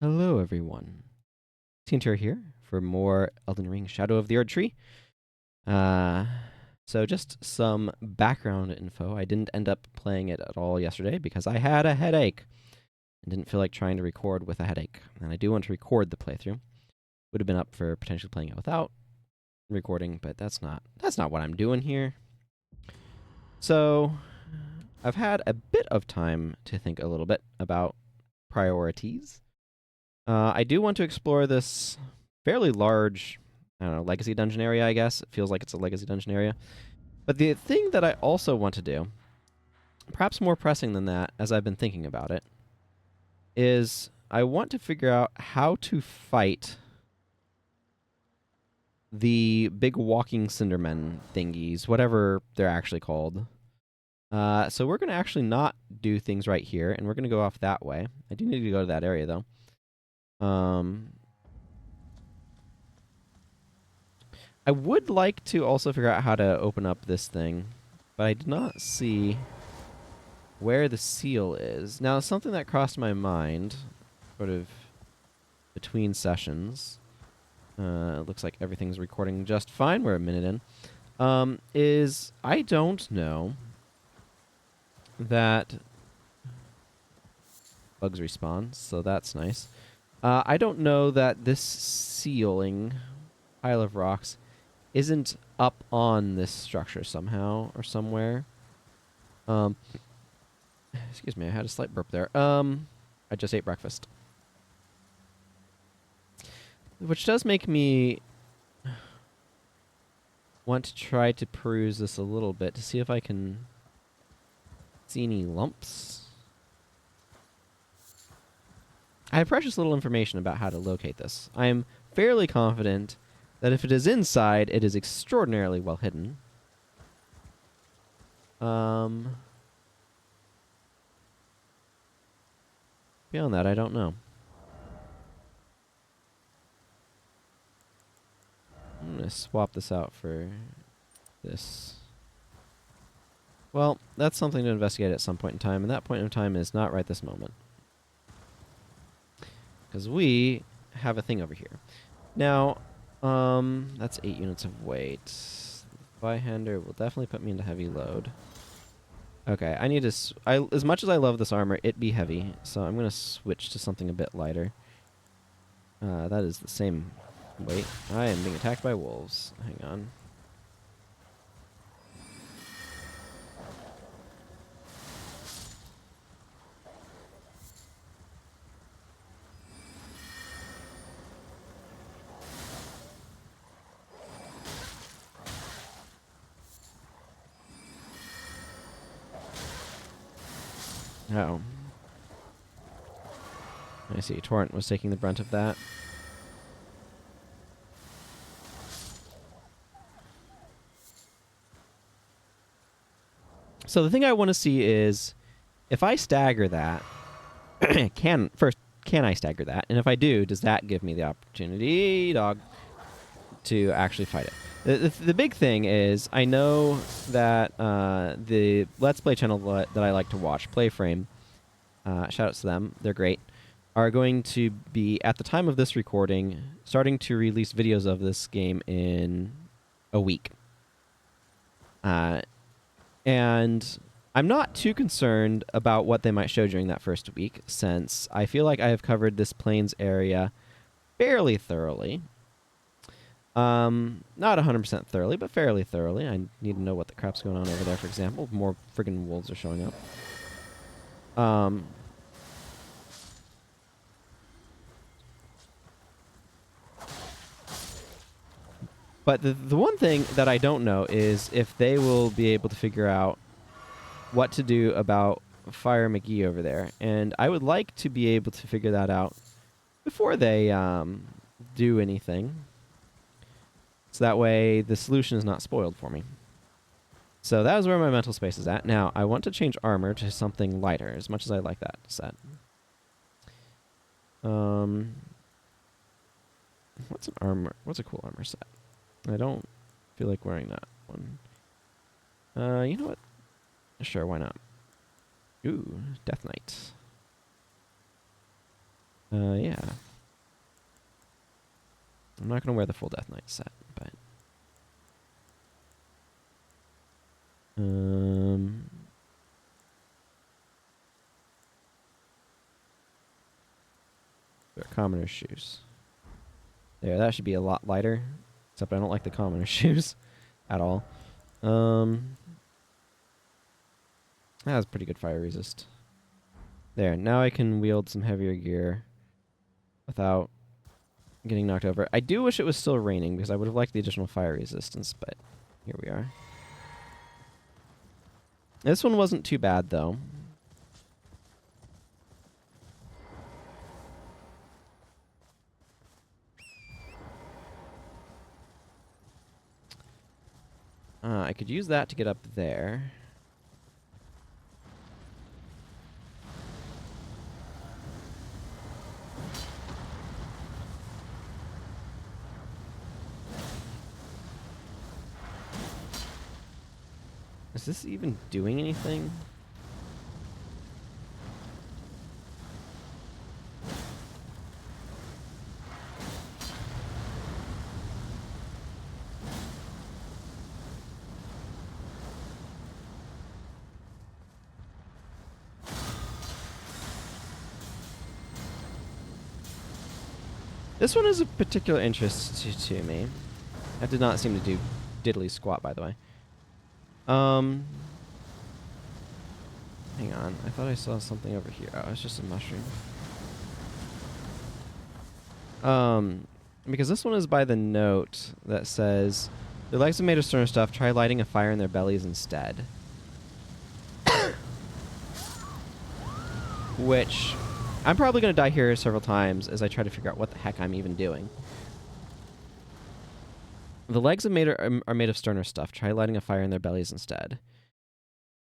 Hello, everyone. Tinter here for more Elden Ring Shadow of the Erdtree. Uh, so just some background info. I didn't end up playing it at all yesterday because I had a headache and didn't feel like trying to record with a headache. And I do want to record the playthrough. Would have been up for potentially playing it without recording, but that's not what I'm doing here. So I've had a bit of time to think a little bit about priorities. I do want to explore this fairly large, I don't know, legacy dungeon area, I guess. It feels like it's a legacy dungeon area. But the thing that I also want to do, perhaps more pressing than that, as I've been thinking about it, is I want to figure out how to fight the big walking cindermen thingies, whatever they're actually called. So we're going to actually not do things right here, and we're going to go off that way. I do need to go to that area, though. I would like to also figure out how to open up this thing, but I did not see where the seal is. Now, something that crossed my mind, sort of between sessions, it looks like everything's recording just fine. We're a minute in. Is I don't know that bugs respawn, so that's nice. I don't know that this ceiling pile of rocks isn't up on this structure somehow or somewhere. Excuse me, I had a slight burp there. I just ate breakfast. Which does make me want to try to peruse this a little bit to see if I can see any lumps. I have precious little information about how to locate this. I am fairly confident that if it is inside, it is extraordinarily well hidden. Beyond that, I don't know. I'm going to swap this out for this. Well, that's something to investigate at some point in time, and that point in time is not right this moment. Because we have a thing over here. Now, that's 8 units of weight. Byhander will definitely put me into heavy load. Okay, I need to... as much as I love this armor, it be heavy, so I'm going to switch to something a bit lighter. That is the same weight. I am being attacked by wolves. Hang on. Oh. I see. Torrent was taking the brunt of that. So the thing I want to see is if I stagger that, can I stagger that? And if I do, does that give me the opportunity, dog, to actually fight it? The big thing is I know that the Let's Play channel that I like to watch, Playframe, shout outs to them, they're great, are going to be, at the time of this recording, starting to release videos of this game in a week. And I'm not too concerned about what they might show during that first week, since I feel like I have covered this plains area fairly thoroughly. Not 100% thoroughly, but fairly thoroughly. I need to know what the crap's going on over there, for example. More friggin' wolves are showing up. But the one thing that I don't know is if they will be able to figure out what to do about Fire McGee over there. And I would like to be able to figure that out before they do anything. So that way the solution is not spoiled for me. So that is where my mental space is at. Now, I want to change armor to something lighter, as much as I like that set. What's an armor? What's a cool armor set? I don't feel like wearing that one. You know what? Sure, why not? Ooh, Death Knight. Yeah. I'm not gonna wear the full Death Knight set, but they're commoner's shoes. There, that should be a lot lighter. Except I don't like the commoner's shoes at all. That has pretty good fire resist. There, now I can wield some heavier gear without getting knocked over. I do wish it was still raining because I would have liked the additional fire resistance, but here we are. This one wasn't too bad, though. I could use that to get up there. Is this even doing anything? This one is of particular interest to me. That did not seem to do diddly squat, by the way. Hang on. I thought I saw something over here. Oh, it's just a mushroom. Because this one is by the note that says, their legs are made of sterner stuff. Try lighting a fire in their bellies instead. Which, I'm probably going to die here several times as I try to figure out what the heck I'm even doing. The legs are made of sterner stuff. Try lighting a fire in their bellies instead.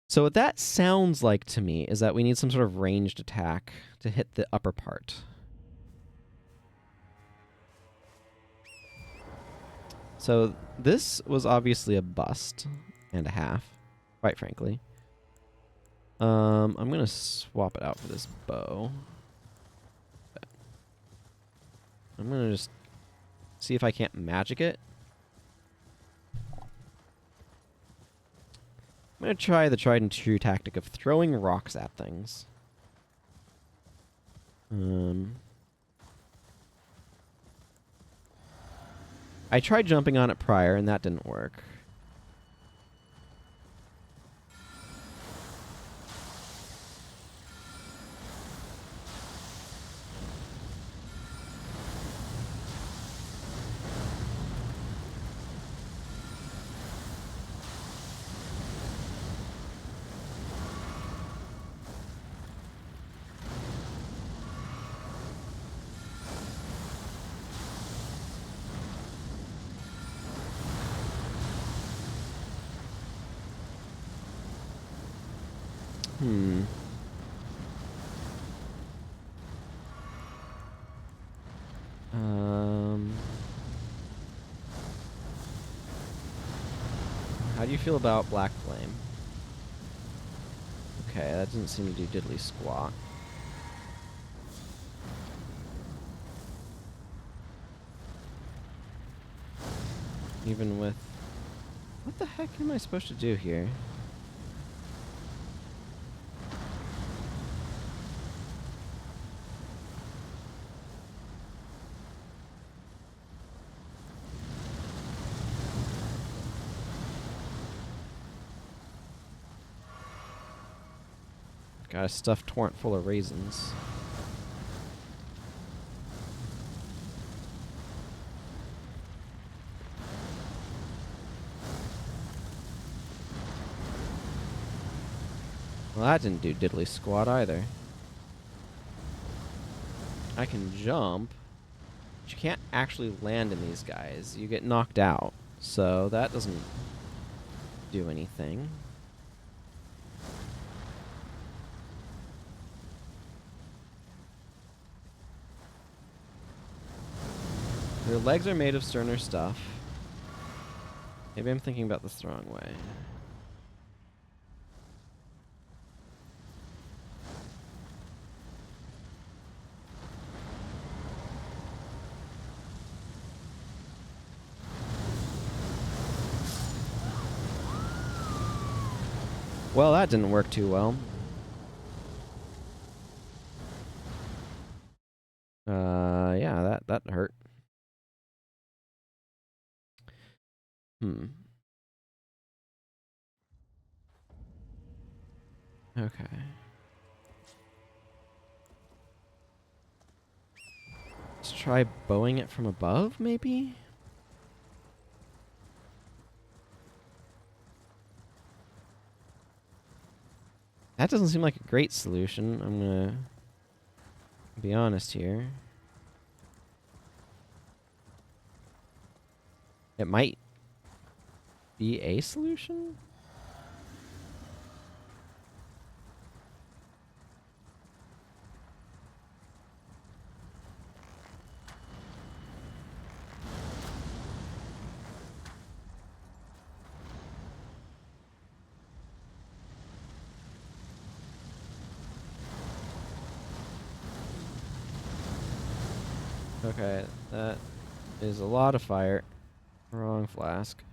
So what that sounds like to me is that we need some sort of ranged attack to hit the upper part. So this was obviously a bust and a half, quite frankly. I'm going to swap it out for this bow. I'm going to just see if I can't magic it. I'm going to try the tried and true tactic of throwing rocks at things. I tried jumping on it prior, and that didn't work. How do you feel about Black Flame? Okay, that doesn't seem to do diddly squat. Even with... What the heck am I supposed to do here? Got a stuffed torrent full of raisins. Well, that didn't do diddly squat either. I can jump, but you can't actually land in these guys. You get knocked out, so that doesn't do anything. Their legs are made of sterner stuff. Maybe I'm thinking about this the wrong way. Well, that didn't work too well. Yeah, that hurt. Hmm. Okay. Let's try bowing it from above, maybe? That doesn't seem like a great solution. I'm gonna be honest here. It might be a solution? Okay, that is a lot of fire. Wrong flask.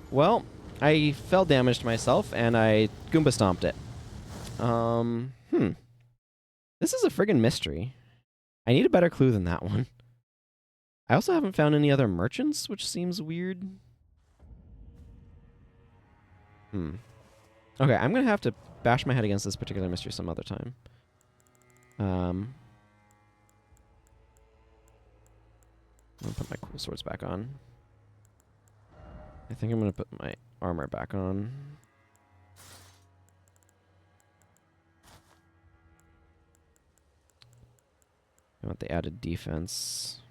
Well, I fell damage to myself, and I Goomba stomped it. This is a friggin' mystery. I need a better clue than that one. I also haven't found any other merchants, which seems weird. Okay, I'm gonna have to bash my head against this particular mystery some other time. I'm gonna put my cool swords back on. I think I'm gonna put my armor back on. I want the added defense.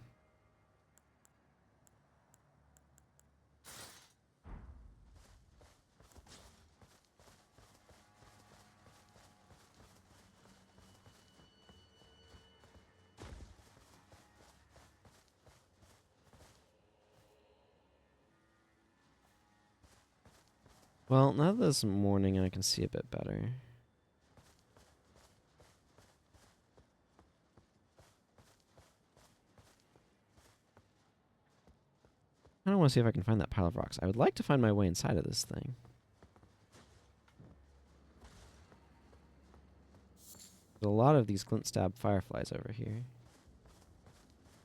Well, now this morning I can see a bit better. I don't want to see if I can find that pile of rocks. I would like to find my way inside of this thing. There's a lot of these glint stab fireflies over here.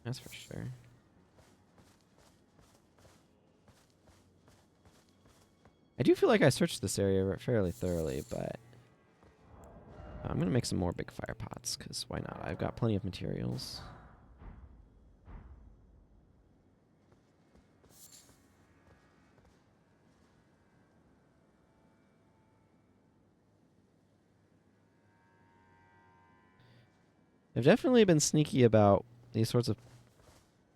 That's for sure. I do feel like I searched this area fairly thoroughly, but I'm going to make some more big fire pots, because why not? I've got plenty of materials. I've definitely been sneaky about these sorts of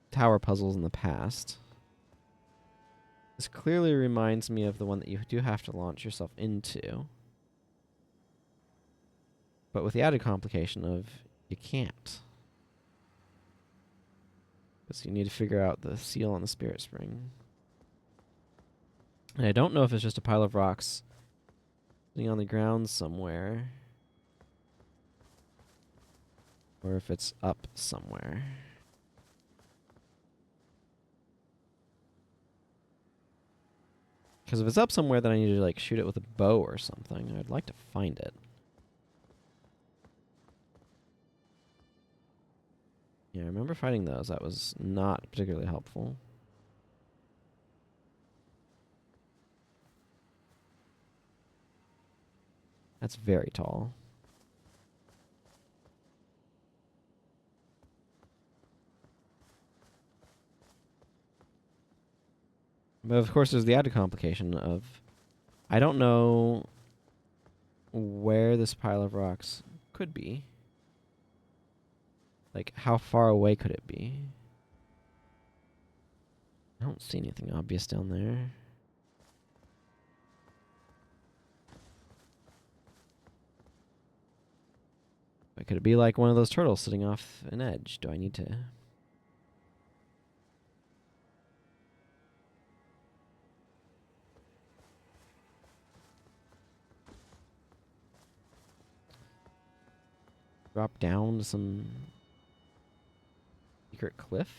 tower puzzles in the past. This clearly reminds me of the one that you do have to launch yourself into. But with the added complication of you can't. Because you need to figure out the seal on the spirit spring. And I don't know if it's just a pile of rocks sitting on the ground somewhere. Or if it's up somewhere. Because if it's up somewhere, then I need to like shoot it with a bow or something. I'd like to find it. Yeah, I remember fighting those. That was not particularly helpful. That's very tall. But of course, there's the added complication of I don't know where this pile of rocks could be. Like, how far away could it be? I don't see anything obvious down there. But could it be like one of those turtles sitting off an edge? Do I need to... drop down to some secret cliff?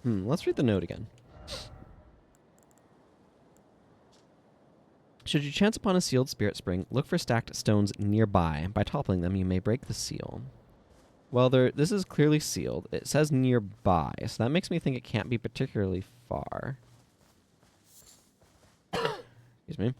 Or let's read the note again. Should you chance upon a sealed spirit spring, look for stacked stones nearby. By toppling them, you may break the seal. Well, this is clearly sealed. It says nearby, so that makes me think it can't be particularly far. Excuse me.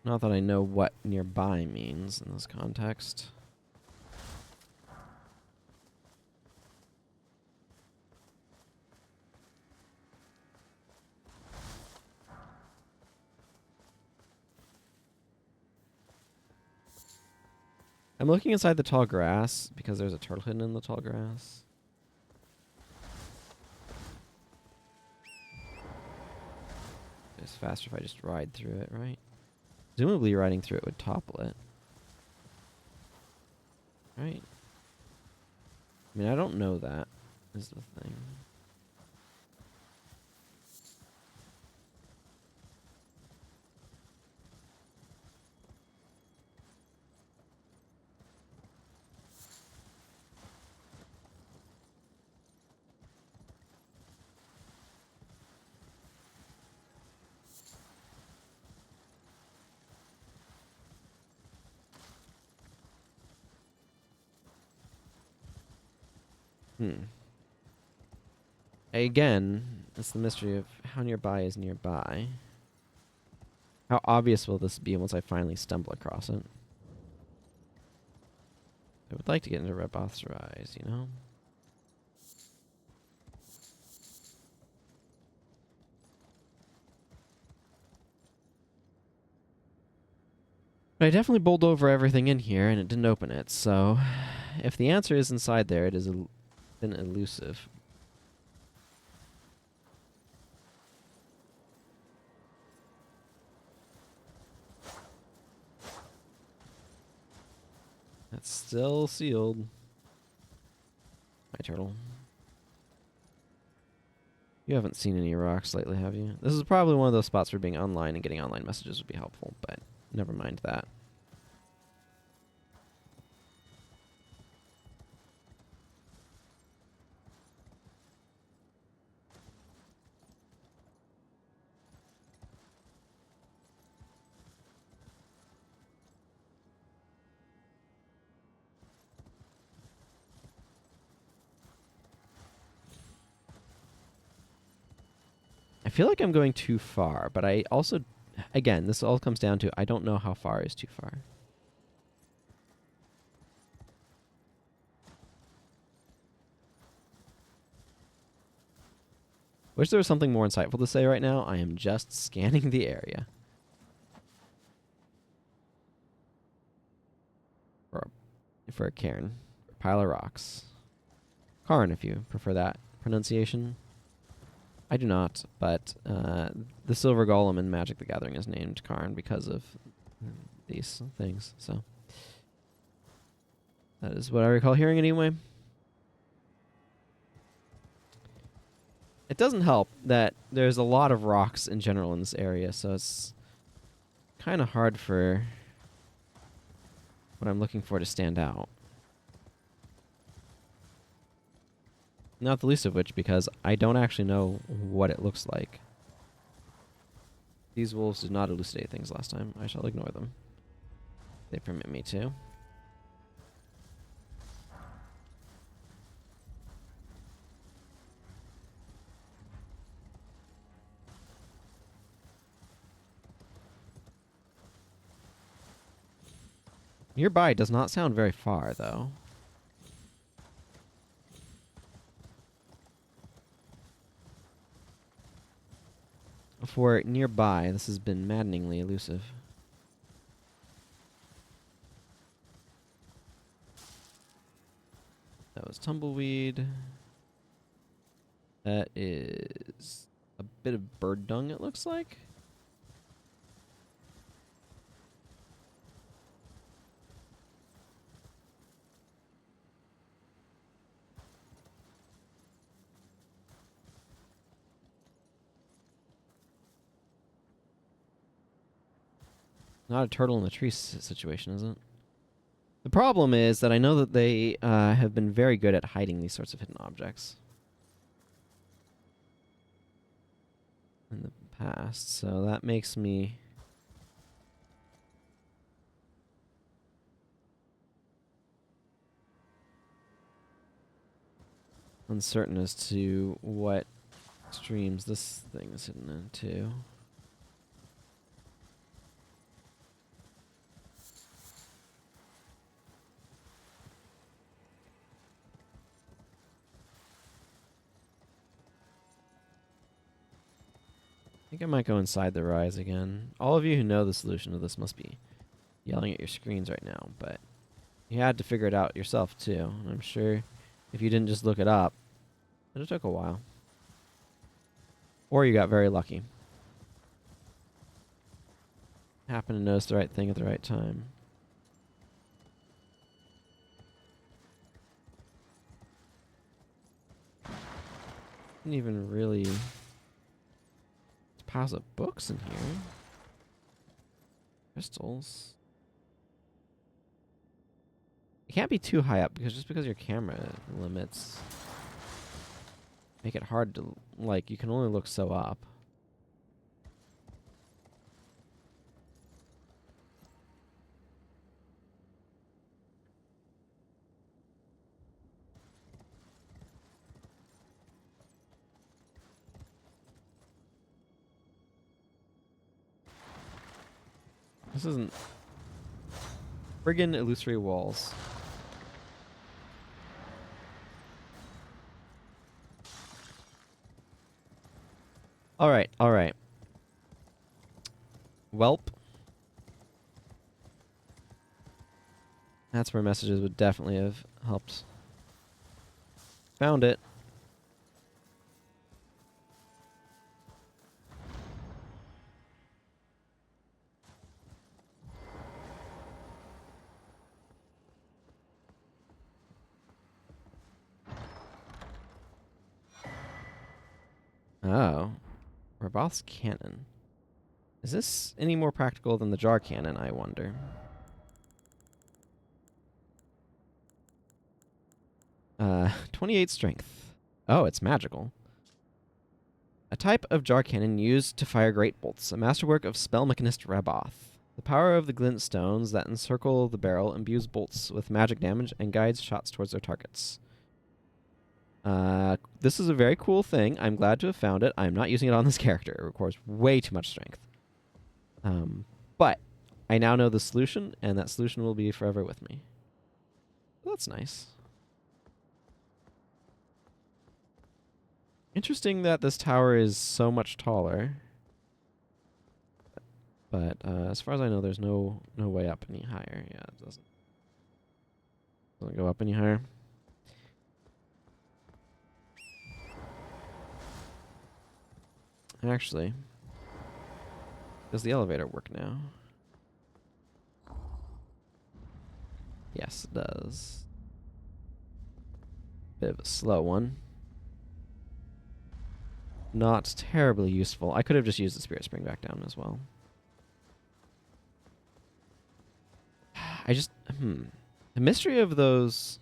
Not that I know what nearby means in this context. I'm looking inside the tall grass because there's a turtle hidden in the tall grass. It's faster if I just ride through it, right? Presumably riding through it would topple it. Right? I mean, I don't know that, is the thing. Again, it's the mystery of how nearby is nearby. How obvious will this be once I finally stumble across it? I would like to get into Reboth's Rise, you know? But I definitely bowled over everything in here and it didn't open it, so if the answer is inside there, it has been elusive. That's still sealed. My turtle. You haven't seen any rocks lately, have you? This is probably one of those spots where being online and getting online messages would be helpful, but never mind that. I feel like I'm going too far, but I also, again, this all comes down to I don't know how far is too far. Wish there was something more insightful to say right now. I am just scanning the area. For a cairn. Pile of rocks. Cairn, if you prefer that pronunciation. I do not, but the Silver Golem in Magic the Gathering is named Cairn because of these things, so. That is what I recall hearing anyway. It doesn't help that there's a lot of rocks in general in this area, so it's kind of hard for what I'm looking for to stand out. Not the least of which because I don't actually know what it looks like. These wolves did not elucidate things last time. I shall ignore them. They permit me to. Nearby does not sound very far, though. for nearby, this has been maddeningly elusive. That was tumbleweed. That is a bit of bird dung, it looks like. Not a turtle in the tree situation, is it? The problem is that I know that they have been very good at hiding these sorts of hidden objects in the past, so that makes me uncertain as to what streams this thing is hidden into. I think I might go inside the rise again. All of you who know the solution to this must be yelling at your screens right now, but you had to figure it out yourself too. And I'm sure if you didn't just look it up, it took a while. Or you got very lucky. Happened to notice the right thing at the right time. Didn't even really... Piles of books in here. Crystals. You can't be too high up because just because your camera limits make it hard to, like, you can only look so up. This isn't friggin' illusory walls. Alright, alright. Welp. That's where messages would definitely have helped. Found it. Oh. Raboth's cannon. Is this any more practical than the jar cannon, I wonder? 28 strength. Oh, it's magical. A type of jar cannon used to fire great bolts, a masterwork of spell mechanist Raboth. The power of the glint stones that encircle the barrel imbues bolts with magic damage and guides shots towards their targets. This is a very cool thing. I'm glad to have found it. I'm not using it on this character. It requires way too much strength. But I now know the solution, and that solution will be forever with me. That's nice. Interesting that this tower is so much taller. But as far as I know, there's no way up any higher. Yeah, it doesn't go up any higher. Actually, does the elevator work now? Yes, it does. Bit of a slow one. Not terribly useful. I could have just used the spirit spring back down as well. I just... The mystery of those...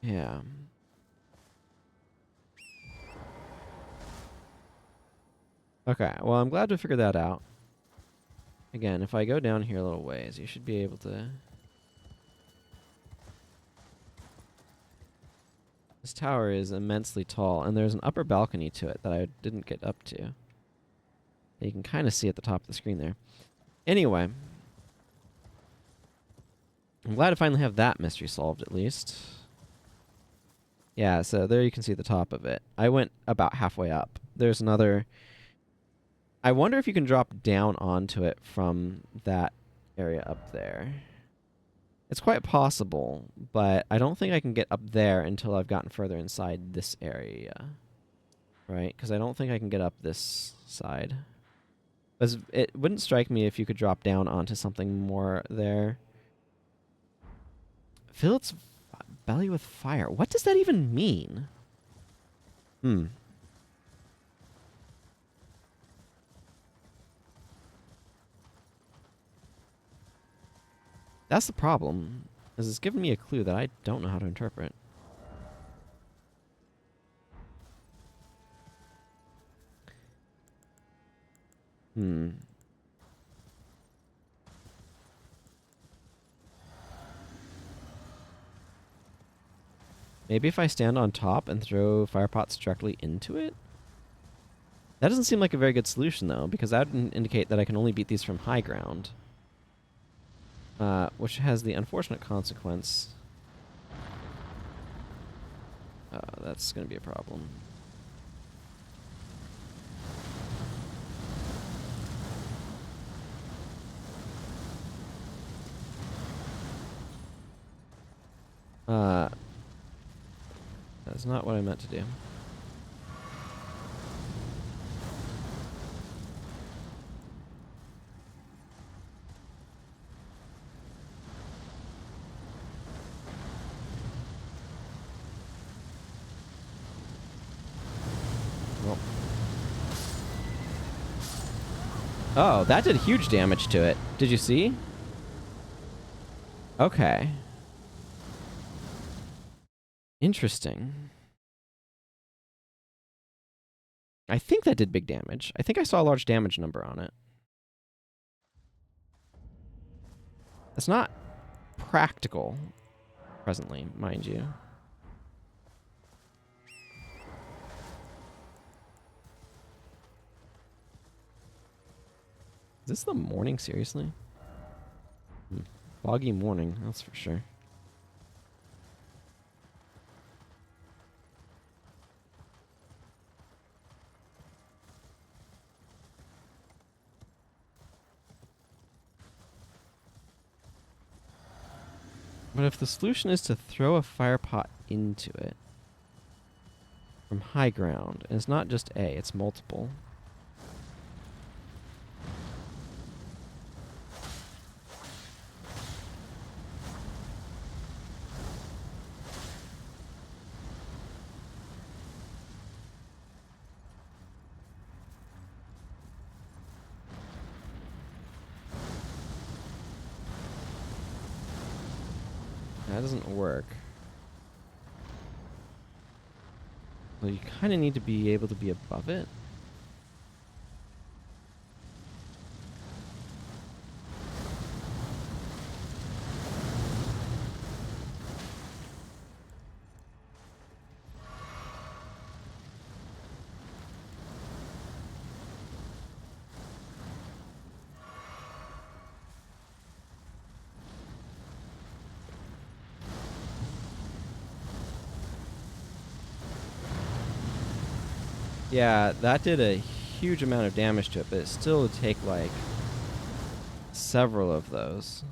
Yeah. Okay, well, I'm glad to figure that out. Again, if I go down here a little ways, you should be able to... This tower is immensely tall, and there's an upper balcony to it that I didn't get up to. You can kind of see at the top of the screen there. Anyway. I'm glad to finally have that mystery solved, at least. Yeah, so there you can see the top of it. I went about halfway up. There's another... I wonder if you can drop down onto it from that area up there. It's quite possible, but I don't think I can get up there until I've gotten further inside this area. Right? Because I don't think I can get up this side. It wouldn't strike me if you could drop down onto something more there. Fill its belly with fire. What does that even mean? That's the problem, is it's giving me a clue that I don't know how to interpret. Maybe if I stand on top and throw fire pots directly into it? That doesn't seem like a very good solution, though, because that would indicate that I can only beat these from high ground. Which has the unfortunate consequence... that's going to be a problem. That's not what I meant to do. Well. Oh, that did huge damage to it. Did you see? Okay. Interesting. I think that did big damage. I think I saw a large damage number on it. It's not practical presently, mind you. Is this the morning, seriously? Foggy morning, that's for sure. But if the solution is to throw a fire pot into it from high ground, and it's not just A, it's multiple. That doesn't work. So you kind of need to be able to be above it. Yeah, that did a huge amount of damage to it, but it still would take, like, several of those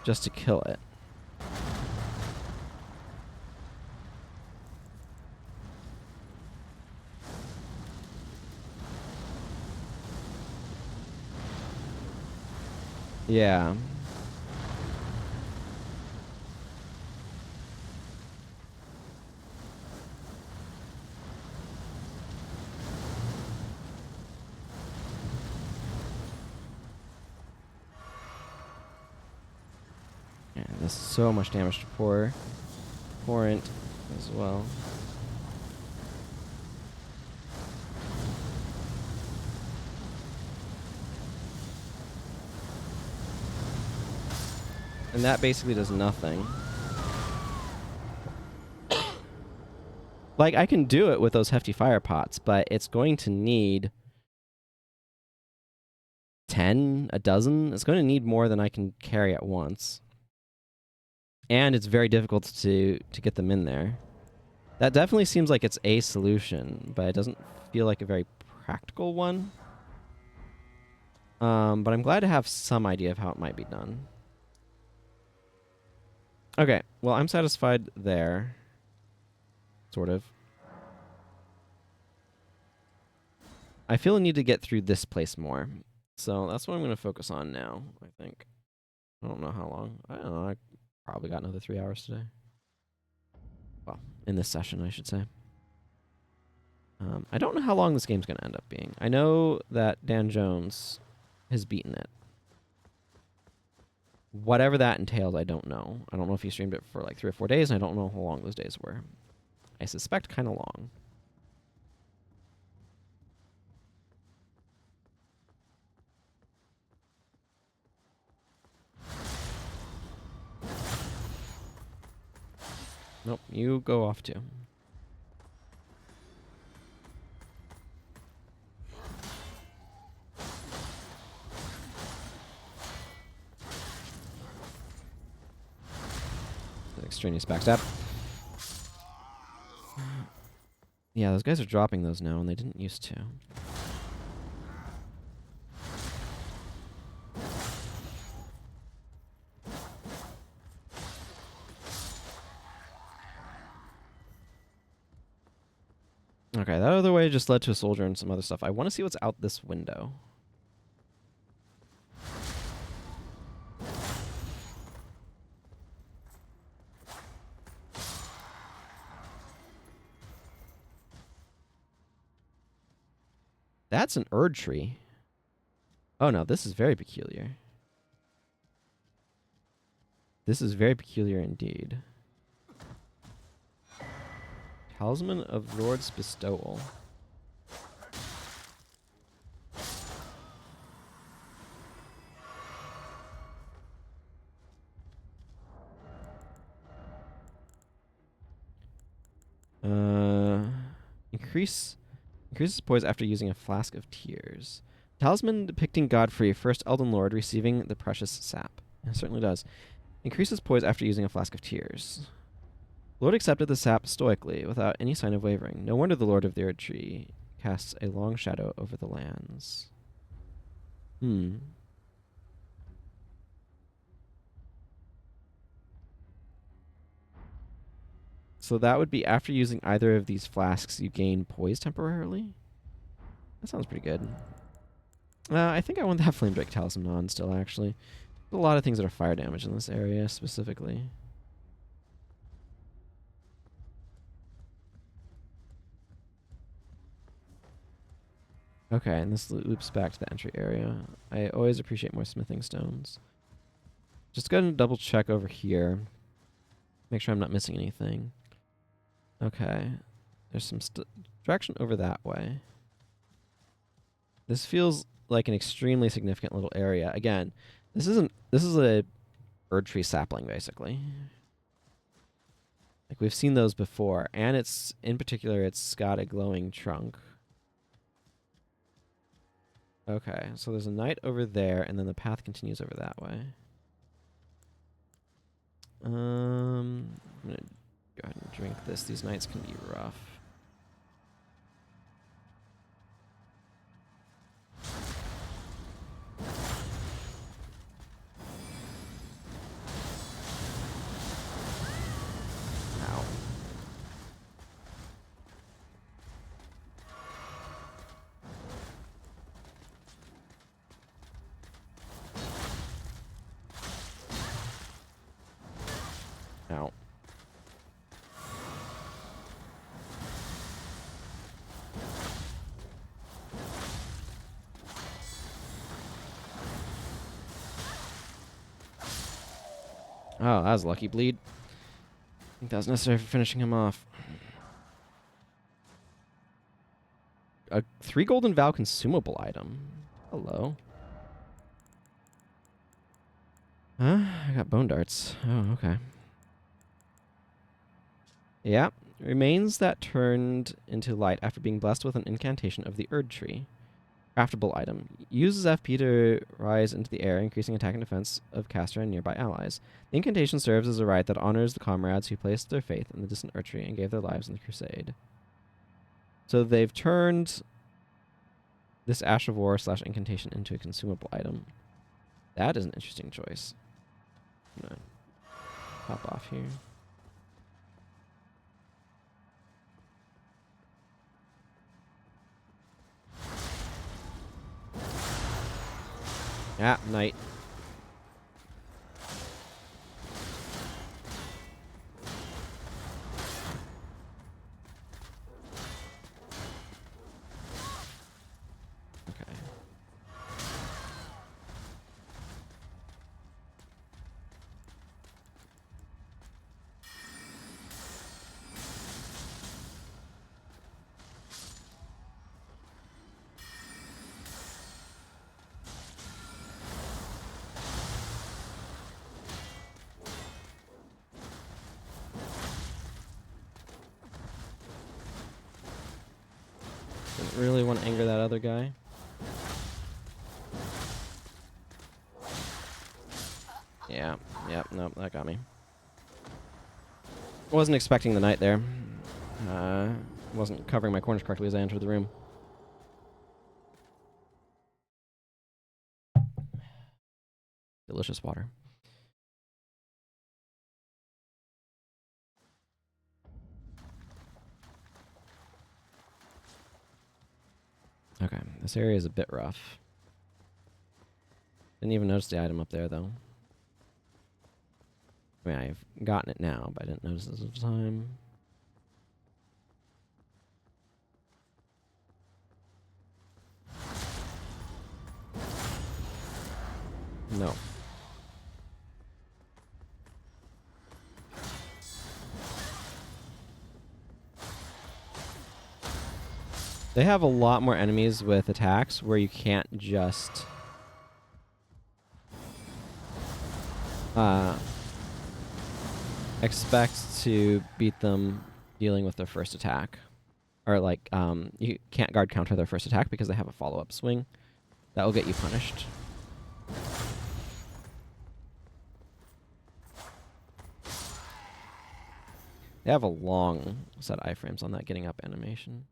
just to kill it. Yeah. There's so much damage to Torrent as well. And that basically does nothing. Like, I can do it with those hefty fire pots, but it's going to need 10, a dozen. It's going to need more than I can carry at once. And it's very difficult to get them in there. That definitely seems like it's a solution, but it doesn't feel like a very practical one. But I'm glad to have some idea of how it might be done. Okay, well, I'm satisfied there. Sort of. I feel a need to get through this place more. So that's what I'm going to focus on now, I think. I don't know how long. I don't know. I probably got another 3 hours today. Well, in this session, I should say. I don't know how long this game's going to end up being. I know that Dan Jones has beaten it. Whatever that entails, I don't know. I don't know if he streamed it for like 3 or 4 days, and I don't know how long those days were. I suspect kind of long. Nope, you go off too. Extraneous backstab. Yeah, those guys are dropping those now, and they didn't used to. Okay, that other way just led to a soldier and some other stuff. I want to see what's out this window. That's an Erdtree. Oh no, this is very peculiar. This is very peculiar indeed. Talisman of Lord's Bestowal. Increases poise after using a flask of tears. Talisman depicting Godfrey, first Elden Lord, receiving the precious sap. It certainly does. Increases poise after using a flask of tears. Lord accepted the sap stoically, without any sign of wavering. No wonder the Lord of the Erdtree casts a long shadow over the lands. So that would be after using either of these flasks, you gain poise temporarily? That sounds pretty good. I think I want that Flame Drake Talisman on still, actually. There's a lot of things that are fire damage in this area, specifically. Okay, and this loops back to the entry area. I always appreciate more smithing stones. Just go ahead and double check over here. Make sure I'm not missing anything. Okay. There's some direction over that way. This feels like an extremely significant little area. Again, this is a Erdtree sapling, basically. Like, we've seen those before, and in particular, it's got a glowing trunk. Okay, so there's a knight over there, and then the path continues over that way. I'm gonna go ahead and drink this. These nights can be rough. Ow. Ow. Oh, that was a lucky bleed. I think that was necessary for finishing him off. A 3 golden vow consumable item. Hello. Huh? I got bone darts. Oh, okay. Yeah. Remains that turned into light after being blessed with an incantation of the Erdtree. Craftable item. Uses FP to rise into the air, increasing attack and defense of caster and nearby allies. The incantation serves as a rite that honors the comrades who placed their faith in the distant Erdtree and gave their lives in the crusade. So they've turned this Ash of War / incantation into a consumable item. That is an interesting choice. I'm gonna pop off here. Ah, knight. Okay. Didn't really want to anger that other guy. Yeah, nope, that got me. Wasn't expecting the knight there. Wasn't covering my corners correctly as I entered the room. Delicious water. Okay, this area is a bit rough. Didn't even notice the item up there, though. I mean, I've gotten it now, but I didn't notice this at the time. No. They have a lot more enemies with attacks where you can't just expect to beat them dealing with their first attack. Or like, you can't guard counter their first attack because they have a follow-up swing. That will get you punished. They have a long set of iframes on that getting up animation.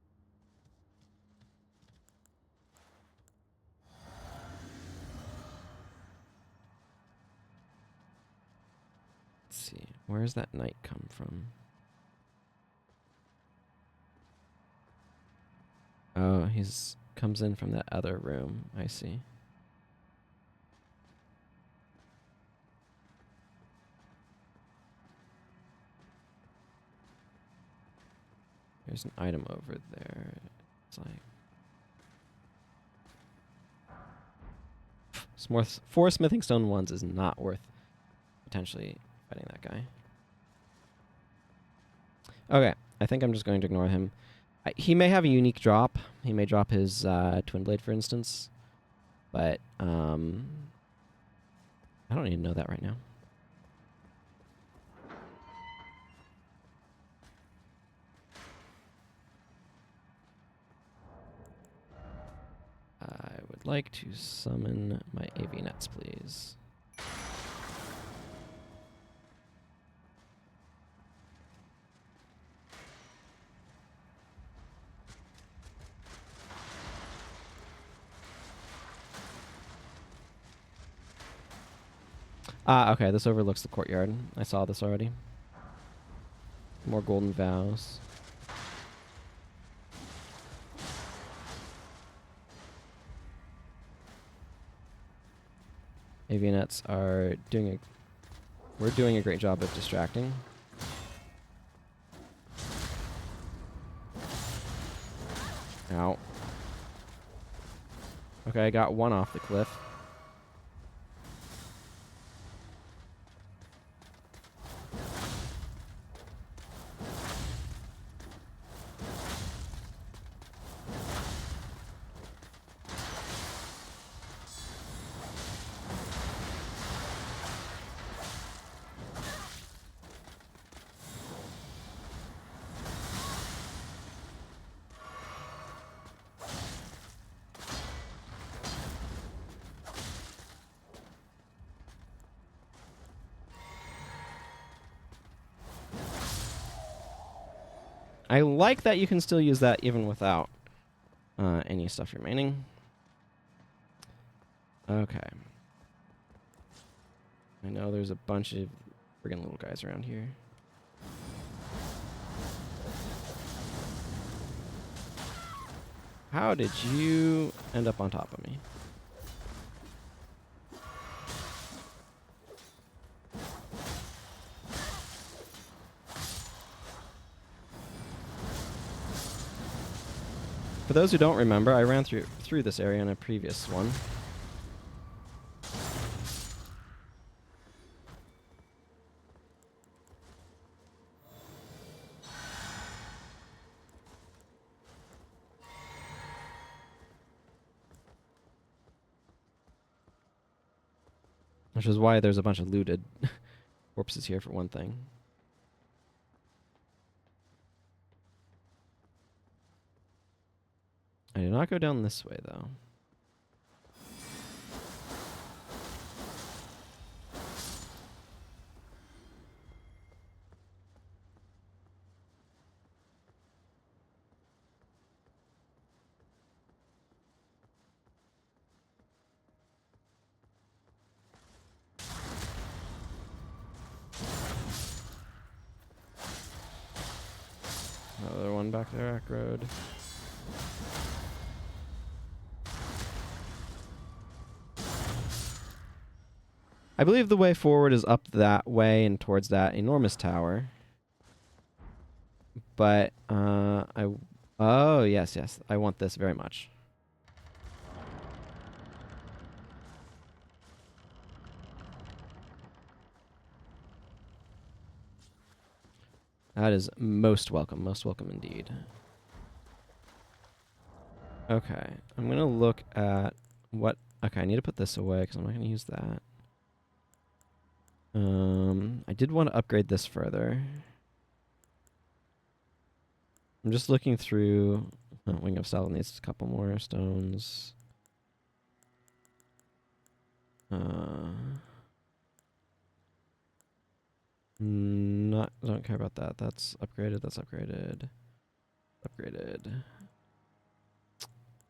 Let's see. Where does that knight come from? Oh, he's comes in from that other room. I see. There's an item over there. It's like 4 smithing stone ones is not worth potentially fighting that guy. Okay, I think I'm just going to ignore him. He may have a unique drop. He may drop his twin blade, for instance. But I don't need to know that right now. I would like to summon my AV nets, please. Okay, this overlooks the courtyard. I saw this already. More golden vows. Avianets are doing we're doing a great job of distracting. Ow. Okay, I got one off the cliff. I like that you can still use that even without any stuff remaining. Okay. I know there's a bunch of friggin' little guys around here. How did you end up on top of me? For those who don't remember, I ran through this area in a previous one. Which is why there's a bunch of looted corpses here, for one thing. I did not go down this way, though. Another one back there, Ack Road. I believe the way forward is up that way and towards that enormous tower. But, oh, yes, yes. I want this very much. That is most welcome indeed. Okay, I'm going to look at what... Okay, I need to put this away because I'm not going to use that. I did want to upgrade this further. I'm just looking through... Oh, Wing of Steel needs a couple more stones. Don't care about that. That's upgraded. That's upgraded. Upgraded.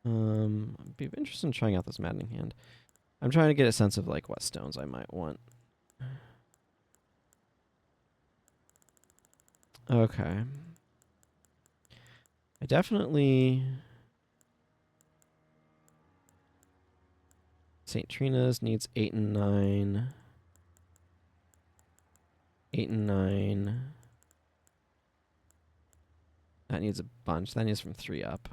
I'd be interested in trying out this Maddening Hand. I'm trying to get a sense of like what stones I might want. Okay. I definitely... St. Trina's needs 8 and 9. 8 and 9. That needs a bunch. That needs from 3 up.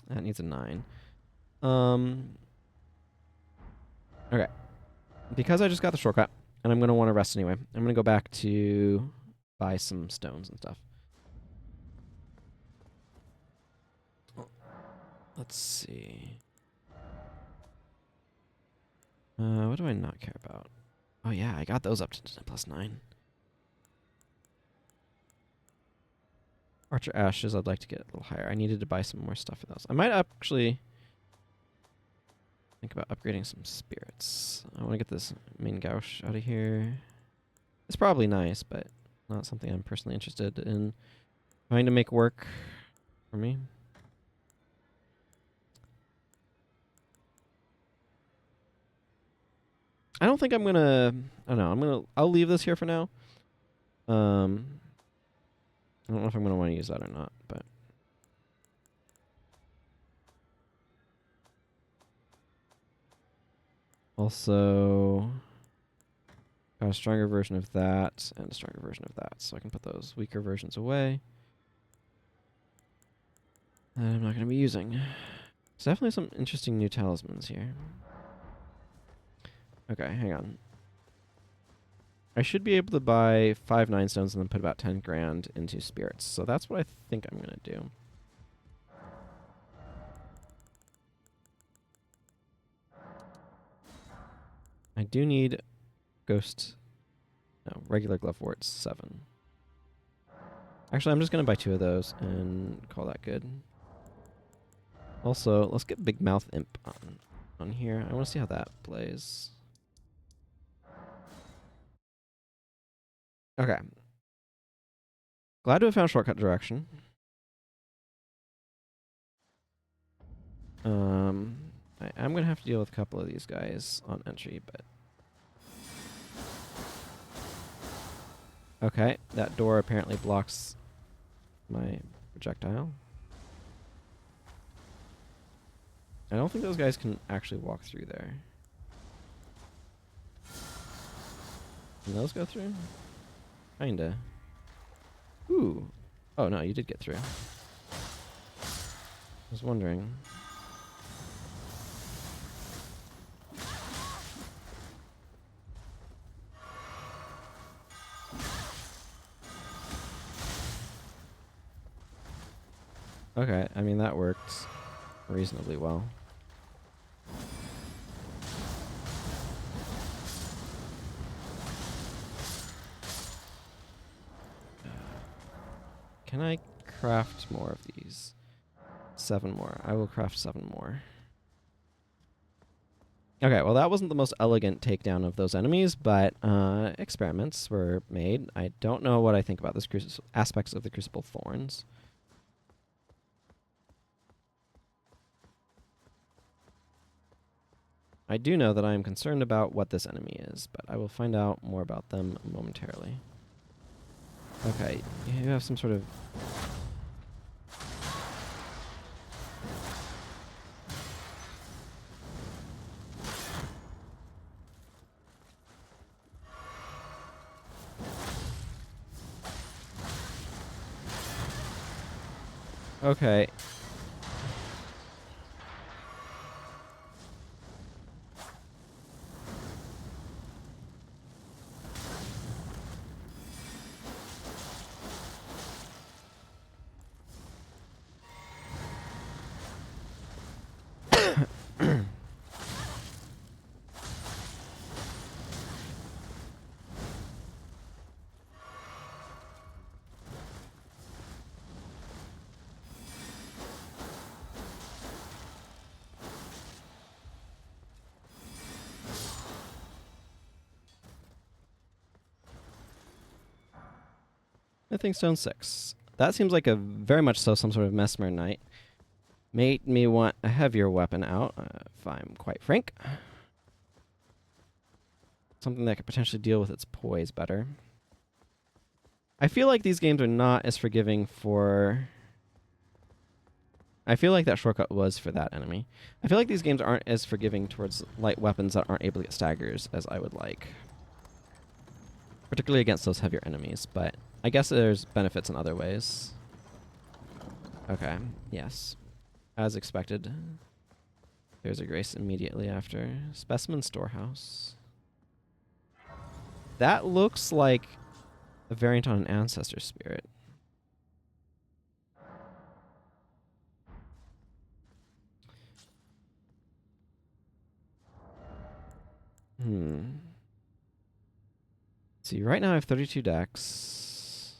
That needs a 9. Okay. Because I just got the shortcut, and I'm going to want to rest anyway, I'm going to go back to buy some stones and stuff. Let's see. What do I not care about? Oh yeah, I got those up to +9. Archer Ashes, I'd like to get a little higher. I needed to buy some more stuff for those. I might actually think about upgrading some spirits. I want to get this main gouge out of here. It's probably nice, but not something I'm personally interested in trying to make work for me. I don't think I'm gonna... I don't know. I'll leave this here for now. I don't know if I'm gonna want to use that or not, but... Also... got a stronger version of that and a stronger version of that, so I can put those weaker versions away. That I'm not gonna be using. There's definitely some interesting new talismans here. Okay, hang on. I should be able to buy 5 9 stones and then put about 10 grand into spirits. So that's what I think I'm going to do. I do need regular Glovewort 7. Actually, I'm just going to buy 2 of those and call that good. Also, let's get Big Mouth Imp on here. I want to see how that plays. Okay. Glad to have found shortcut direction. I'm gonna have to deal with a couple of these guys on entry, but okay, that door apparently blocks my projectile. I don't think those guys can actually walk through there. Can those go through? Kinda. Ooh. Oh no, you did get through. I was wondering. Okay, I mean that worked reasonably well. Can I craft more of these? 7 more. I will craft 7 more. Okay, well that wasn't the most elegant takedown of those enemies, but experiments were made. I don't know what I think about this aspects of the Crucible Thorns. I do know that I am concerned about what this enemy is, but I will find out more about them momentarily. Okay, you have some sort of... Okay. Mything Stone 6. That seems like a very much so some sort of Mesmer Knight. Made me want a heavier weapon out, if I'm quite frank. Something that could potentially deal with its poise better. I feel like these games are not as forgiving for... I feel like that shortcut was for that enemy. I feel like these games aren't as forgiving towards light weapons that aren't able to get staggers as I would like. Particularly against those heavier enemies, but I guess there's benefits in other ways. Okay, yes. As expected. There's a grace immediately after. Specimen Storehouse. That looks like a variant on an Ancestor Spirit. See, right now I have 32 decks.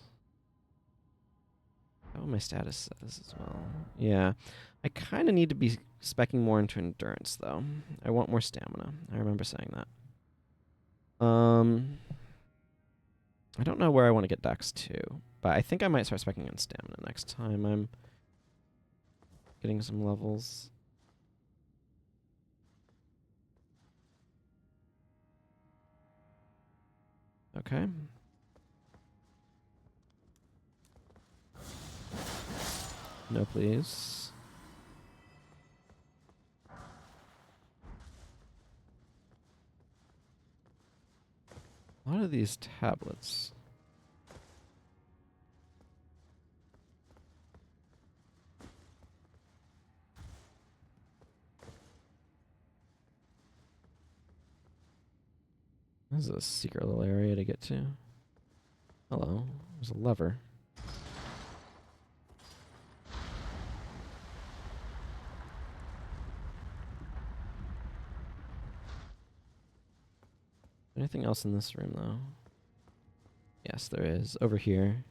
Oh, my status says as well. Yeah. I kind of need to be speccing more into endurance, though. I want more stamina. I remember saying that. I don't know where I want to get decks to, but I think I might start speccing on stamina next time I'm getting some levels. Okay. No, please. A lot of these tablets. This is a secret little area to get to. Hello. There's a lever. Anything else in this room, though? Yes, there is. Over here.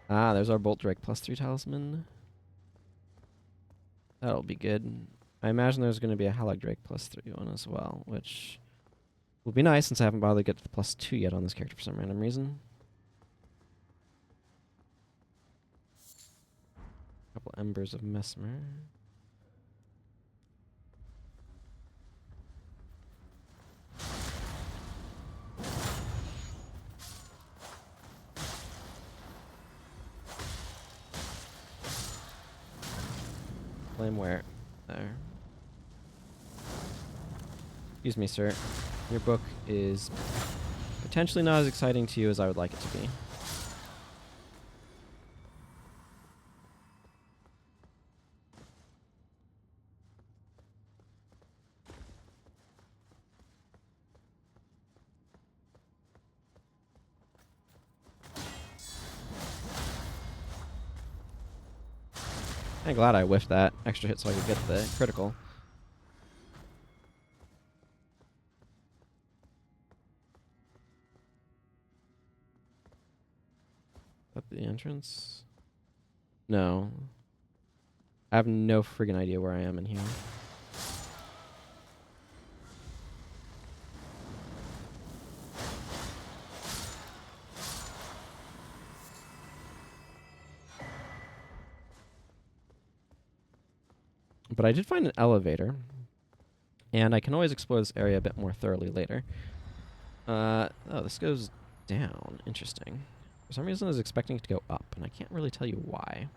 Ah, there's our Bolt Drake +3 talisman. That'll be good. I imagine there's going to be a Halag Drake +3 one as well, which will be nice since I haven't bothered to get to the +2 yet on this character for some random reason. embers of Mesmer. Flame where? There. Excuse me, sir. Your book is potentially not as exciting to you as I would like it to be. I'm glad I whiffed that extra hit so I could get the critical. Up the entrance? No. I have no friggin' idea where I am in here. But I did find an elevator, and I can always explore this area a bit more thoroughly later. Oh, this goes down. Interesting. For some reason I was expecting it to go up, and I can't really tell you why.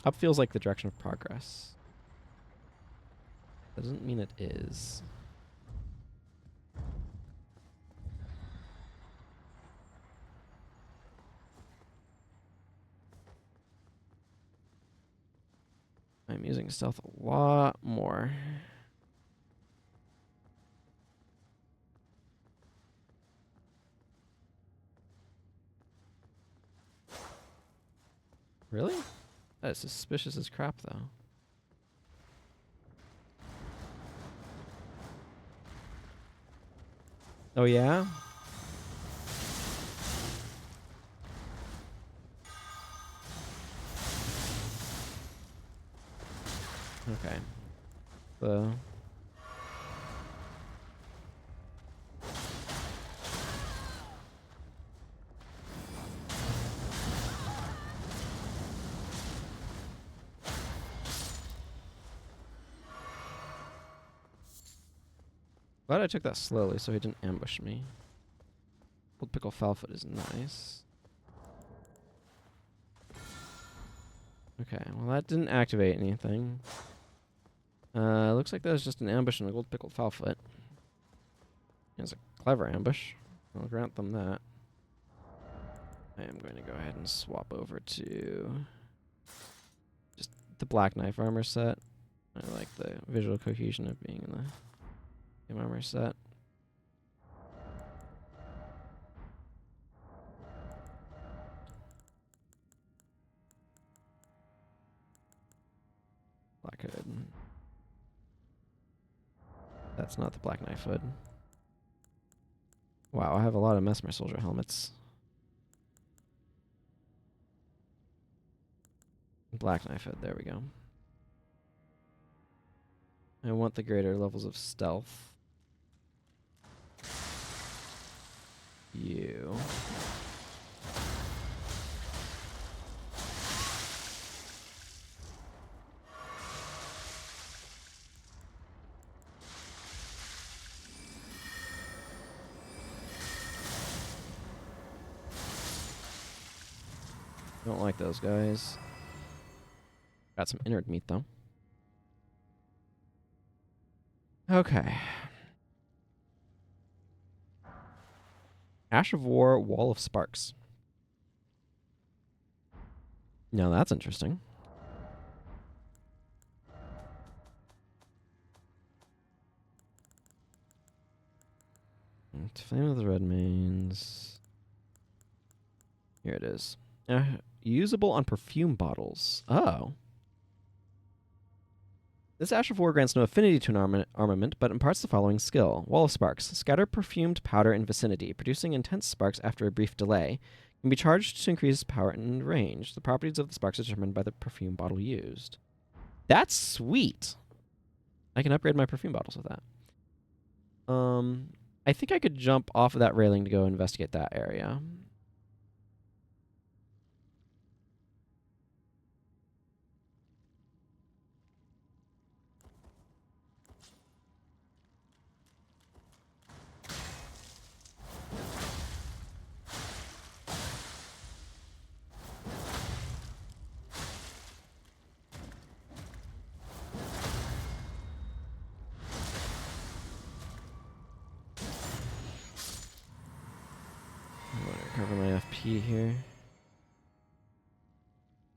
Up feels like the direction of progress. That doesn't mean it is. I'm using stealth a lot more. Really? That is suspicious as crap, though. Oh, yeah? Okay. So... glad I took that slowly so he didn't ambush me. Old Pickle Foulfoot is nice. Okay, well that didn't activate anything. Looks like that was just an ambush on a Gold Pickle Foulfoot. It was a clever ambush. I'll grant them that. I am going to go ahead and swap over to just the Black Knife armor set. I like the visual cohesion of being in the same armor set. Black Hood. That's not the Black Knife Hood. Wow, I have a lot of Mesmer Soldier helmets. Black Knife Hood, there we go. I want the greater levels of stealth. You. Don't like those guys. Got some innard meat, though. Okay. Ash of War, Wall of Sparks. Now that's interesting. Flame of the Red Mains. Here it is. Usable on perfume bottles. Oh. This Ash of War grants no affinity to an armament, but imparts the following skill. Wall of Sparks. Scatter perfumed powder in vicinity, producing intense sparks after a brief delay. Can be charged to increase power and range. The properties of the sparks are determined by the perfume bottle used. That's sweet. I can upgrade my perfume bottles with that. I think I could jump off of that railing to go investigate that area. FP here.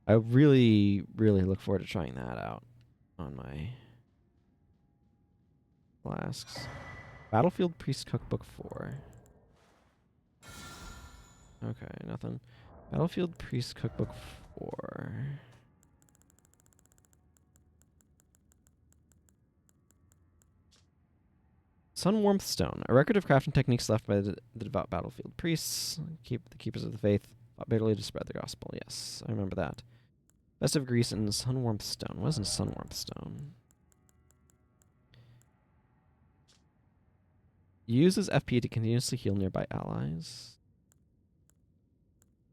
I really, really look forward to trying that out on my flasks. Battlefield Priest Cookbook 4. Okay, nothing. Battlefield Priest Cookbook 4. Sun Warmth Stone. A record of crafting techniques left by the devout battlefield priests. Keep the keepers of the faith fought bitterly to spread the gospel. Yes, I remember that. Best of Greece and Sun Warmth Stone. What is in Sun Warmth Stone? Uses FP to continuously heal nearby allies.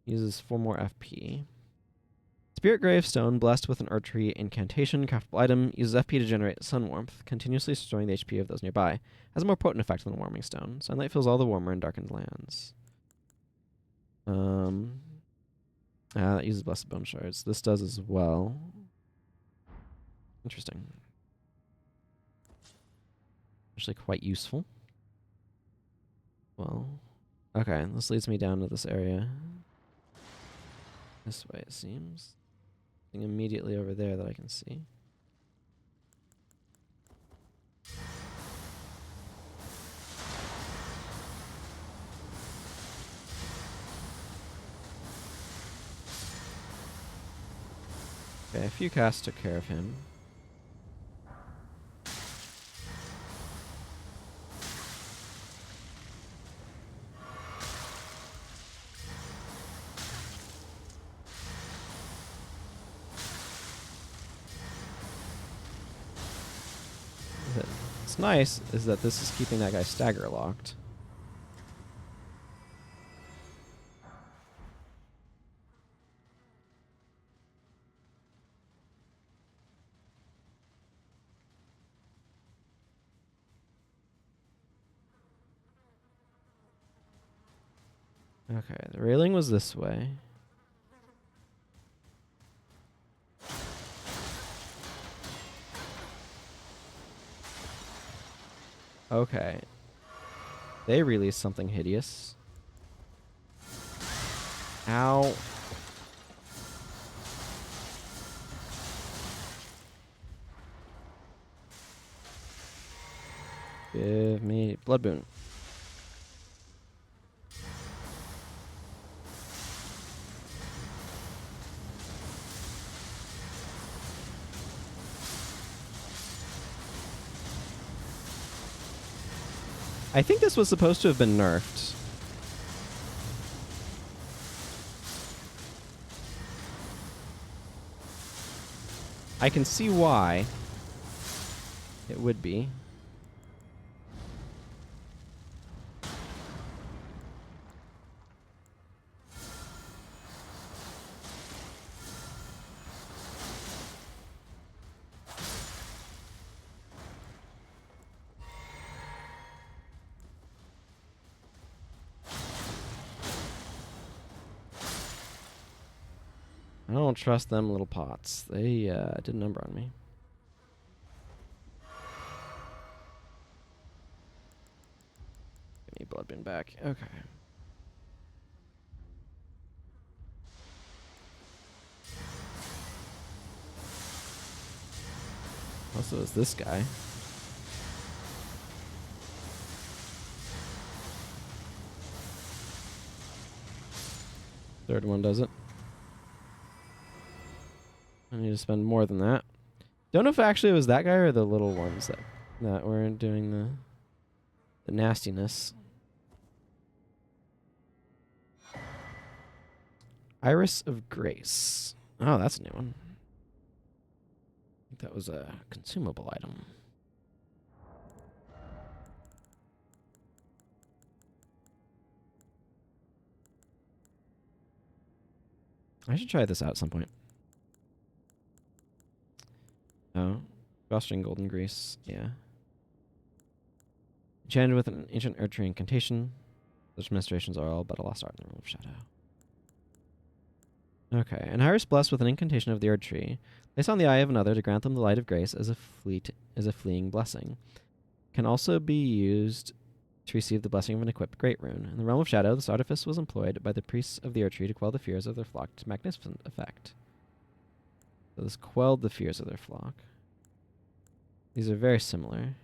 Uses 4 more FP. Spirit Gravestone, blessed with an Erdtree incantation, craftable item, uses FP to generate sun warmth, continuously restoring the HP of those nearby. Has a more potent effect than the Warming Stone. Sunlight feels all the warmer in darkened lands. That uses Blessed Bone Shards. This does as well. Interesting. Actually quite useful. Well, okay, this leads me down to this area. This way, it seems. Something immediately over there that I can see. Okay, a few casts took care of him. What's nice is that this is keeping that guy stagger locked. Okay, the railing was this way. Okay. They released something hideous. Ow. Give me Blood Boon. I think this was supposed to have been nerfed. I can see why it would be. I don't trust them little pots. They did a number on me. Give me Blood Boon back. Okay. Also, is this guy. Third one does it. I need to spend more than that. Don't know if actually it was that guy or the little ones that were doing the nastiness. Iris of Grace. Oh, that's a new one. I think that was a consumable item. I should try this out at some point. Oh, Gostring Golden Grease, yeah. Enchanted with an ancient Erdtree incantation. Those administrations are all but a lost art in the realm of shadow. Okay, an Iris blessed with an incantation of the Erdtree. Place on the eye of another to grant them the light of grace as a fleeing blessing. Can also be used to receive the blessing of an equipped great rune. In the realm of shadow, this artifice was employed by the priests of the Erdtree to quell the fears of their flock to magnificent effect. So this quelled the fears of their flock. These are very similar.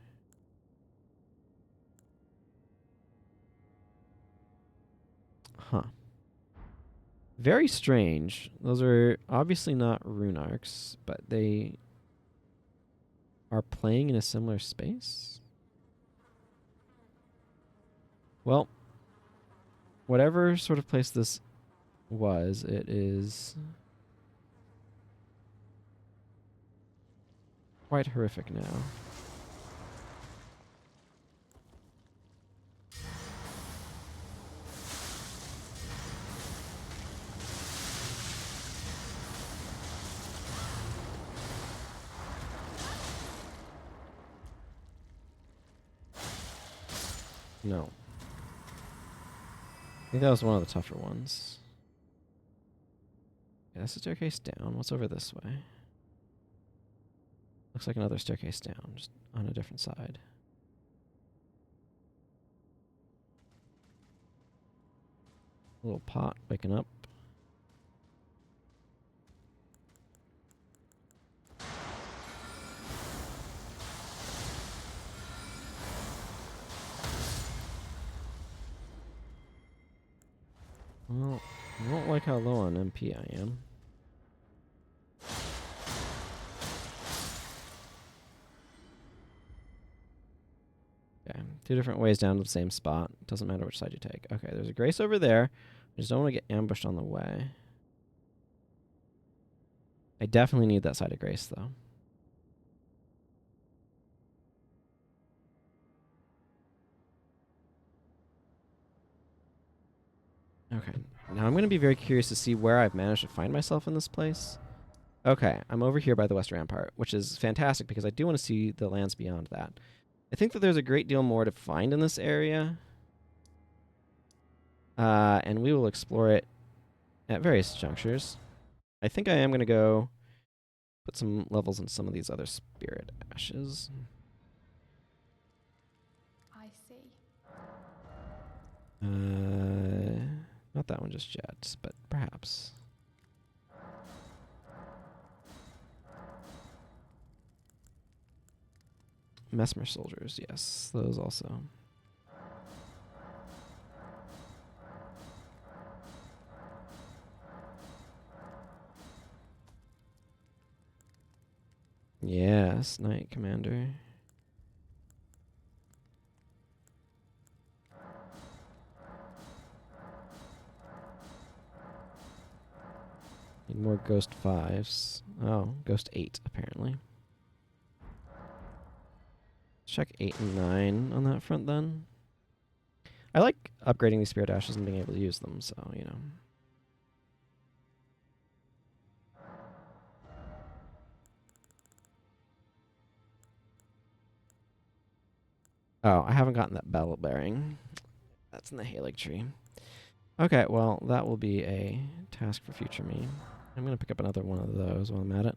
Huh. Very strange. Those are obviously not rune arcs, but they are playing in a similar space? Well, whatever sort of place this was, it is quite horrific now. No. I think that was one of the tougher ones. Yeah, that's a staircase down. What's over this way? Looks like another staircase down, just on a different side. A little pot waking up. Well, I don't like how low on MP I am. Okay, 2 different ways down to the same spot. Doesn't matter which side you take. Okay, there's a grace over there. I just don't want to get ambushed on the way. I definitely need that side of grace, though. Okay, now I'm going to be very curious to see where I've managed to find myself in this place. Okay, I'm over here by the West Rampart, which is fantastic because I do want to see the lands beyond that. I think that there's a great deal more to find in this area. And we will explore it at various junctures. I think I am going to go put some levels in some of these other spirit ashes. I see. Not that one just yet, but perhaps. Mesmer soldiers, yes, those also. Yes, Knight Commander. Need more Ghost 5s. Oh, Ghost 8, apparently. Check 8 and 9 on that front, then. I like upgrading these Spirit Ashes and being able to use them, so, you know. Oh, I haven't gotten that Battle Bearing. That's in the Halig Tree. Okay, well, that will be a task for future me. I'm going to pick up another one of those while I'm at it.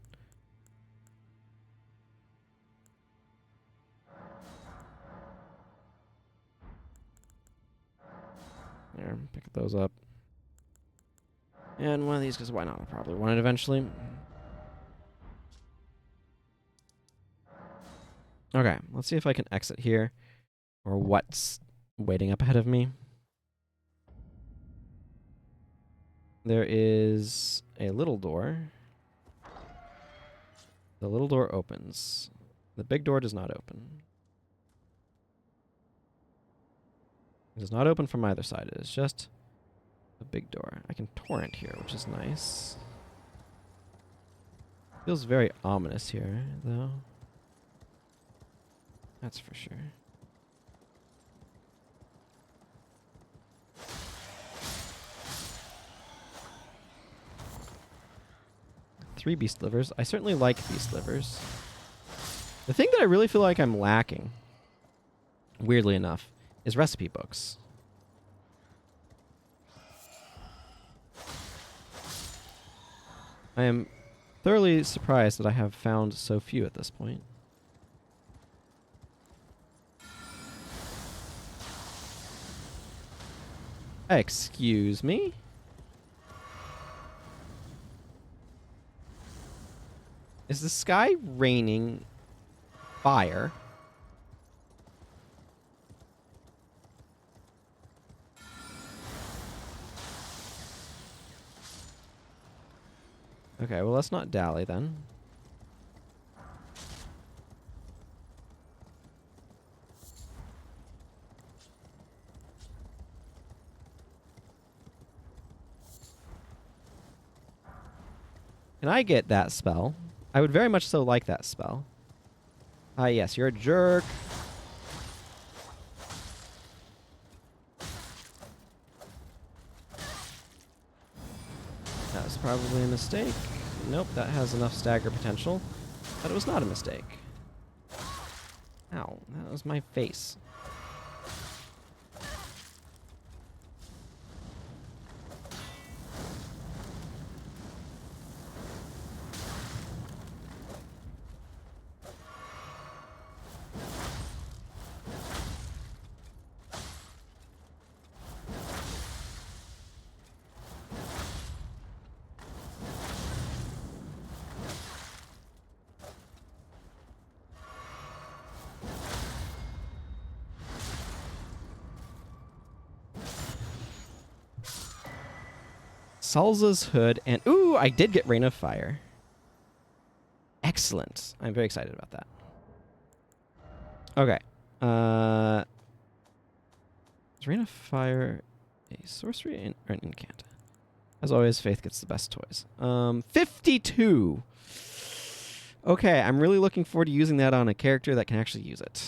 There, pick those up. And one of these, because why not? I'll probably want it eventually. Okay, let's see if I can exit here, or what's waiting up ahead of me. There is a little door. The little door opens. The big door does not open. It does not open from either side. It is just a big door. I can torrent here, which is nice. Feels very ominous here, though. That's for sure. Three beast livers. I certainly like beast livers. The thing that I really feel like I'm lacking, weirdly enough, is recipe books. I am thoroughly surprised that I have found so few at this point. Excuse me? Is the sky raining fire? Okay, well, let's not dally then. Can I get that spell? I would very much so like that spell. Ah, yes, you're a jerk. That was probably a mistake. Nope, that has enough stagger potential. But it was not a mistake. Ow, that was my face. Salza's hood, and ooh, I did get Rain of Fire. Excellent. I'm very excited about that. Okay. Is Rain of Fire a sorcery or an incant? As always, Faith gets the best toys. 52! Okay, I'm really looking forward to using that on a character that can actually use it.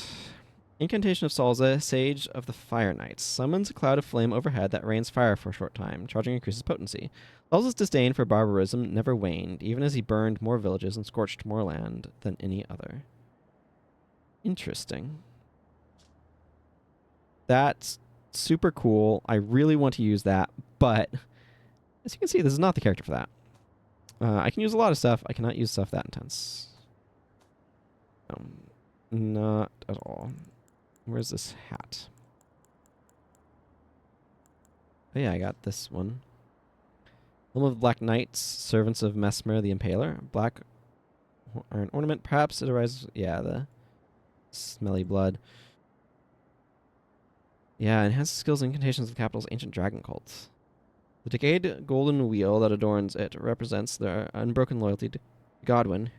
Incantation of Salza, Sage of the Fire Knights. Summons a cloud of flame overhead that rains fire for a short time. Charging increases potency. Salza's disdain for barbarism never waned, even as he burned more villages and scorched more land than any other. Interesting. That's super cool. I really want to use that, but as you can see, this is not the character for that. I can use a lot of stuff. I cannot use stuff that intense. Not at all. Where's this hat? Oh yeah, I got this one. Helm of Black Knights, Servants of Mesmer the Impaler. Black iron ornament, perhaps it arises... Yeah, the smelly blood. Yeah, enhances skills and incantations of the capital's ancient dragon cults. The decayed golden wheel that adorns it represents their unbroken loyalty to Godwyn,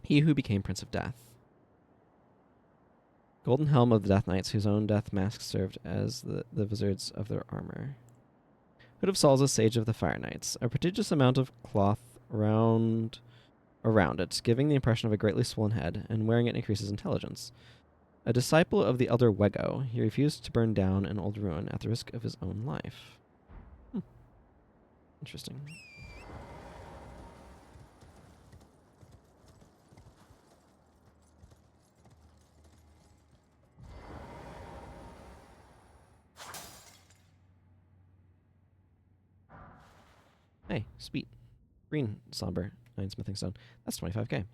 he who became Prince of Death. Golden helm of the Death Knights, whose own death masks served as the vizards of their armor. Hood of Salza, Sage of the Fire Knights. A prodigious amount of cloth around it, giving the impression of a greatly swollen head, and wearing it increases intelligence. A disciple of the elder Wego, he refused to burn down an old ruin at the risk of his own life. Interesting. Hey, sweet. Green somber 9 smithing stone. That's 25k.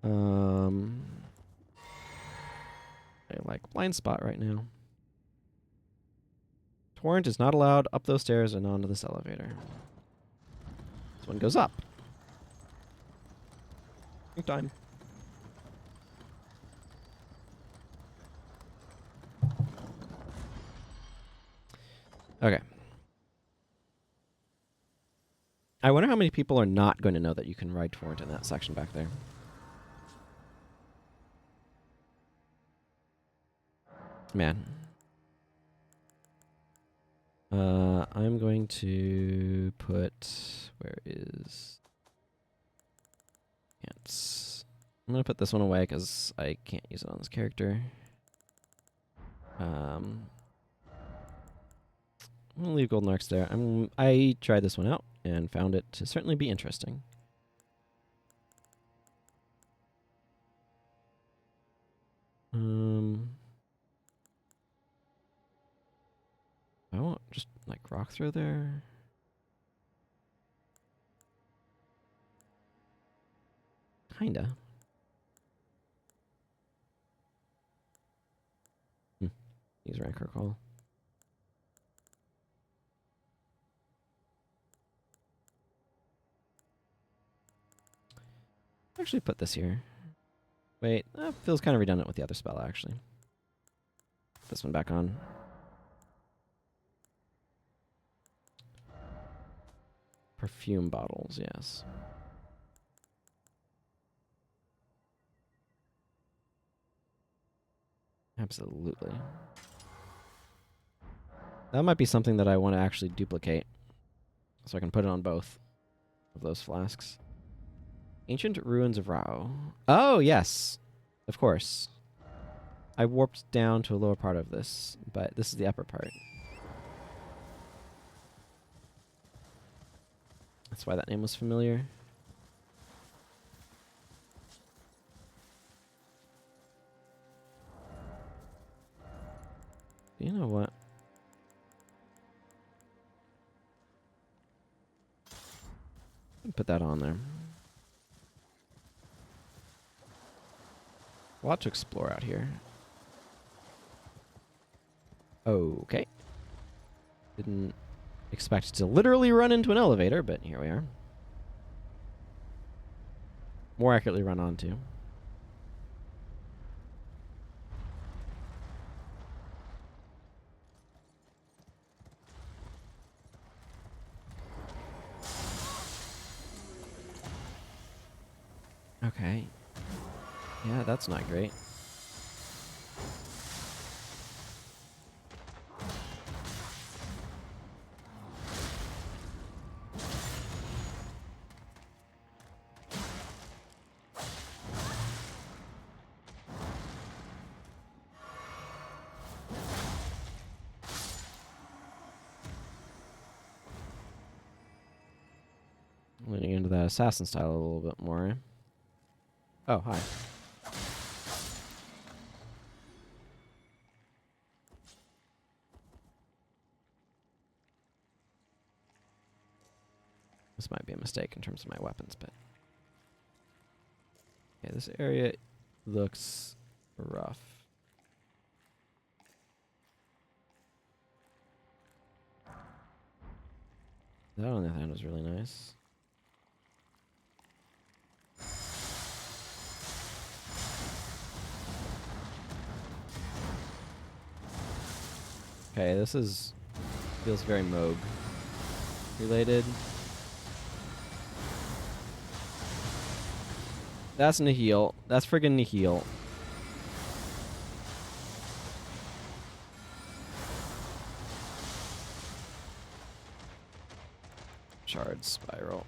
I like blind spot right now. Torrent is not allowed up those stairs and onto this elevator. This one goes up. Drink time. Okay. I wonder how many people are not going to know that you can ride Torrent in that section back there. Man. I'm going to put... Where is... I'm going to put this one away because I can't use it on this character. I'm going to leave Golden Arcs there. I tried this one out and found it to certainly be interesting. I won't just like rock through there. Kinda. Use Rancor Call. Actually put this here. Wait, that feels kind of redundant with the other spell, actually. Put this one back on. Perfume bottles, yes. Absolutely. That might be something that I want to actually duplicate. So I can put it on both of those flasks. Ancient Ruins of Rauh. Oh, yes. Of course. I warped down to a lower part of this, but this is the upper part. That's why that name was familiar. You know what? Put that on there. A lot to explore out here. Okay. Didn't expect to literally run into an elevator, but here we are. More accurately, run onto. Okay. Yeah, that's not great. Leaning into that assassin style a little bit more. Oh, hi. This might be a mistake in terms of my weapons, but... Okay, this area looks rough. That on the other hand was really nice. Okay, this is... feels very Moog related. That's Nihil. That's friggin' Nihil. Shard spiral.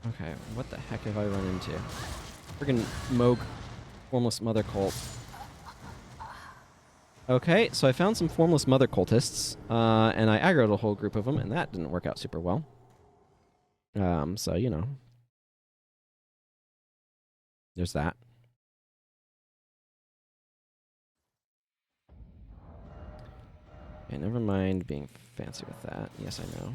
Okay, what the heck have I run into? Friggin' Moog Formless Mother Cult. Okay, so I found some Formless Mother Cultists, and I aggroed a whole group of them, and that didn't work out super well. So, you know. There's that. Okay, never mind being fancy with that. Yes, I know.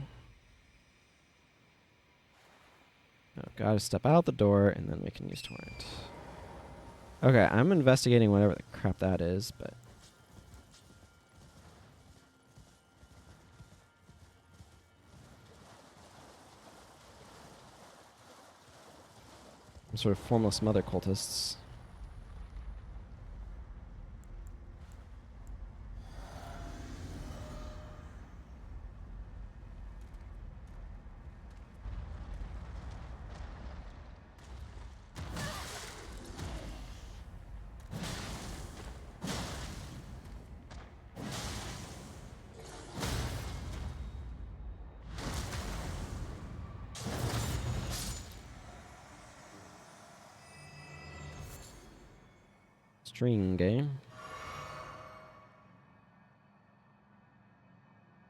Oh, gotta step out the door, and then we can use Torrent. Okay, I'm investigating whatever the crap that is, but... some sort of Formless Mother Cultists. String game.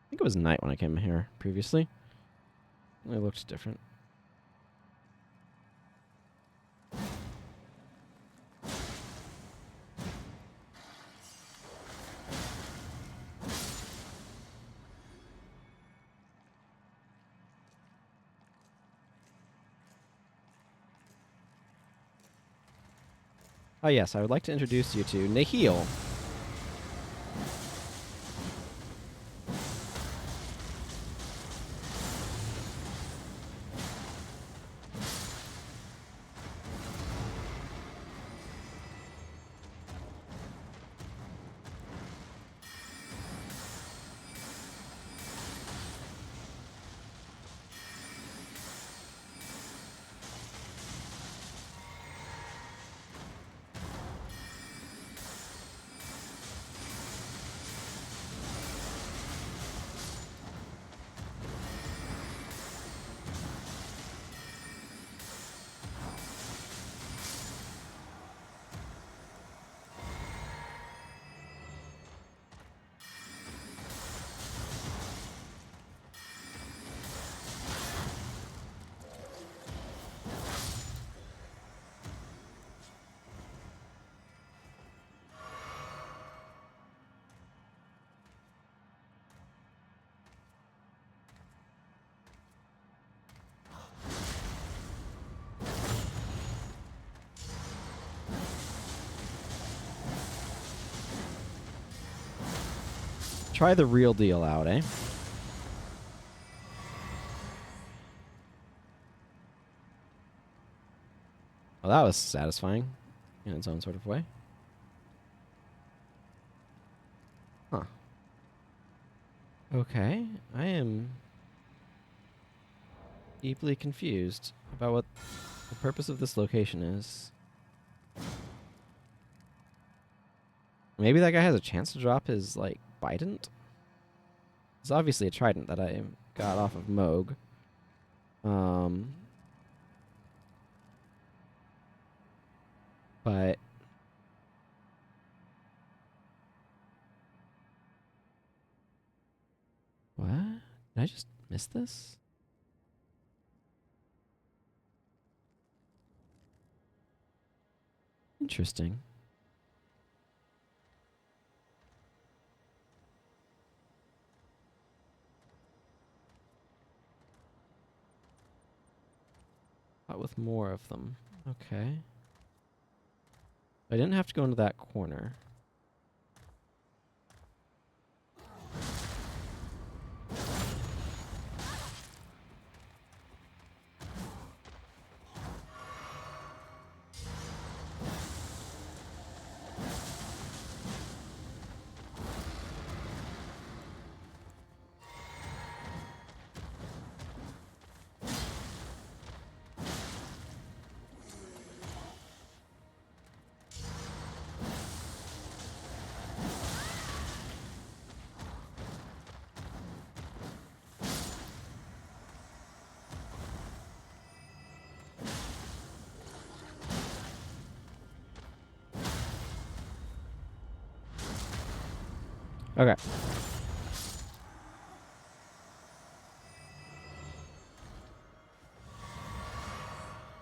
I think it was night when I came here previously. It looked different. Oh yes, I would like to introduce you to Nahil. Try the real deal out, eh? Well, that was satisfying in its own sort of way. Huh. Okay, I am deeply confused about what the purpose of this location is. Maybe that guy has a chance to drop his, like, Bident? It's obviously a Trident that I got off of Moog. But what? Did I just miss this? Interesting. But with more of them. Okay. I didn't have to go into that corner. Okay.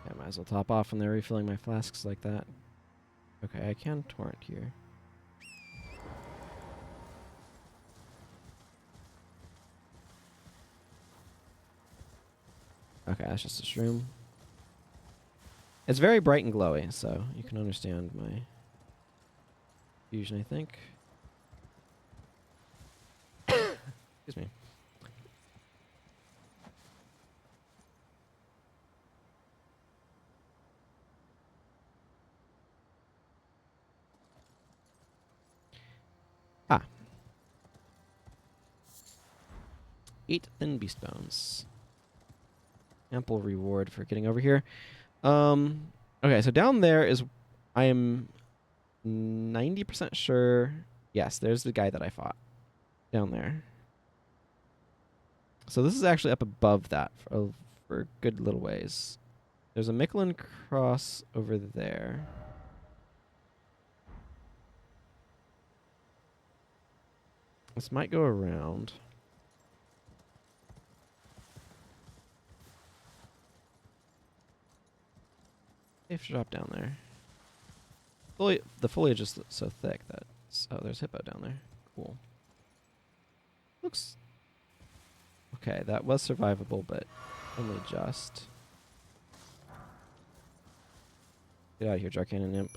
I might as well top off when they're refilling my flasks like that. Okay, I can torrent here. Okay, that's just a shroom. It's very bright and glowy, so you can understand my fusion, I think. Excuse me. Ah. 8 thin beast bones. Ample reward for getting over here. Okay, so down there is... I am 90% sure... Yes, there's the guy that I fought. Down there. So this is actually up above that for a good little ways. There's a Michelin cross over there. This might go around. Safe to drop down there. The foliage is so thick that... Oh, there's Hippo down there. Cool. Looks... Okay, that was survivable, but only just. Get out of here, Jarkana Nymph.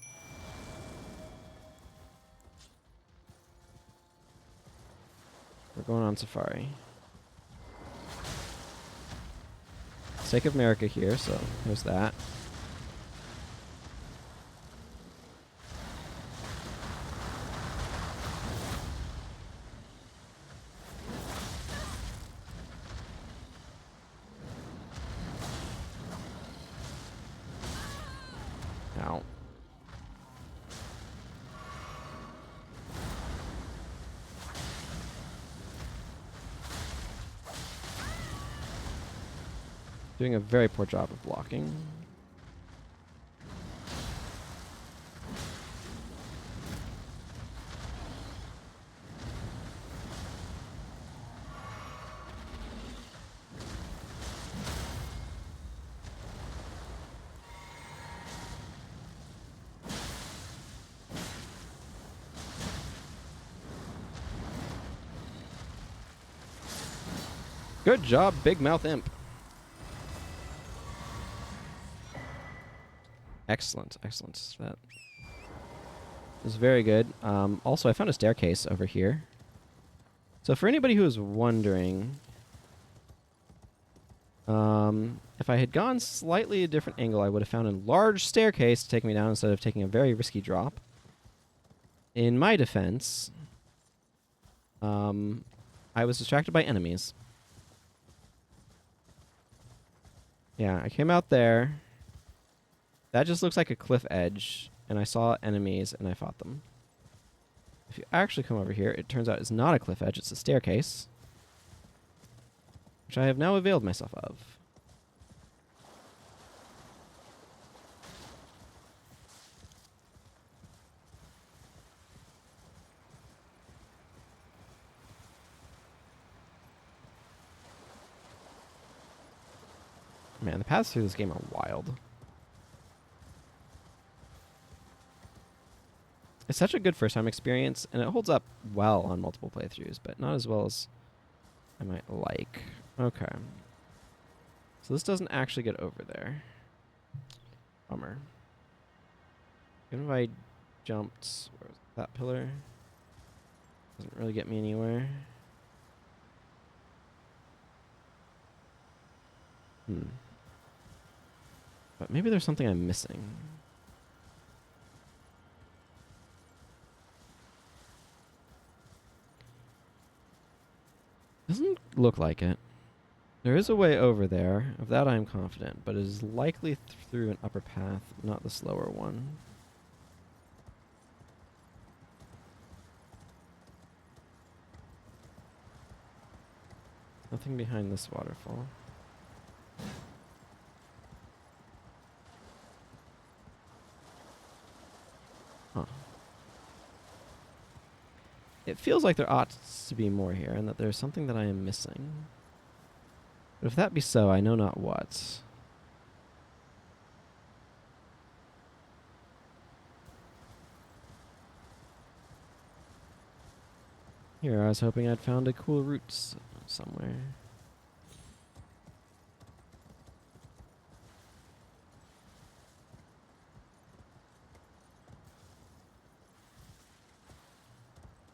We're going on safari. Sake of America here, so there's that. Ow. Doing a very poor job of blocking. Good job, Big Mouth Imp. Excellent, excellent. That is very good. Also, I found a staircase over here. So for anybody who is wondering, if I had gone slightly a different angle, I would have found a large staircase to take me down instead of taking a very risky drop. In my defense, I was distracted by enemies. Yeah, I came out there. That just looks like a cliff edge, and I saw enemies, and I fought them. If you actually come over here, it turns out it's not a cliff edge, it's a staircase, which I have now availed myself of. Man, the paths through this game are wild. It's such a good first-time experience, and it holds up well on multiple playthroughs, but not as well as I might like. Okay. So this doesn't actually get over there. Bummer. Even if I jumped... Where's that pillar? Doesn't really get me anywhere. But maybe there's something I'm missing. Doesn't look like it. There is a way over there, of that I am confident, but it is likely through an upper path, not the slower one. Nothing behind this waterfall. Huh. It feels like there ought to be more here, and that there's something that I am missing. But if that be so, I know not what. Here, I was hoping I'd found a cool route somewhere.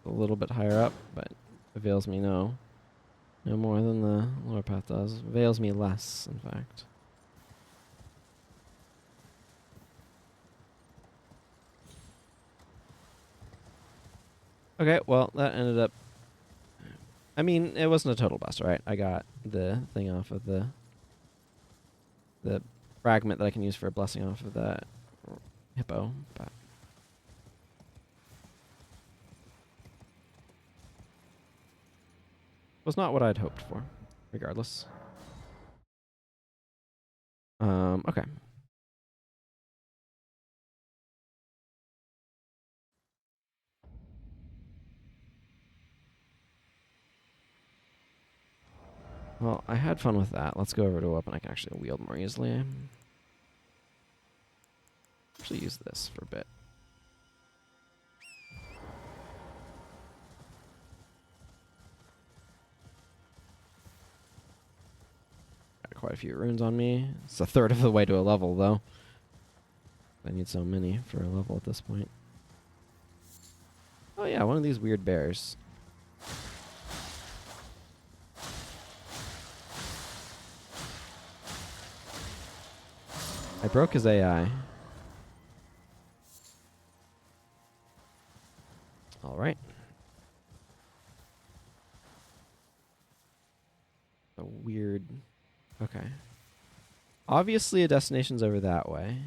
A little bit higher up, but avails me no more than the lower path does. Avails me less, in fact. Okay, well, that ended up... I mean, it wasn't a total bust, right? I got the thing off of the fragment that I can use for a blessing off of that hippo, but... was not what I'd hoped for, regardless. Okay. Well, I had fun with that. Let's go over to a weapon I can actually wield more easily. Actually use this for a bit. Got quite a few runes on me. It's a third of the way to a level, though. I need so many for a level at this point. Oh yeah, one of these weird bears. I broke his AI. All right. A weird... Okay. Obviously a destination's over that way.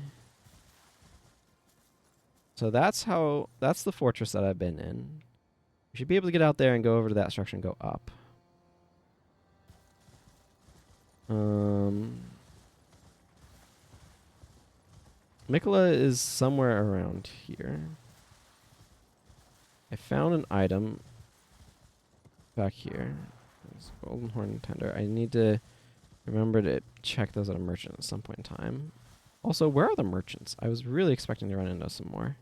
So that's the fortress that I've been in. We should be able to get out there and go over to that structure and go up. Mikola is somewhere around here. I found an item back here. There's golden horn tender. I need to remember to check those at a merchant at some point in time. Also, where are the merchants? I was really expecting to run into some more.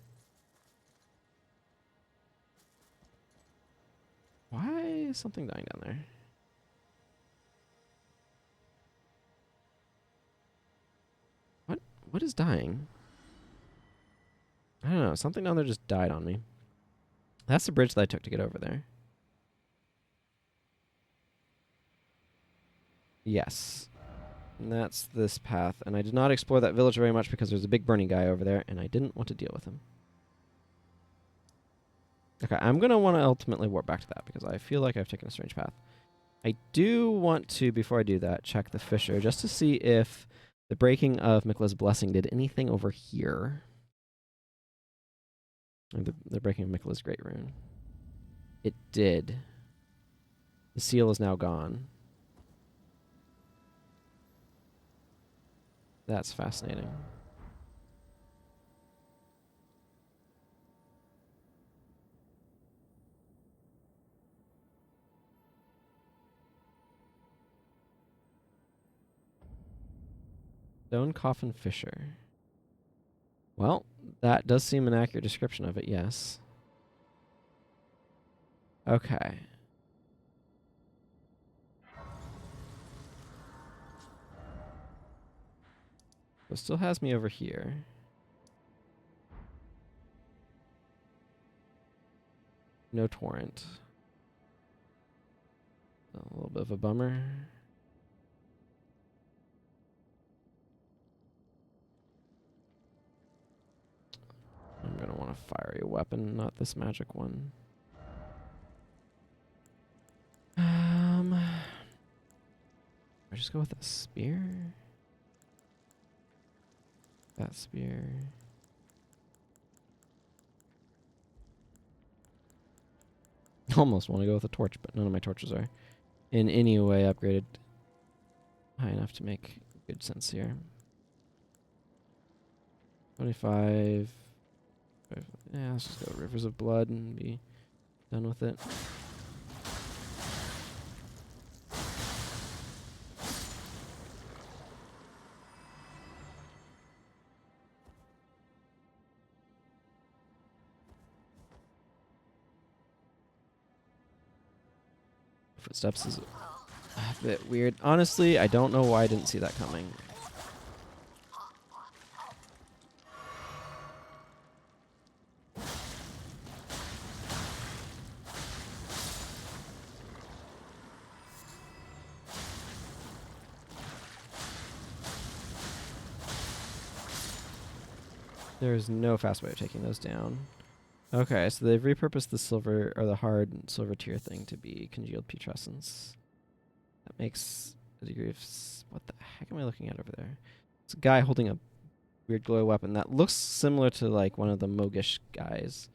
Why is something dying down there? What is dying? I don't know. Something down there just died on me. That's the bridge that I took to get over there. Yes. And that's this path. And I did not explore that village very much because there's a big burning guy over there, and I didn't want to deal with him. Okay, I'm going to want to ultimately warp back to that because I feel like I've taken a strange path. I do want to, before I do that, check the fissure just to see if the breaking of Mikola's blessing did anything over here. The breaking of Mikola's great rune. It did. The seal is now gone. That's fascinating. Stone coffin fissure. Well, that does seem an accurate description of it, yes. Okay. It still has me over here. No torrent. A little bit of a bummer. I'm going to want a fiery weapon, not this magic one. I just go with a spear? That spear. Almost want to go with a torch, but none of my torches are in any way upgraded high enough to make good sense here. 25. Yeah, let's just go Rivers of Blood and be done with it. Footsteps is a bit weird. Honestly, I don't know why I didn't see that coming. There's no fast way of taking those down. Okay, so they've repurposed the silver, or the hard silver tier thing to be congealed putrescence. That makes a degree of... What the heck am I looking at over there? It's a guy holding a weird glow weapon that looks similar to, like, one of the Mogish guys.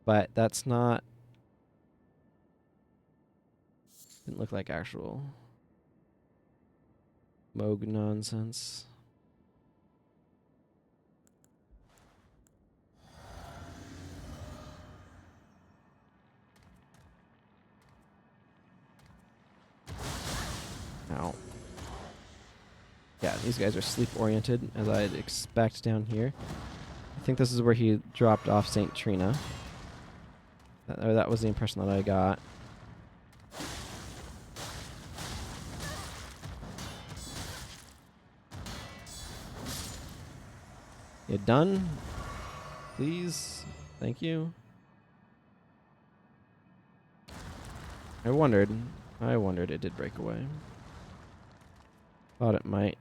But that's not... Didn't look like actual Moog nonsense. Ow. Yeah, these guys are sleep-oriented, as I'd expect down here. I think this is where he dropped off St. Trina. That was the impression that I got. You done? Please? Thank you. I wondered it did break away. Thought it might.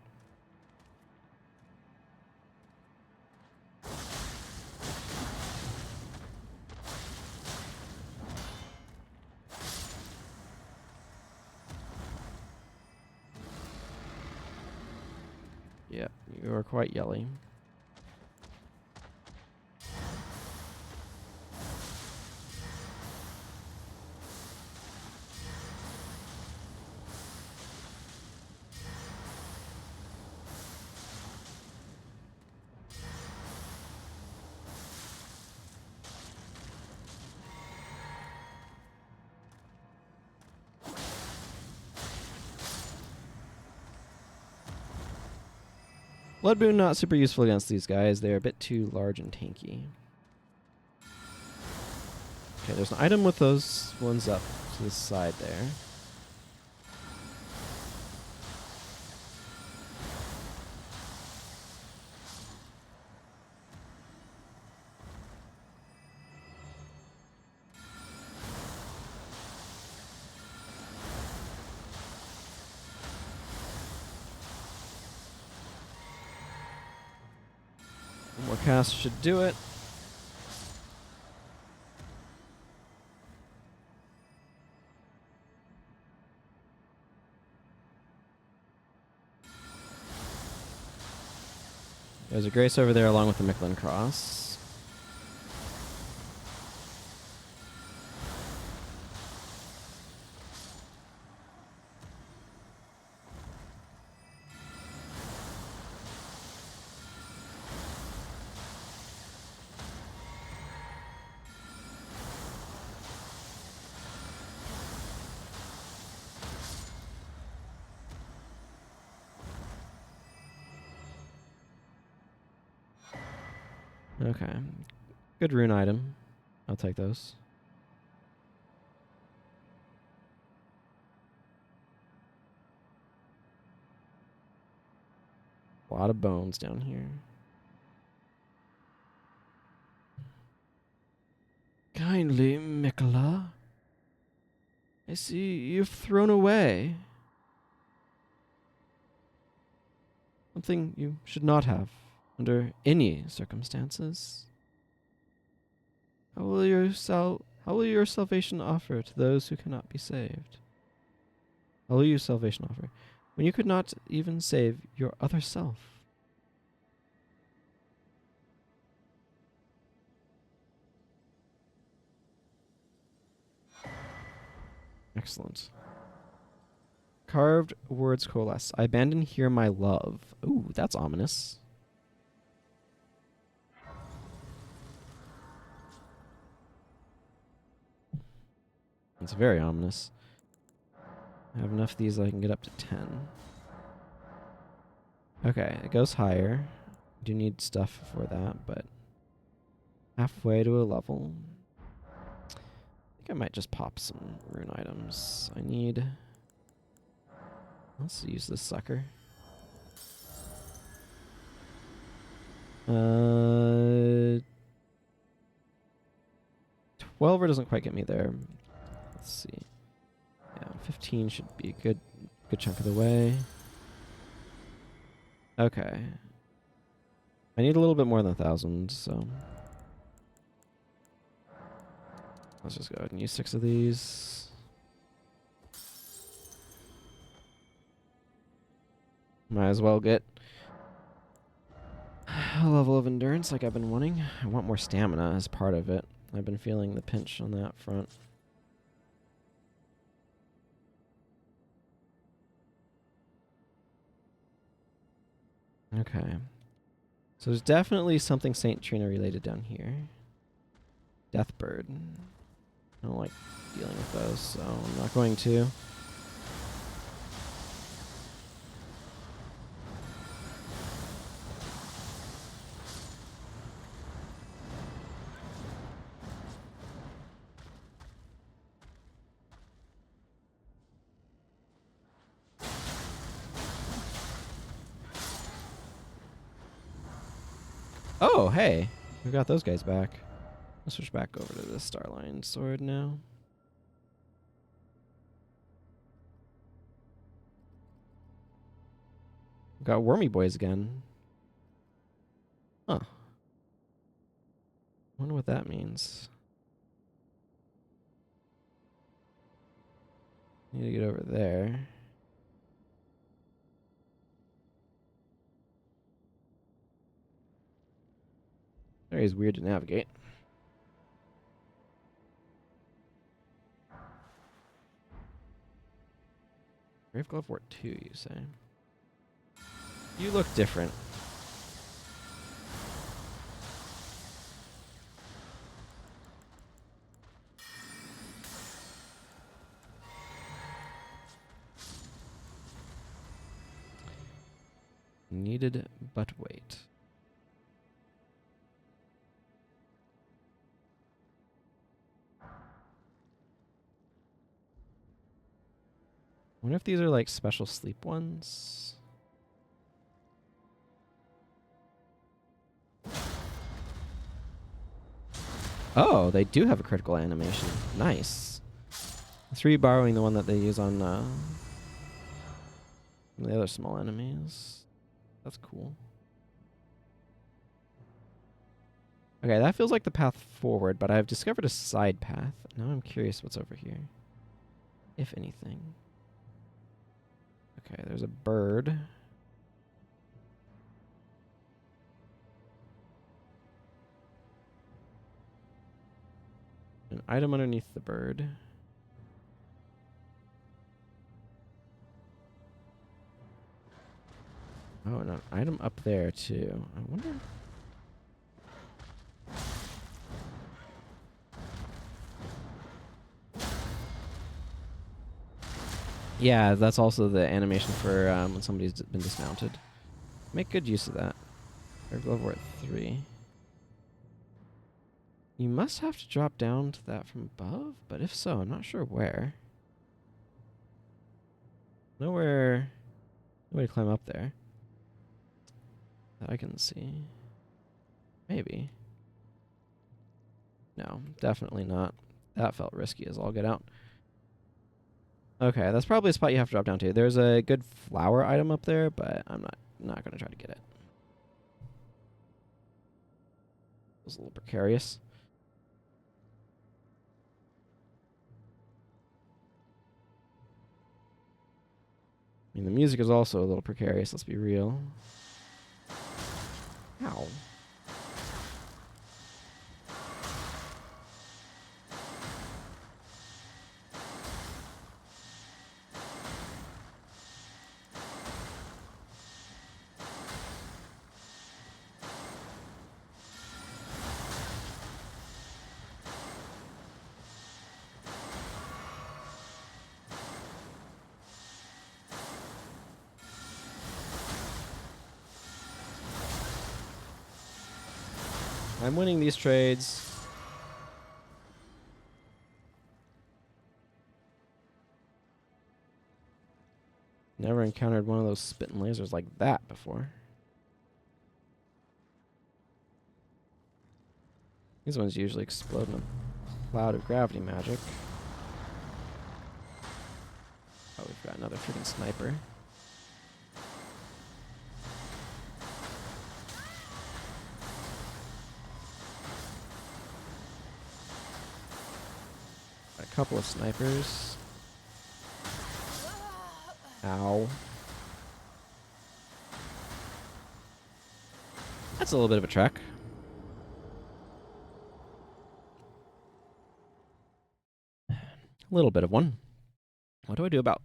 Yeah, you are quite yelly. Blood Boon not super useful against these guys. They're a bit too large and tanky. Okay, there's an item with those ones up to the side there. One more cast should do it. There's a Grace over there along with the Micklin Cross. Okay. Good rune item. I'll take those. A lot of bones down here. Kindly, Mikla. I see you've thrown away something you should not have under any circumstances. How will your salvation offer to those who cannot be saved? How will your salvation offer when you could not even save your other self? Excellent. Carved words coalesce. I abandon here my love. Ooh, that's ominous. It's very ominous. I have enough of these that I can get up to 10. Okay, it goes higher. Do need stuff for that, but halfway to a level. I think I might just pop some rune items. I need... Let's use this sucker. 12 doesn't quite get me there. Let's see. Yeah, 15 should be a good chunk of the way. Okay. I need a little bit more than 1,000, so let's just go ahead and use 6 of these. Might as well get a level of endurance like I've been wanting. I want more stamina as part of it. I've been feeling the pinch on that front. Okay. So there's definitely something Saint Trina related down here. Deathbird. I don't like dealing with those, so I'm not going to. Oh, hey. We got those guys back. Let's switch back over to the Starline sword now. We got Wormy Boys again. Huh. Wonder what that means. Need to get over there. area is weird to navigate. Graveglove Wart 2, you say? You look different. Needed but wait. I wonder if these are like special sleep ones. Oh, they do have a critical animation. Nice. 3 borrowing the one that they use on the other small enemies. That's cool. Okay, that feels like the path forward, but I've discovered a side path. Now I'm curious what's over here. If anything. Okay, there's a bird. An item underneath the bird. Oh, and an item up there, too. I wonder... Yeah, that's also the animation for when somebody's been dismounted. Make good use of that. Erdtree Wart 3. You must have to drop down to that from above, but if so, I'm not sure where. Nowhere... No way to climb up there. That I can see. Maybe. No, definitely not. That felt risky as all get out. Okay, that's probably a spot you have to drop down to. There's a good flower item up there, but I'm not going to try to get it. It was a little precarious. I mean, the music is also a little precarious, let's be real. Ow. I'm winning these trades. Never encountered one of those spitting lasers like that before. These ones usually explode in a cloud of gravity magic. Oh, we've got another freaking sniper. Got a couple of snipers. Ow. That's a little bit of a trek. A little bit of one. What do I do about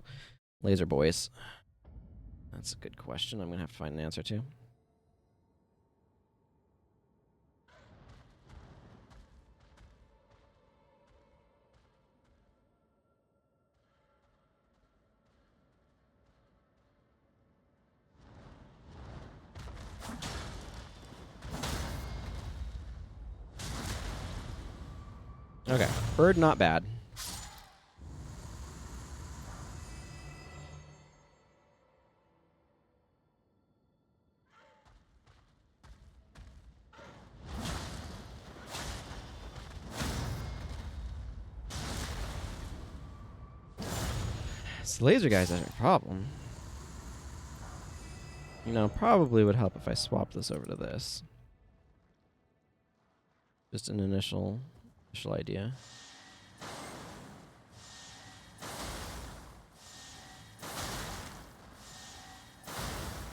laser boys? That's a good question. I'm going to have to find an answer to. Okay, bird not bad. This laser guy's not a problem. You know, probably would help if I swapped this over to this. Just an initial idea.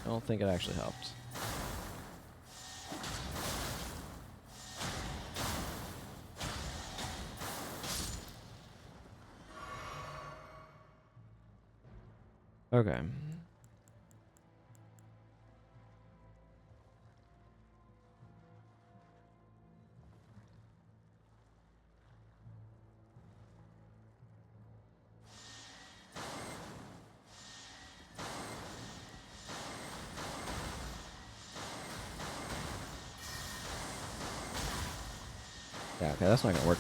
I don't think it actually helped. Okay. Yeah, okay, that's not gonna work.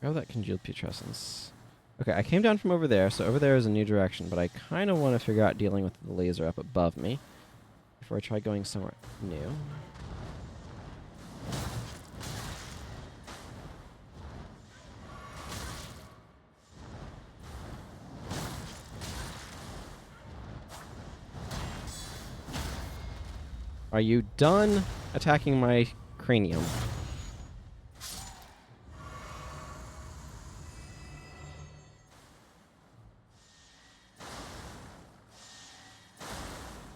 Grab that congealed putrescence. Okay, I came down from over there, so over there is a new direction, but I kind of want to figure out dealing with the laser up above me before I try going somewhere new. Are you done attacking my cranium?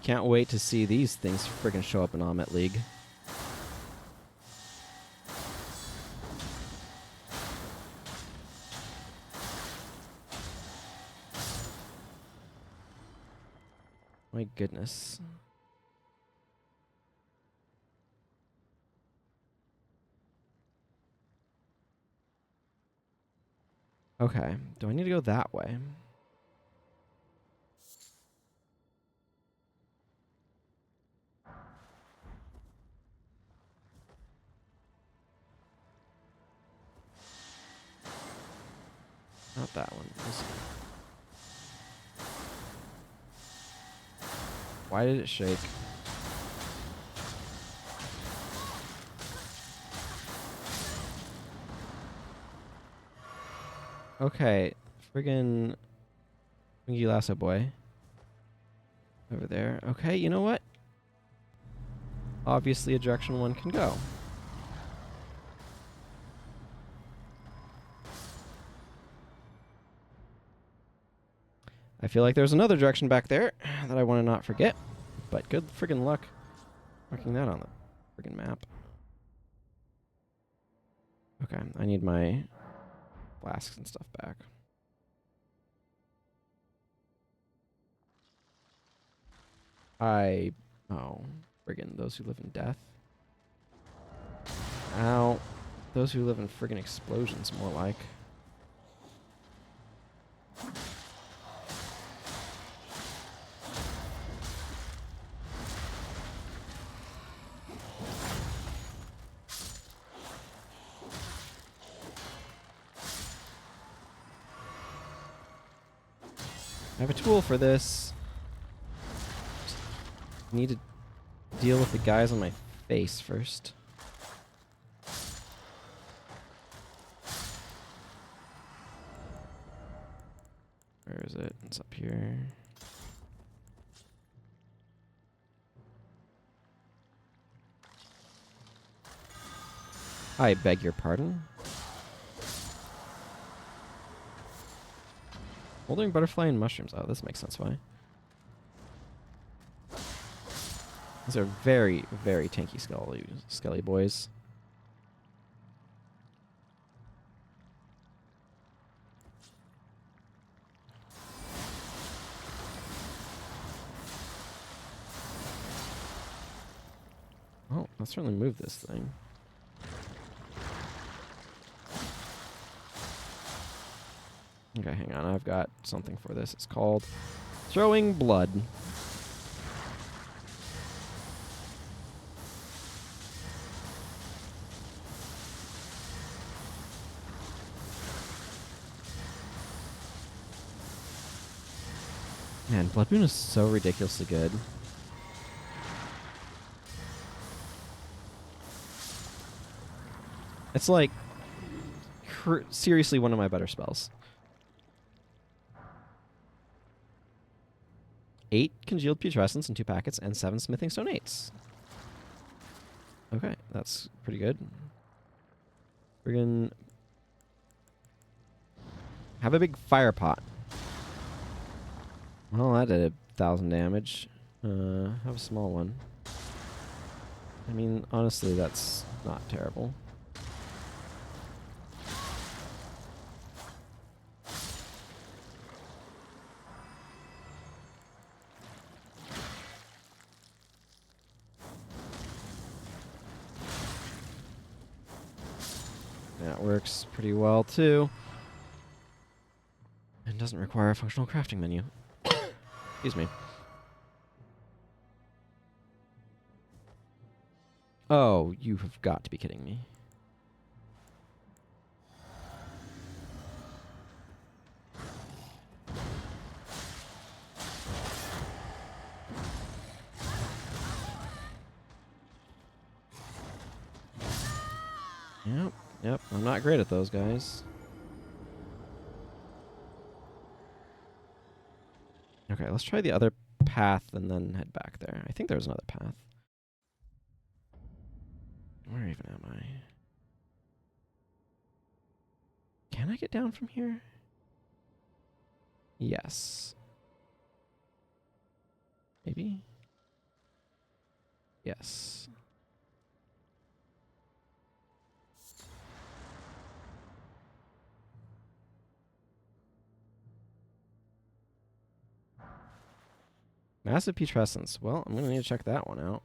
Can't wait to see these things friggin' show up in Omet League. My goodness. Okay, do I need to go that way? Not that one. Why did it shake? Okay, friggin' Wingy Lasso boy. Over there. Okay, you know what? Obviously a direction one can go. I feel like there's another direction back there that I want to not forget, but good friggin' luck marking that on the friggin' map. Okay, I need my flasks and stuff back. Oh, friggin' those who live in death. Ow. Those who live in friggin' explosions, more like. I have a tool for this. Just need to deal with the guys on my face first. Where is it? It's up here. I beg your pardon. Moldering butterfly and mushrooms. Oh, this makes sense why. These are very, very tanky skelly boys. Oh, let's certainly move this thing. Okay, hang on. I've got something for this. It's called Throwing Blood. Man, Blood Moon is so ridiculously good. It's like seriously one of my better spells. 8 congealed putrescence in 2 packets and 7 smithing stone 8s. Okay, that's pretty good. Friggin' have a big fire pot. Well, that did 1,000 damage. Have a small one. I mean, honestly, that's not terrible. That works pretty well, too. And doesn't require a functional crafting menu. Excuse me. Oh, you have got to be kidding me. Yep, I'm not great at those guys. Okay, let's try the other path and then head back there. I think there's another path. Where even am I? Can I get down from here? Yes. Maybe? Yes. Massive putrescence. Well, I'm going to need to check that one out.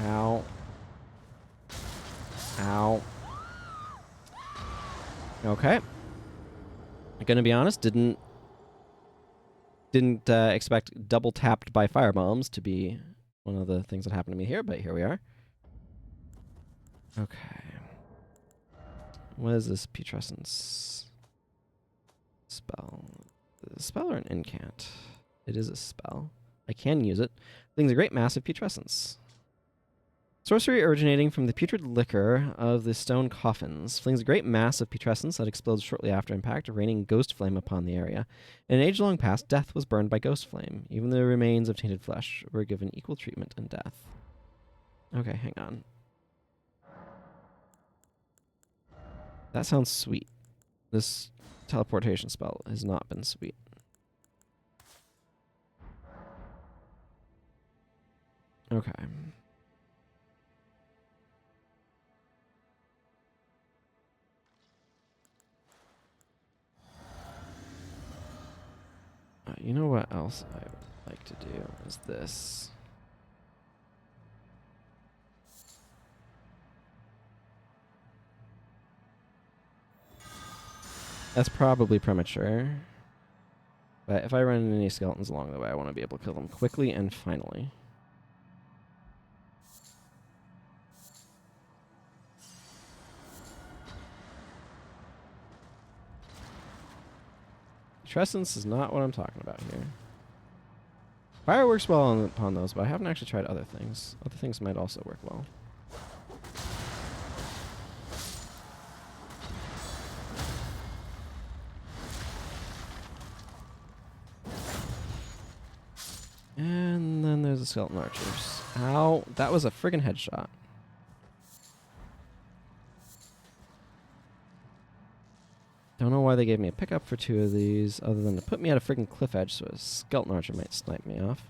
Ow. Ow. Okay. I'm going to be honest, didn't expect double tapped by firebombs to be one of the things that happened to me here, but here we are. Okay. What is this putrescence spell? A spell or an incant? It is a spell. I can use it. Flings a great massive putrescence. Sorcery originating from the putrid liquor of the stone coffins flings a great mass of putrescence that explodes shortly after impact, raining ghost flame upon the area. In an age long past, death was burned by ghost flame. Even the remains of tainted flesh were given equal treatment in death. Okay, hang on. That sounds sweet. This teleportation spell has not been sweet. Okay. You know what else I would like to do is this. That's probably premature. But if I run into any skeletons along the way, I want to be able to kill them quickly and finally. Putrescence is not what I'm talking about here. Fire works well upon those, but I haven't actually tried other things. Other things might also work well. And then there's the skeleton archers. Ow, that was a friggin' headshot. Don't know why they gave me a pickup for 2 of these, other than to put me at a friggin' cliff edge so a skeleton archer might snipe me off.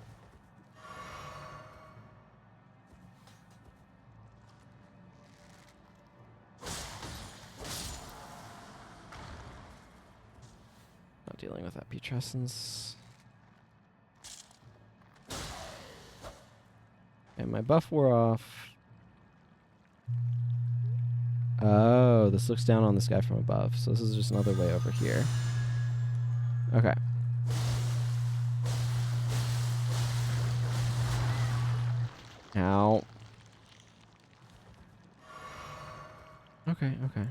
Not dealing with that putrescence. And my buff wore off. Oh, this looks down on this guy from above. So this is just another way over here. Okay. Ow. Okay, okay.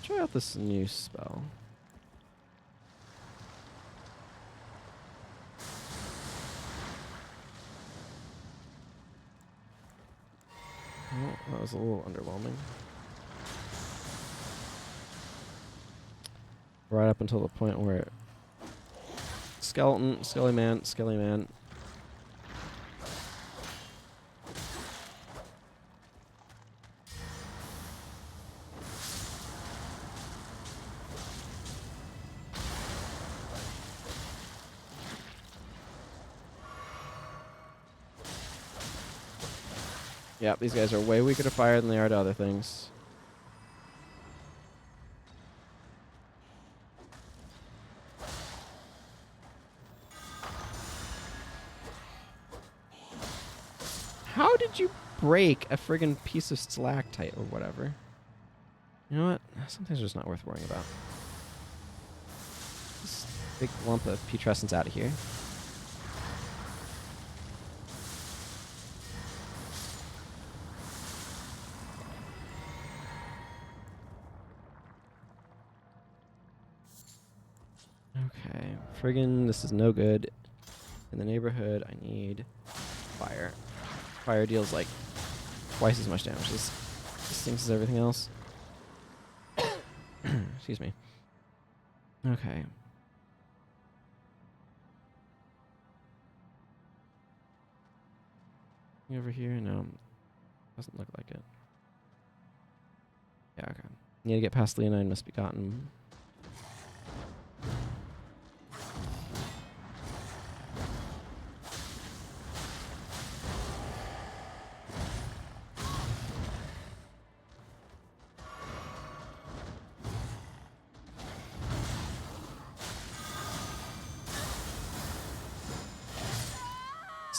Try out this new spell. That was a little underwhelming. Right up until the point where skeleton, skelly man, skelly man. Yeah, these guys are way weaker to fire than they are to other things. How did you break a friggin' piece of stalactite or whatever? You know what? Some things are just not worth worrying about. This big lump of putrescence out of here. Okay, friggin' this is no good. In the neighborhood, I need fire. Fire deals like twice as much damage as this things as everything else. Excuse me. Okay. Over here? No. Doesn't look like it. Yeah, okay. Need to get past Leonine Misbegotten.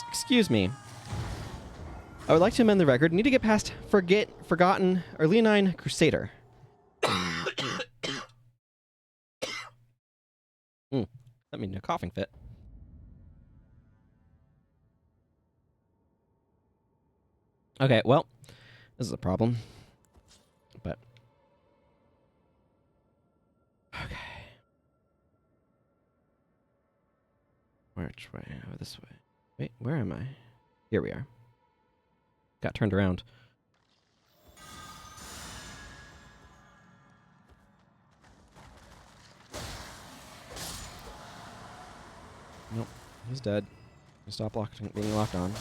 Excuse me. I would like to amend the record. Need to get past Forgotten, or Leonine Crusader. That means a coughing fit. Okay, well, this is a problem. But okay. Which way? Oh, this way. Wait, where am I? Here we are. Got turned around. Nope, he's dead. Stop being locked on.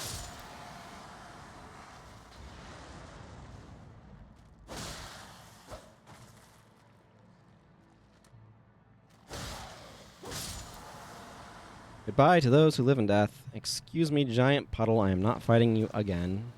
Goodbye to those who live in death. Excuse me, giant puddle, I am not fighting you again.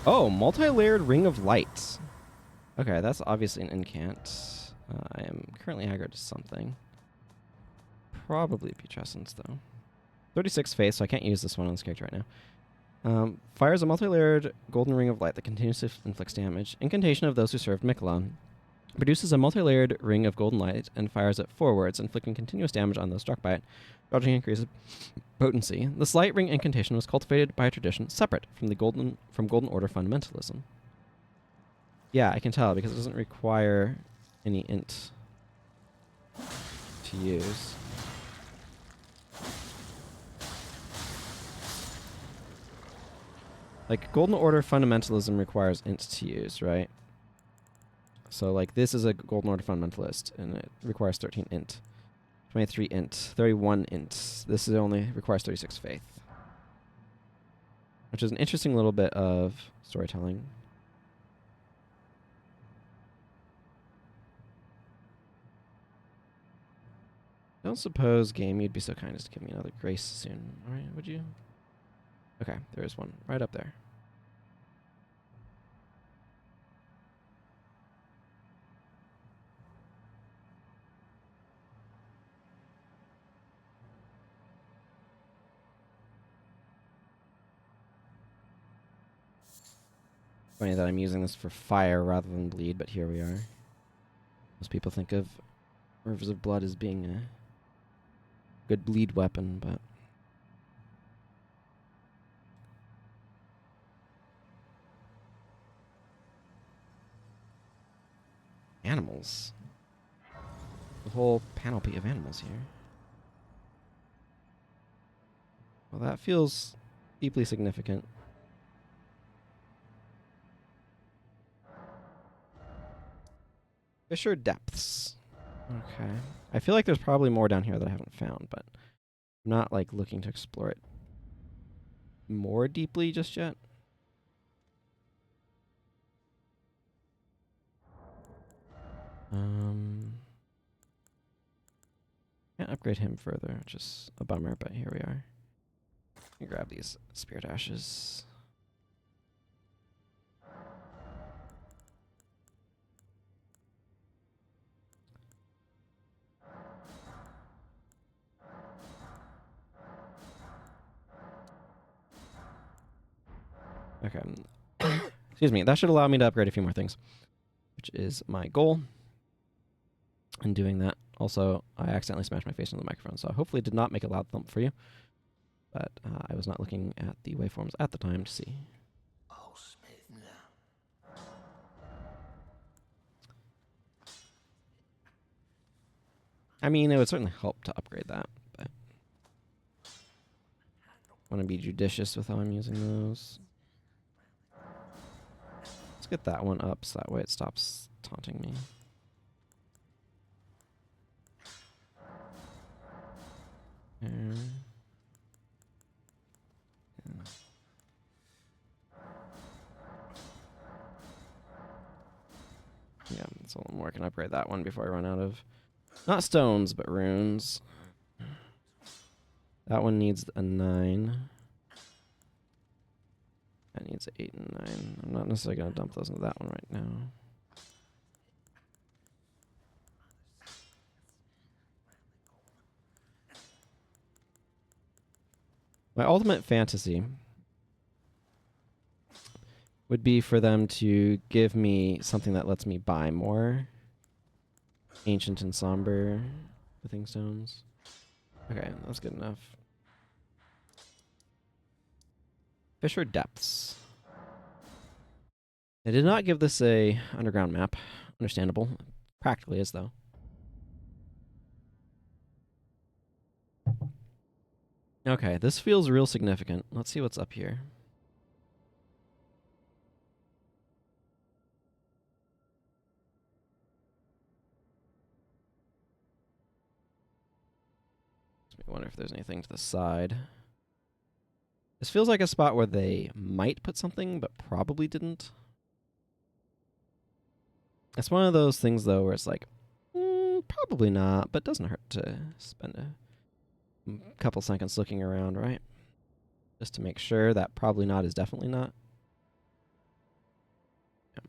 Oh, multi-layered Ring of Light. Okay, that's obviously an incant. I am currently aggroed to something. Probably Putrescence, though. 36 Faith, so I can't use this one on this character right now. Fires a multi-layered Golden Ring of Light that continues to inflict damage. Incantation of those who served Miquelon. Produces a multi-layered ring of golden light and fires it forwards, inflicting continuous damage on those struck by it. Dodging increases potency. This light ring incantation was cultivated by a tradition separate from the Golden Order fundamentalism. Yeah, I can tell because it doesn't require any int to use. Like, Golden Order fundamentalism requires int to use, right? So, like, this is a Golden Order fundamentalist, and it requires 13 int. 23 int. 31 int. This is only requires 36 faith. Which is an interesting little bit of storytelling. Don't suppose, game, you'd be so kind as to give me another grace soon. Alright, would you? Okay, there is one right up there. Funny that I'm using this for fire rather than bleed, but here we are. Most people think of Rivers of Blood as being a good bleed weapon, but... Animals. The whole panoply of animals here. Well, that feels deeply significant. Fisher depths. Okay. I feel like there's probably more down here that I haven't found, but I'm not like looking to explore it more deeply just yet. Can't upgrade him further, which is a bummer, but here we are. Grab these spirit ashes. Okay. Excuse me. That should allow me to upgrade a few more things, which is my goal. And doing that, also, I accidentally smashed my face into the microphone, so hopefully it did not make a loud thump for you. But I was not looking at the waveforms at the time to see. I mean, it would certainly help to upgrade that, but I want to be judicious with how I'm using those. Let's get that one up so that way it stops taunting me. There. Yeah, so I'm working to upgrade that one before I run out of, not stones, but runes. That one needs a 9. That needs an 8 and 9. I'm not necessarily going to dump those into that one right now. My ultimate fantasy would be for them to give me something that lets me buy more ancient and somber withing stones. Okay, that's good enough. Fisher depths. They did not give this a underground map. Understandable. Practically is, though. Okay, this feels real significant. Let's see what's up here. I wonder if there's anything to the side. This feels like a spot where they might put something, but probably didn't. It's one of those things, though, where it's like, probably not, but doesn't hurt to spend a couple seconds looking around, right? Just to make sure that probably not is definitely not. Yeah.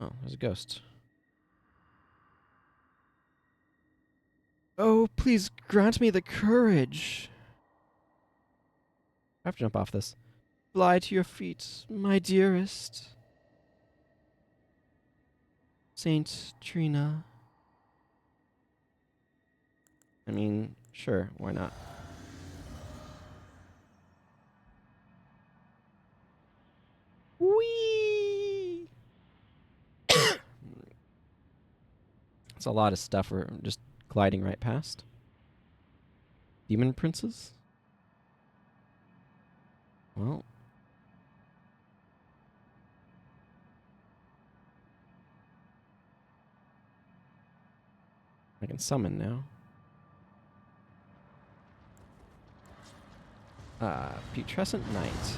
Oh, there's a ghost. Oh, please grant me the courage. I have to jump off this. Fly to your feet, my dearest. Saint Trina. I mean, sure, why not? Whee! It's a lot of stuff we're just gliding right past. Demon princes? Well. I can summon now. Putrescent Knight.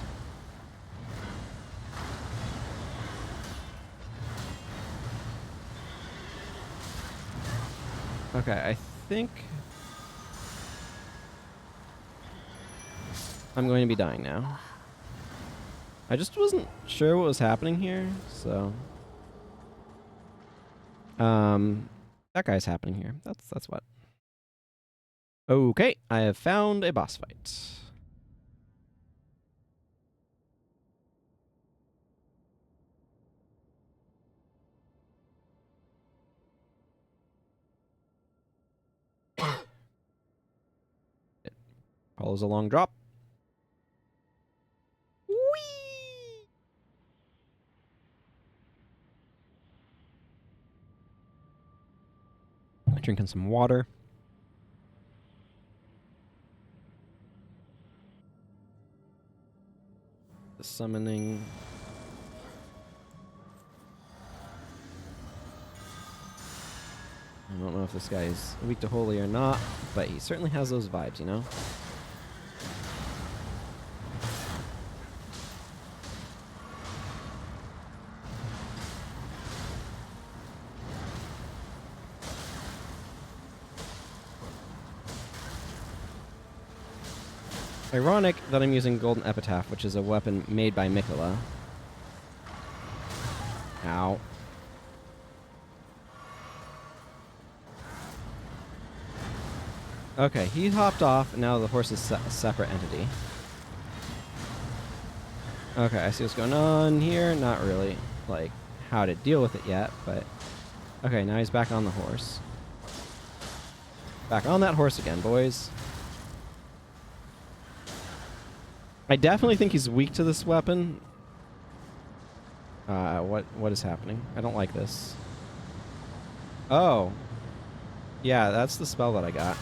Okay, I think I'm going to be dying now. I just wasn't sure what was happening here, so that guy's happening here. That's what. Okay, I have found a boss fight. It follows a long drop. Whee! Drinking some water. The summoning. I don't know if this guy's weak to holy or not, but he certainly has those vibes, you know? Ironic that I'm using Golden Epitaph, which is a weapon made by Mikola. Ow. Okay, he hopped off, and now the horse is a separate entity. Okay, I see what's going on here. Not really, like, how to deal with it yet, but... Okay, now he's back on the horse. Back on that horse again, boys. I definitely think he's weak to this weapon. What is happening? I don't like this. Oh. Yeah, that's the spell that I got.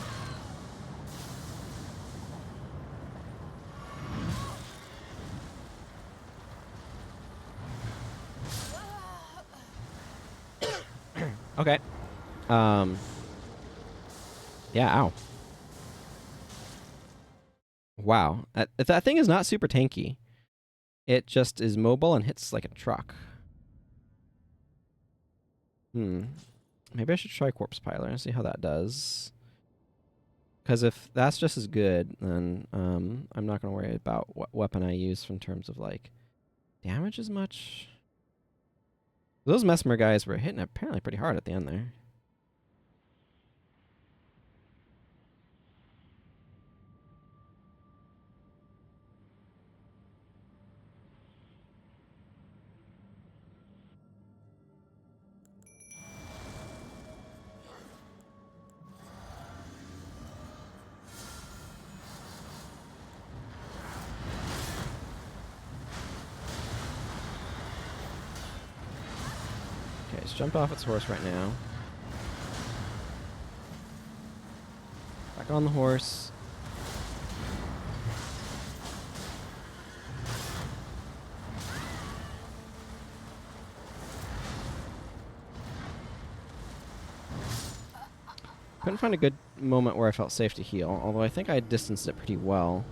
Okay. Yeah, ow. Wow. That thing is not super tanky. It just is mobile and hits like a truck. Maybe I should try Corpse Piler and see how that does. Because if that's just as good, then I'm not going to worry about what weapon I use in terms of, like, damage as much. Those Mesmer guys were hitting apparently pretty hard at the end there. Okay, it's jumped off its horse right now. Back on the horse. Couldn't find a good moment where I felt safe to heal, although I think I distanced it pretty well.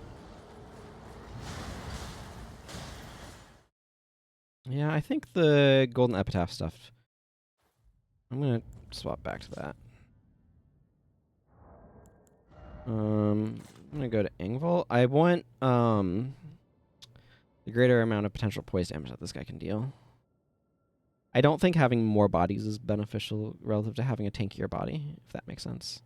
Yeah, I think the Golden Epitaph stuff... I'm going to swap back to that. I'm going to go to Engvall. I want the greater amount of potential poise damage that this guy can deal. I don't think having more bodies is beneficial relative to having a tankier body, if that makes sense.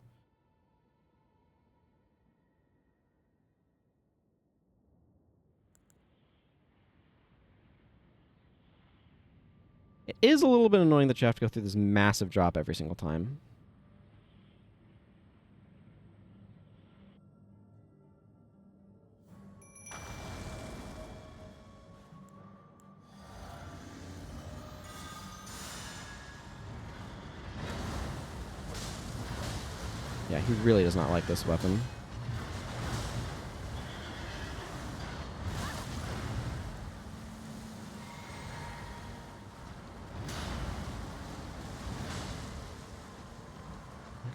It is a little bit annoying that you have to go through this massive drop every single time. Yeah, he really does not like this weapon.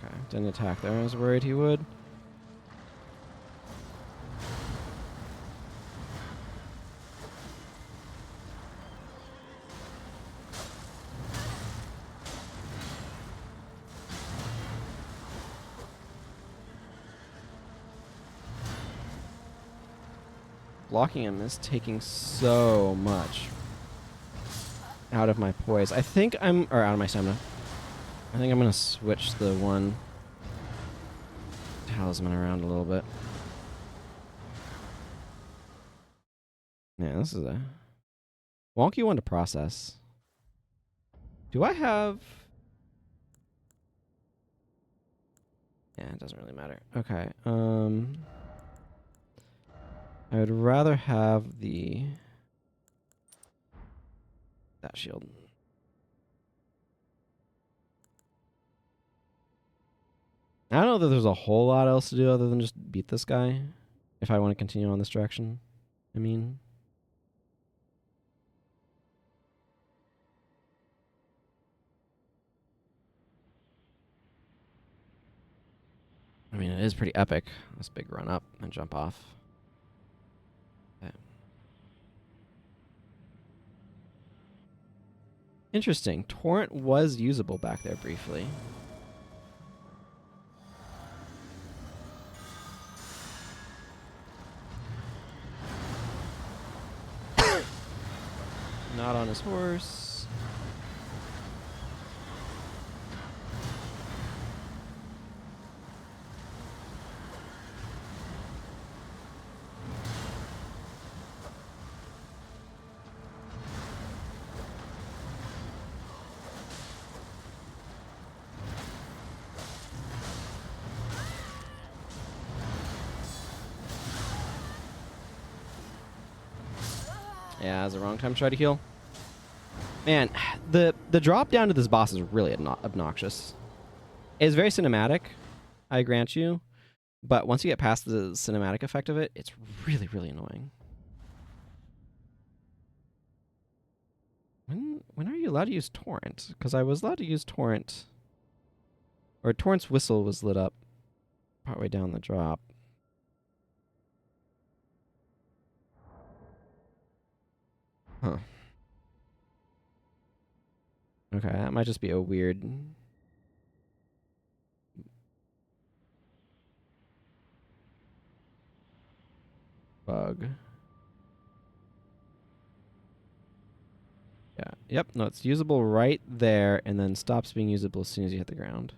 Okay, didn't attack there. I was worried he would. Blocking him is taking so much out of my poise. I think out of my stamina. I think I'm going to switch the one talisman around a little bit. Yeah, this is a wonky one to process. Do I have... Yeah, it doesn't really matter. Okay, I would rather have that shield. I don't know that there's a whole lot else to do other than just beat this guy. If I want to continue on this direction, I mean... it is pretty epic. This big run up and jump off. Okay. Interesting. Torrent was usable back there briefly. Not on his horse. Yeah, it's the wrong time to try to heal. Man, the drop down to this boss is really obnoxious. It's very cinematic, I grant you, but once you get past the cinematic effect of it, it's really, really annoying. When are you allowed to use Torrent? Because I was allowed to use Torrent, or Torrent's whistle was lit up partway down the drop. Huh. Okay, that might just be a weird... bug. Yeah, yep, no, it's usable right there, and then stops being usable as soon as you hit the ground.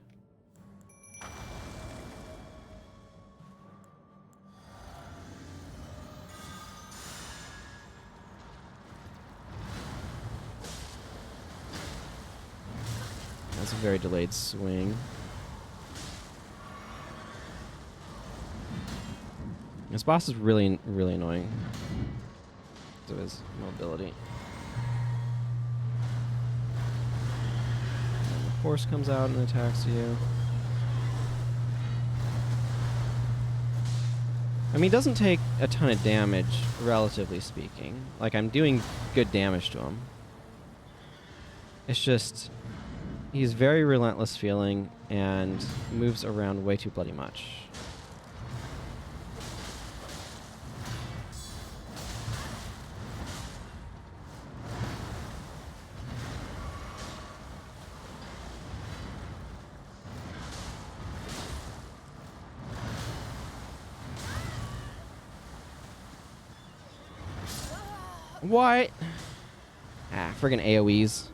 That's a very delayed swing. This boss is really, really annoying. So his mobility. And the horse comes out and attacks you. I mean, he doesn't take a ton of damage, relatively speaking. Like, I'm doing good damage to him. It's just... he's very relentless feeling and moves around way too bloody much. What? Ah, friggin' AoEs.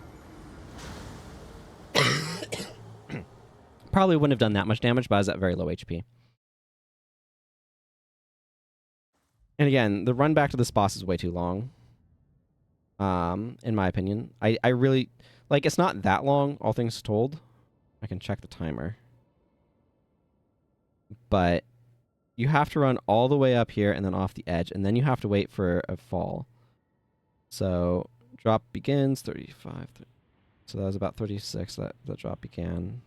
Probably wouldn't have done that much damage, but I was at very low HP. And again, the run back to this boss is way too long. In my opinion. I really... like, it's not that long, all things told. I can check the timer. But you have to run all the way up here and then off the edge, and then you have to wait for a fall. So, drop begins, 35. So that was about 36 that the drop began.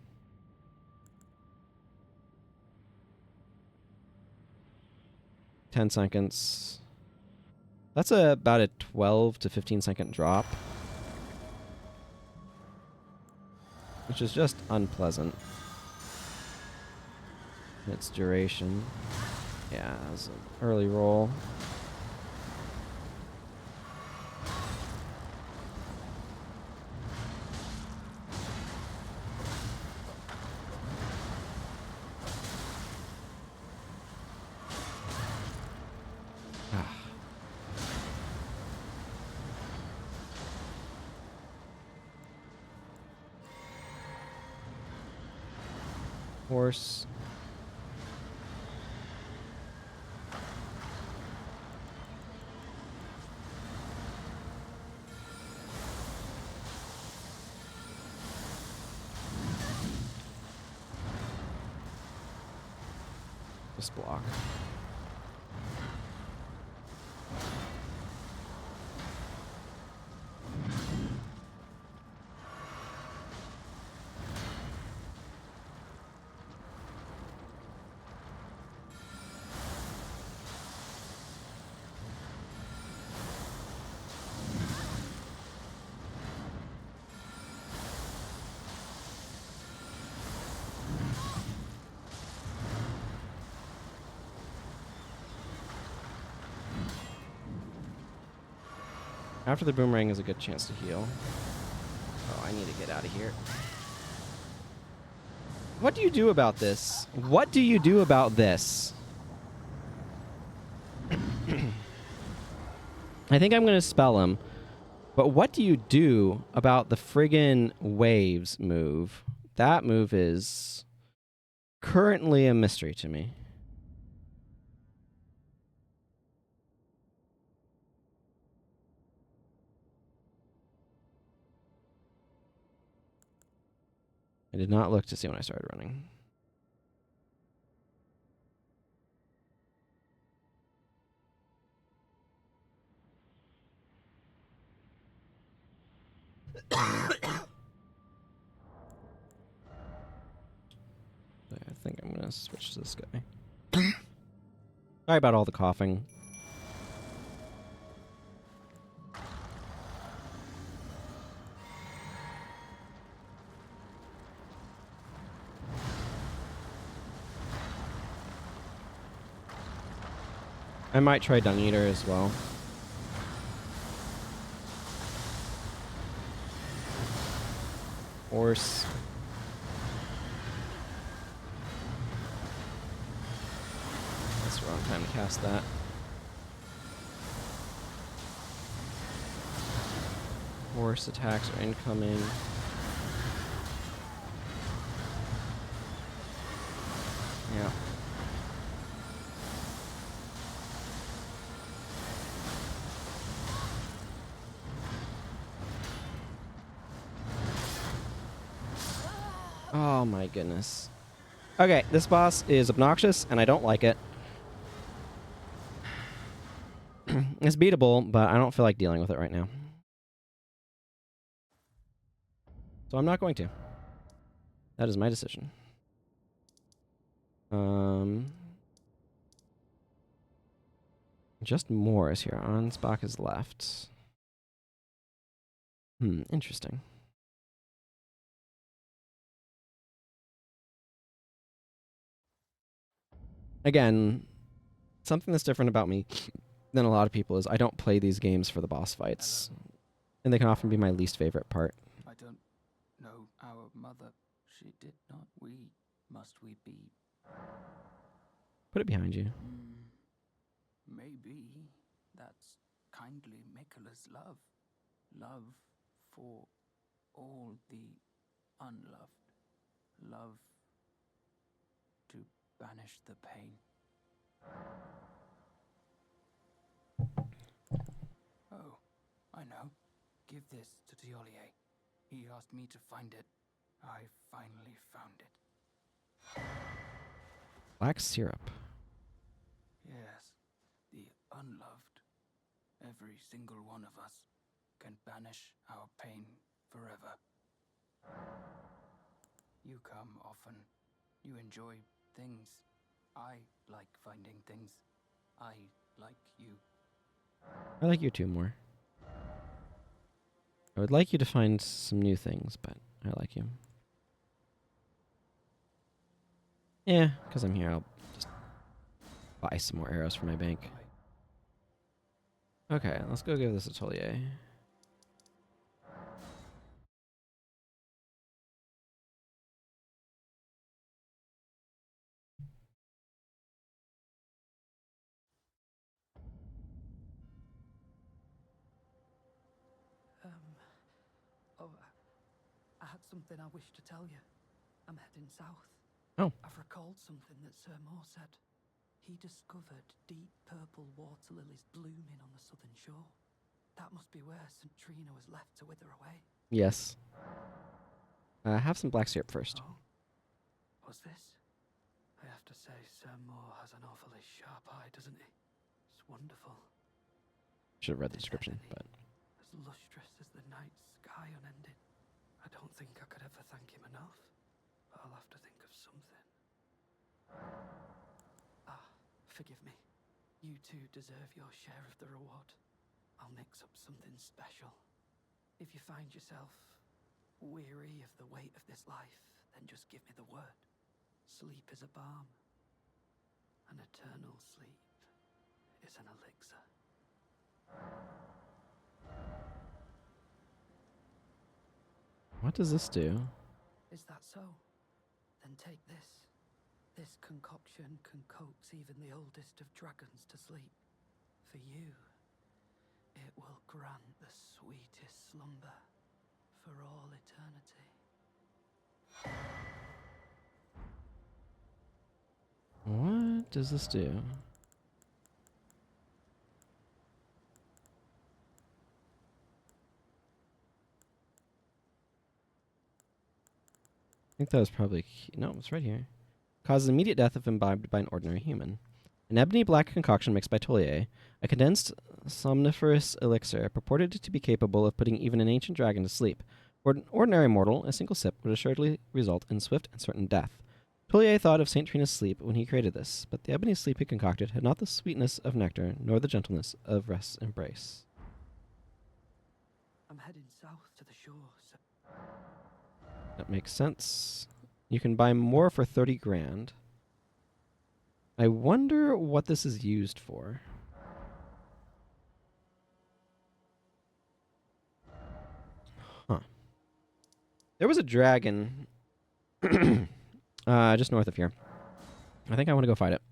Ten seconds. That's about a 12 to 15-second drop. Which is just unpleasant. Its duration. Yeah, that was an early roll. Horse. Just block. After the boomerang is a good chance to heal. Oh, I need to get out of here. What do you do about this? What do you do about this? I think I'm going to spell him. But what do you do about the friggin' waves move? That move is currently a mystery to me. I did not look to see when I started running. I think I'm going to switch to this guy. Sorry about all the coughing. I might try Dung Eater as well. Horse. That's the wrong time to cast that. Horse attacks are incoming. Yeah. Oh my goodness. Okay, this boss is obnoxious, and I don't like it. It's beatable, but I don't feel like dealing with it right now. So I'm not going to. That is my decision. Just Moore is here. Ansbach is left. Interesting. Again, something that's different about me than a lot of people is I don't play these games for the boss fights. And they can often be my least favorite part. I don't know our mother. She did not. Must we be? Put it behind you. Maybe that's kindly Michaela's love. Love for all the unloved. Love to banish the pain. Oh, I know. Give this to Tiolier. He asked me to find it. I finally found it. Black syrup. Yes, the unloved. Every single one of us can banish our pain forever. You come often. You enjoy things. I like finding things. I like you. I like you too more. I would like you to find some new things, but I like you. Yeah, because I'm here, I'll just buy some more arrows for my bank. Okay, let's go give this a Tolier. I had something I wish to tell you. I'm heading south. Oh. I've recalled something that Sir Moore said. He discovered deep purple water lilies blooming on the southern shore. That must be where St. Trina was left to wither away. Yes. Have some black syrup first. Oh. Was this I have to say, Sir Moore has an awfully sharp eye, doesn't he? It's wonderful. Should have read the His description, ebony, but as lustrous as the night sky unending. I don't think I could ever thank him enough, but I'll have to think of something. Ah, forgive me. You two deserve your share of the reward. I'll mix up something special. If you find yourself weary of the weight of this life, then just give me the word. Sleep is a balm. An eternal sleep is an elixir. what does this do? Is that so? Then take this. This concoction can coax even the oldest of dragons to sleep. For you, it will grant the sweetest slumber for all eternity. What does this do? I think that was probably... No, it's right here. Causes immediate death if imbibed by an ordinary human. An ebony black concoction mixed by Tolier, a condensed somniferous elixir purported to be capable of putting even an ancient dragon to sleep. For an ordinary mortal, a single sip would assuredly result in swift and certain death. Tolier thought of St. Trina's sleep when he created this, but the ebony sleep he concocted had not the sweetness of nectar, nor the gentleness of rest's embrace. I'm heading south to the shore, so That makes sense. You can buy more for 30 grand. I wonder what this is used for. Huh. There was a dragon just north of here. I think I want to go fight it.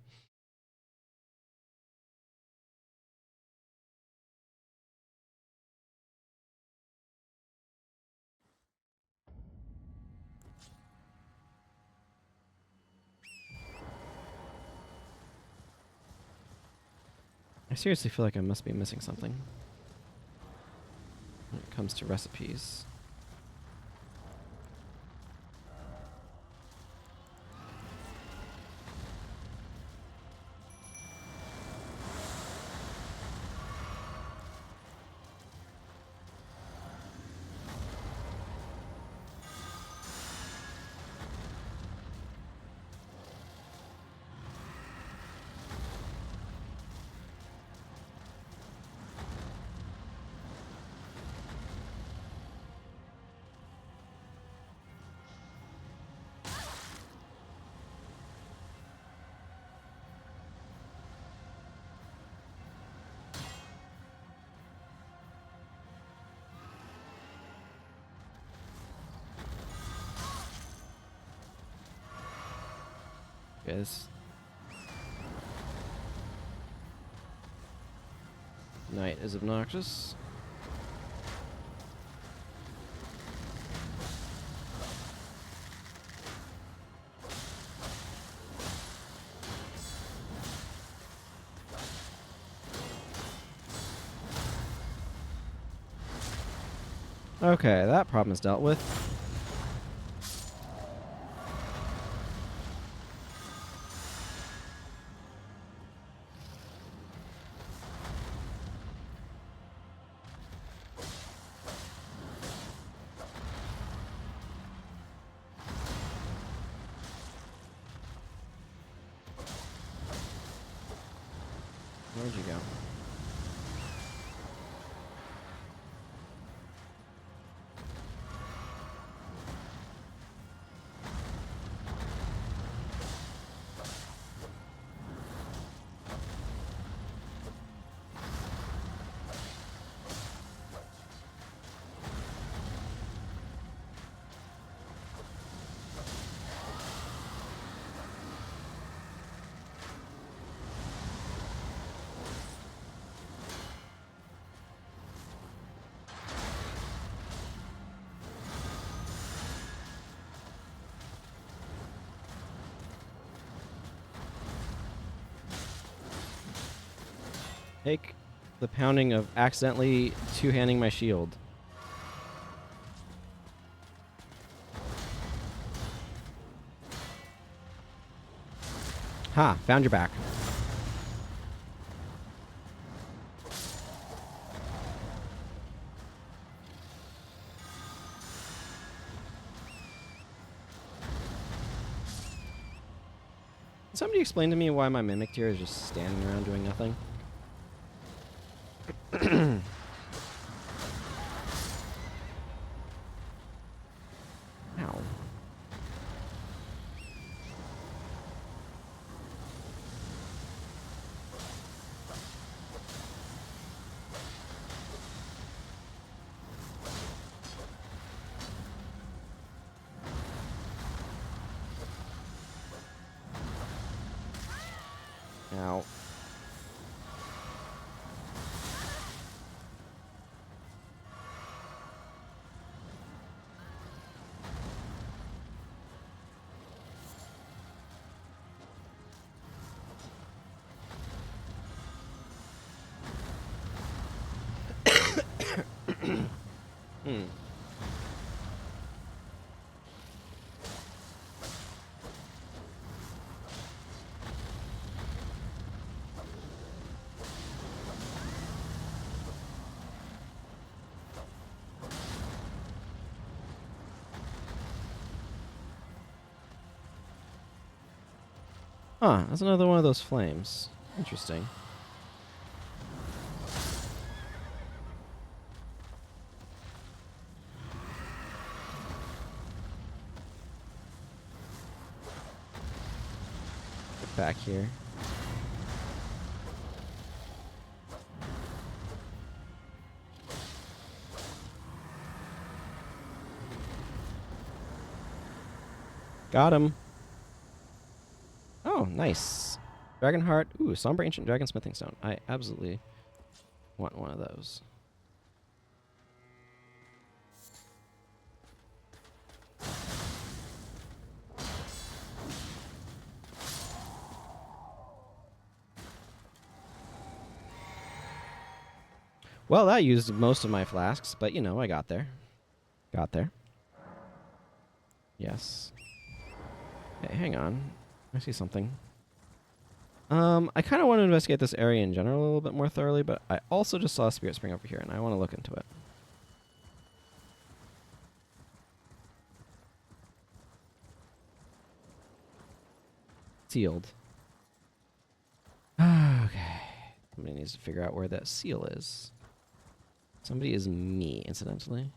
I seriously feel like I must be missing something when it comes to recipes. Guys. Night is obnoxious. Okay, that problem is dealt with. Where'd you go? Take the pounding of accidentally two-handing my shield. Ha! Found your back. Can somebody explain to me why my mimic deer is just standing around doing nothing? Ow. Ow. Hmm. Huh, that's another one of those flames. Interesting. Get back here. Got him. Oh, nice. Dragon Heart. Ooh, Somber Ancient Dragon Smithing Stone. I absolutely want one of those. Well, that used most of my flasks, but you know, I got there. Got there. Yes. Hey, hang on. I see something. I kind of want to investigate this area in general a little bit more thoroughly, but I also just saw a Spirit Spring over here, and I want to look into it. Sealed. Okay. Somebody needs to figure out where that seal is. Somebody is me, incidentally.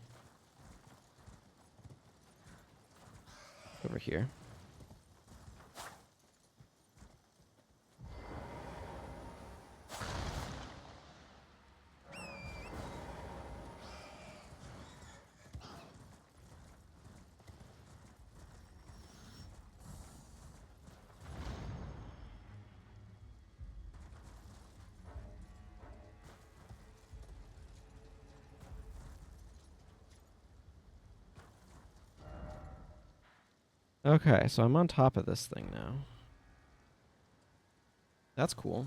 Over here. Okay, so I'm on top of this thing now. That's cool.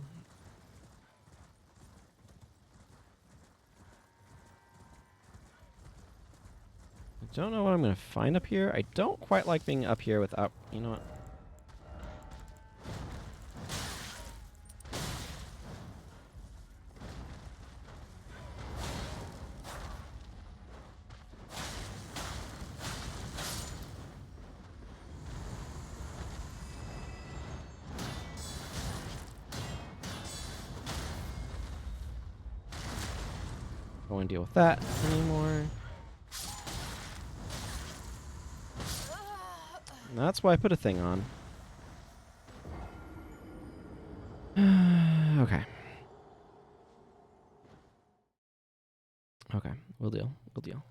I don't know what I'm going to find up here. I don't quite like being up here without... You know what? I don't want to deal with that anymore. And that's why I put a thing on. Okay. Okay, we'll deal. We'll deal.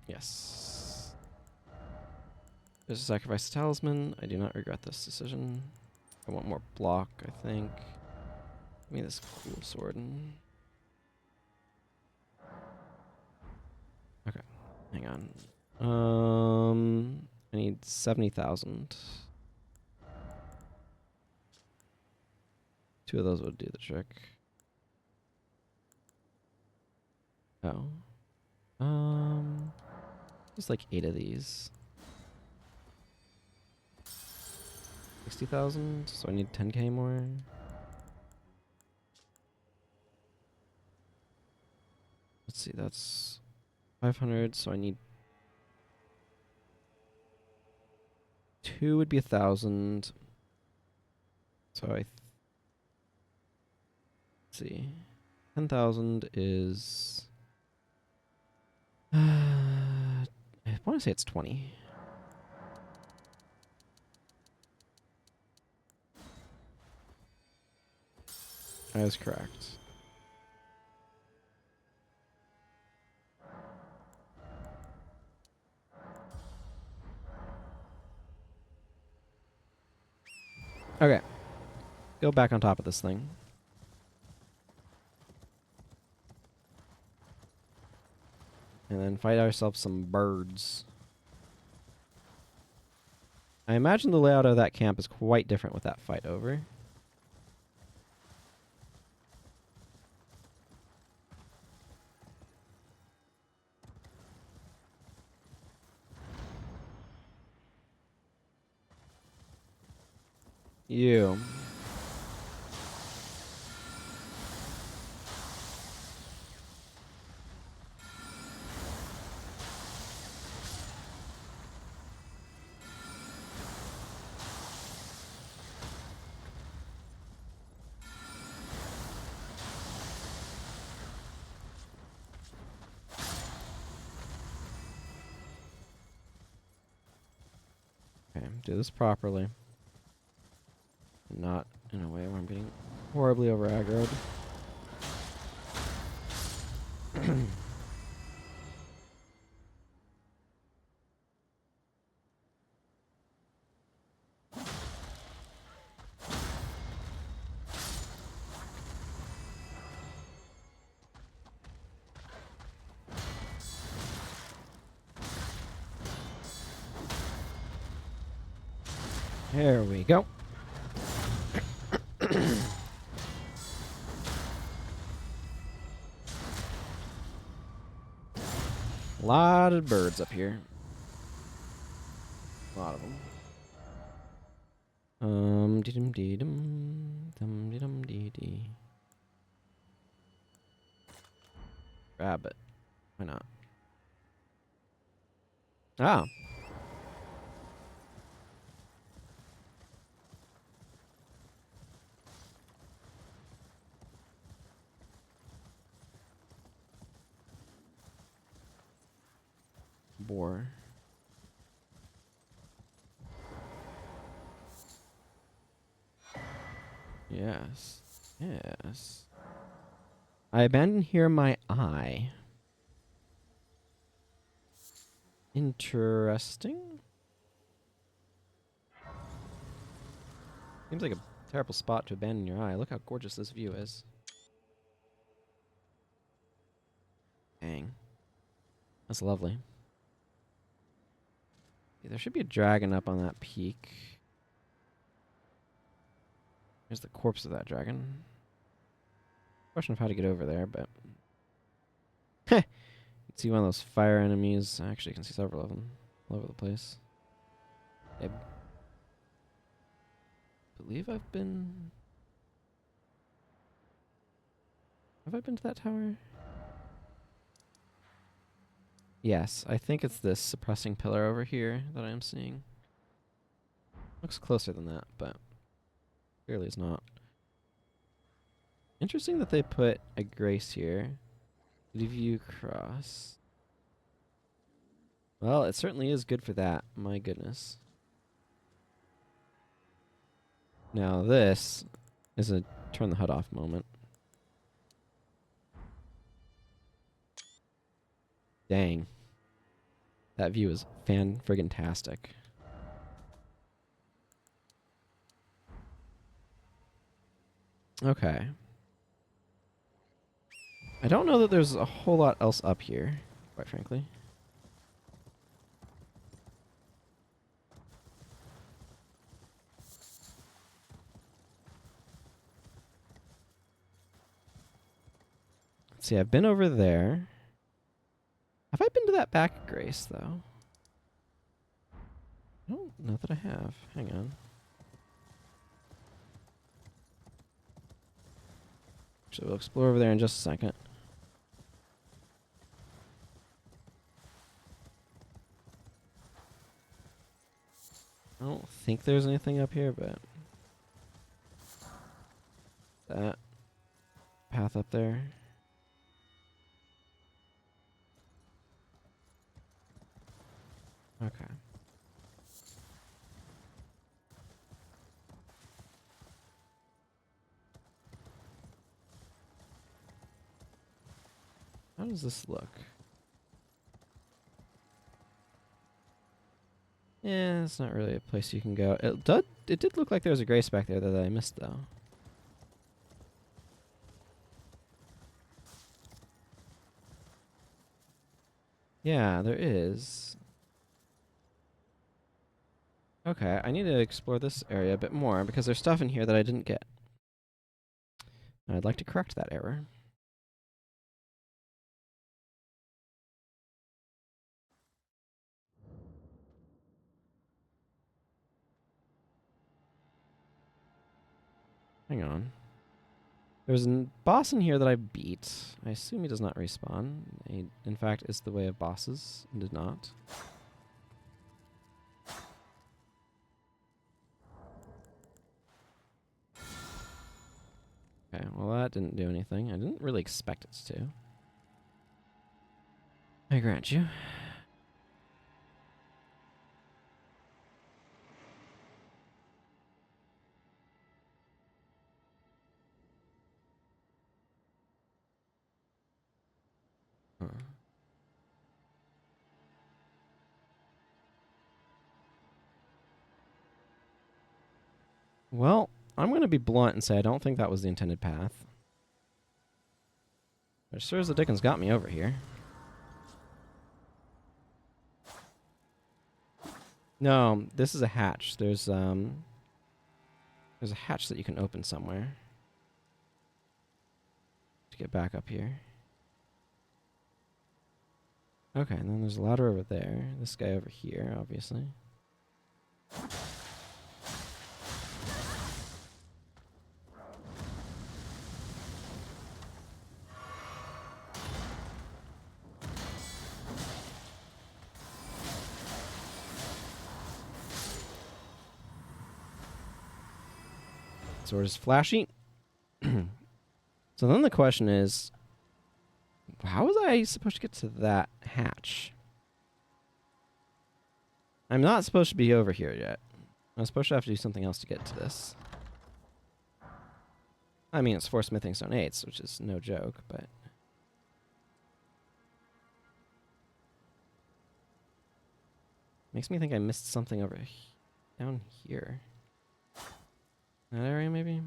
Yes. There's a sacrifice talisman. I do not regret this decision. I want more block, I think. Give me this cool sword. Okay, hang on. I need 70,000. Two of those would do the trick. Oh. Just like 8 of these. 60,000, so I need 10k more. Let's see, that's 500, so I need 2 would be 1,000. So let's see, 10,000 is. I want to say it's 20. That is correct. Okay. Go back on top of this thing. And then fight ourselves some birds. I imagine the layout of that camp is quite different with that fight over. You. Okay, do this properly. Not in a way where I'm getting horribly over aggroed. There we go. A lot of birds up here. A lot of them. Dee-dum dee-dum, dum dee-dum dee-dee. Grab it. Why not? Ah. Boar. Yes. Yes. I abandon here my eye. Interesting. Seems like a terrible spot to abandon your eye. Look how gorgeous this view is. Dang. That's lovely. Yeah, there should be a dragon up on that peak. There's the corpse of that dragon. Question of how to get over there, but... Heh! You can see one of those fire enemies. Actually, you can see several of them all over the place. I believe I've been... Have I been to that tower? Yes, I think it's this suppressing pillar over here that I am seeing. Looks closer than that, but clearly it's not. Interesting that they put a grace here. Leave you cross. Well, it certainly is good for that. My goodness. Now this is a turn the HUD off moment. Dang. That view is fan-friggin-tastic. Okay. I don't know that there's a whole lot else up here, quite frankly. Let's see, I've been over there. that back grace, though. I don't know that I have. Hang on. Actually, we'll explore over there in just a second. I don't think there's anything up here, but that path up there. Okay. How does this look? Yeah, it's not really a place you can go. It did look like there was a grace back there that I missed, though. Yeah, there is. Okay, I need to explore this area a bit more because there's stuff in here that I didn't get. And I'd like to correct that error. Hang on. There's a boss in here that I beat. I assume he does not respawn. He, in fact, is the way of bosses and did not. Okay, well that didn't do anything. I didn't really expect it to. I grant you. Huh. Well, I'm going to be blunt and say I don't think that was the intended path. But sure as the dickens got me over here. No, this is a hatch. There's a hatch that you can open somewhere to get back up here. Okay, and then there's a ladder over there. This guy over here, obviously. Sword is flashy. So then the question is, how was I supposed to get to that hatch? I'm not supposed to be over here yet. I'm supposed to have to do something else to get to this. I mean, it's 4 smithing stone 8s, which is no joke, but... makes me think I missed something over down here. That area, maybe?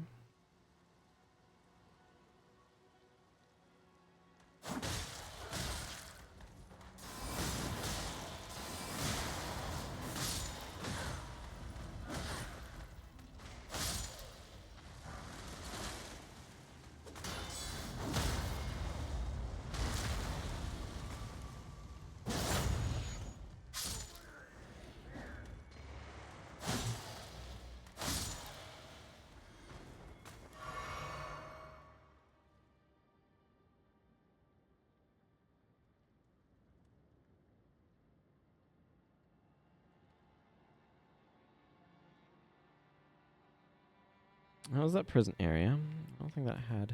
How was that prison area? I don't think that had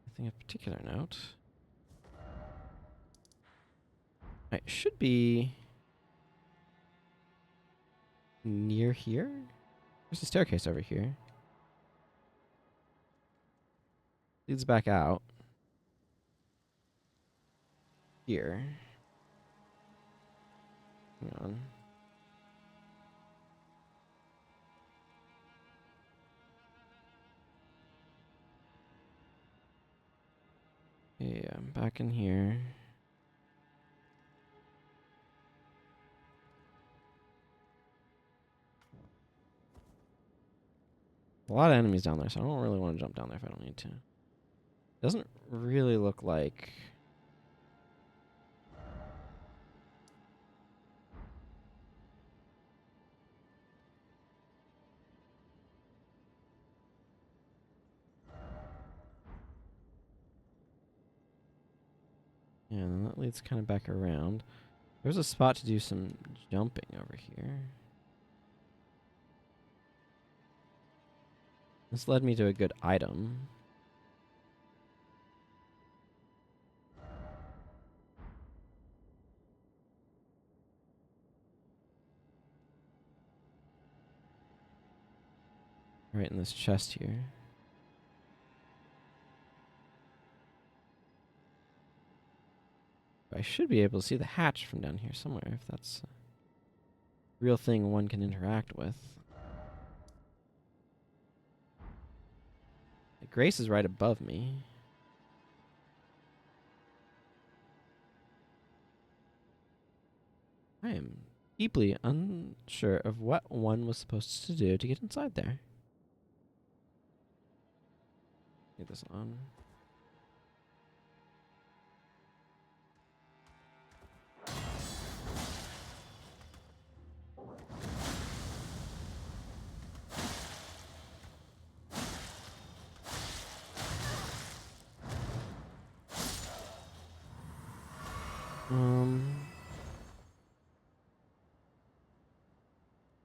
anything of particular note. It should be near here. There's a staircase over here. Leads back out. Here. Hang on. Yeah, I'm back in here. A lot of enemies down there, so I don't really want to jump down there if I don't need to. Doesn't really look like Yeah, and that leads kind of back around. There's a spot to do some jumping over here. This led me to a good item. Right in this chest here. I should be able to see the hatch from down here somewhere, if that's a real thing one can interact with. Grace is right above me. I am deeply unsure of what one was supposed to do to get inside there. Get this on.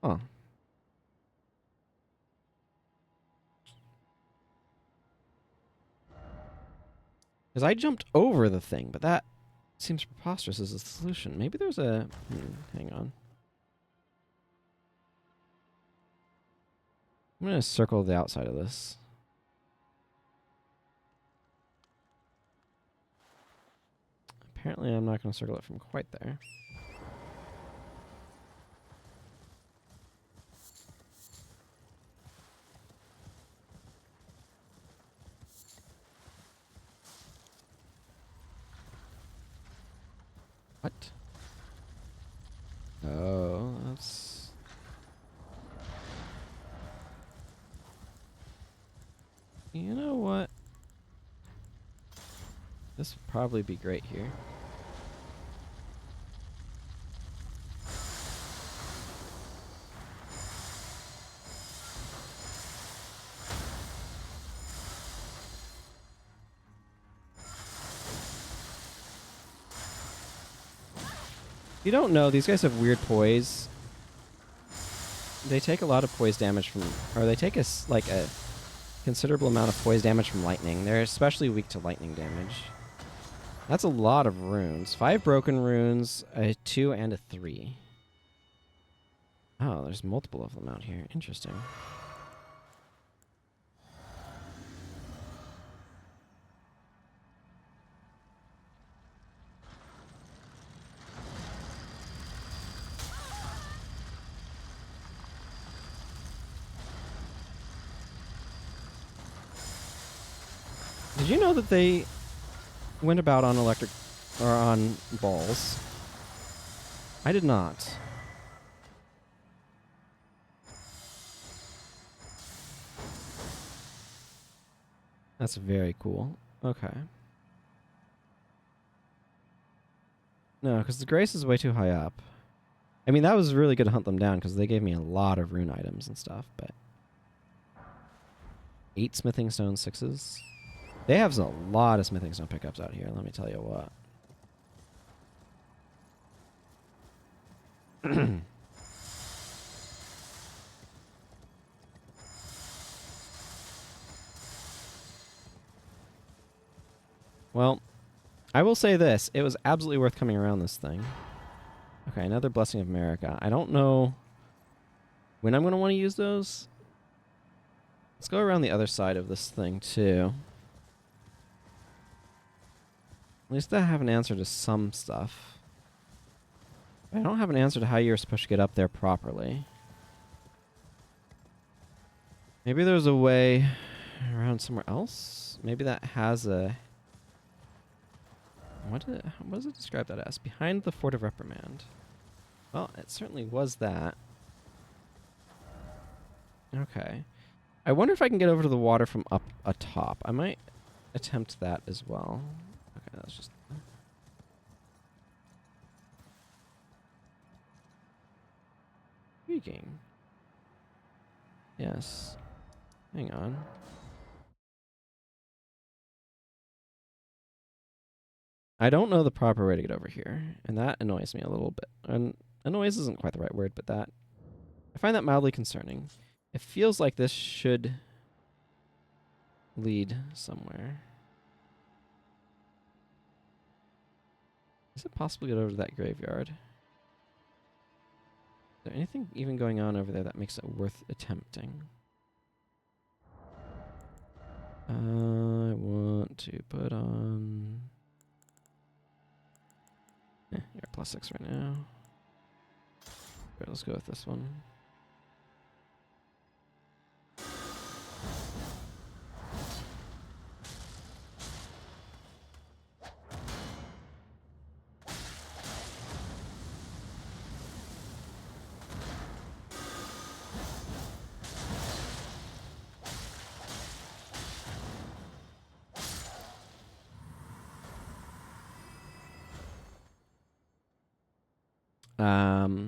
Oh. Because I jumped over the thing, but that seems preposterous as a solution. Maybe there's a... hang on. I'm going to circle the outside of this. Apparently I'm not going to circle it from quite there. What? Oh, that's... You know what? This would probably be great here. You don't know, these guys have weird poise. They take a lot of poise damage from... Or they take a considerable amount of poise damage from lightning. They're especially weak to lightning damage. That's a lot of runes. 5 broken runes, a 2 and a 3. Oh, there's multiple of them out here. Interesting. Did you know that they went about on electric... or on balls? I did not. That's very cool. Okay. No, because the Grace is way too high up. I mean, that was really good to hunt them down because they gave me a lot of rune items and stuff, but... 8 smithing stone 6s. They have a lot of smithing stone pickups out here, let me tell you what. Well, I will say this. It was absolutely worth coming around this thing. Okay, another Blessing of America. I don't know when I'm going to want to use those. Let's go around the other side of this thing, too. At least I have an answer to some stuff. I don't have an answer to how you're supposed to get up there properly. Maybe there's a way around somewhere else? Maybe that has a... What does it describe that as? Behind the Fort of Reprimand. Well, it certainly was that. Okay. I wonder if I can get over to the water from up atop. I might attempt that as well. Okay, that's just... Intriguing. Yes. Hang on. I don't know the proper way to get over here, and that annoys me a little bit. And annoys isn't quite the right word, but that I find that mildly concerning. It feels like this should lead somewhere. Is it possible to get over to that graveyard? Is there anything even going on over there that makes it worth attempting? I want to put on... you're +6 right now. Right, let's go with this one.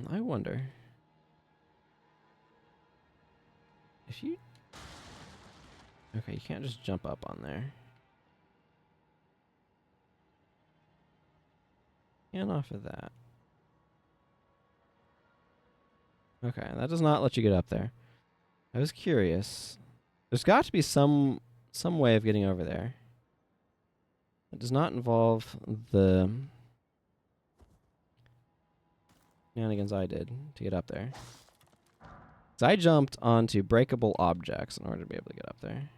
I wonder if you... Okay, you can't just jump up on there. And off of that. Okay, that does not let you get up there. I was curious. There's got to be some way of getting over there. It does not involve the shenanigans I did to get up there. So I jumped onto breakable objects in order to be able to get up there.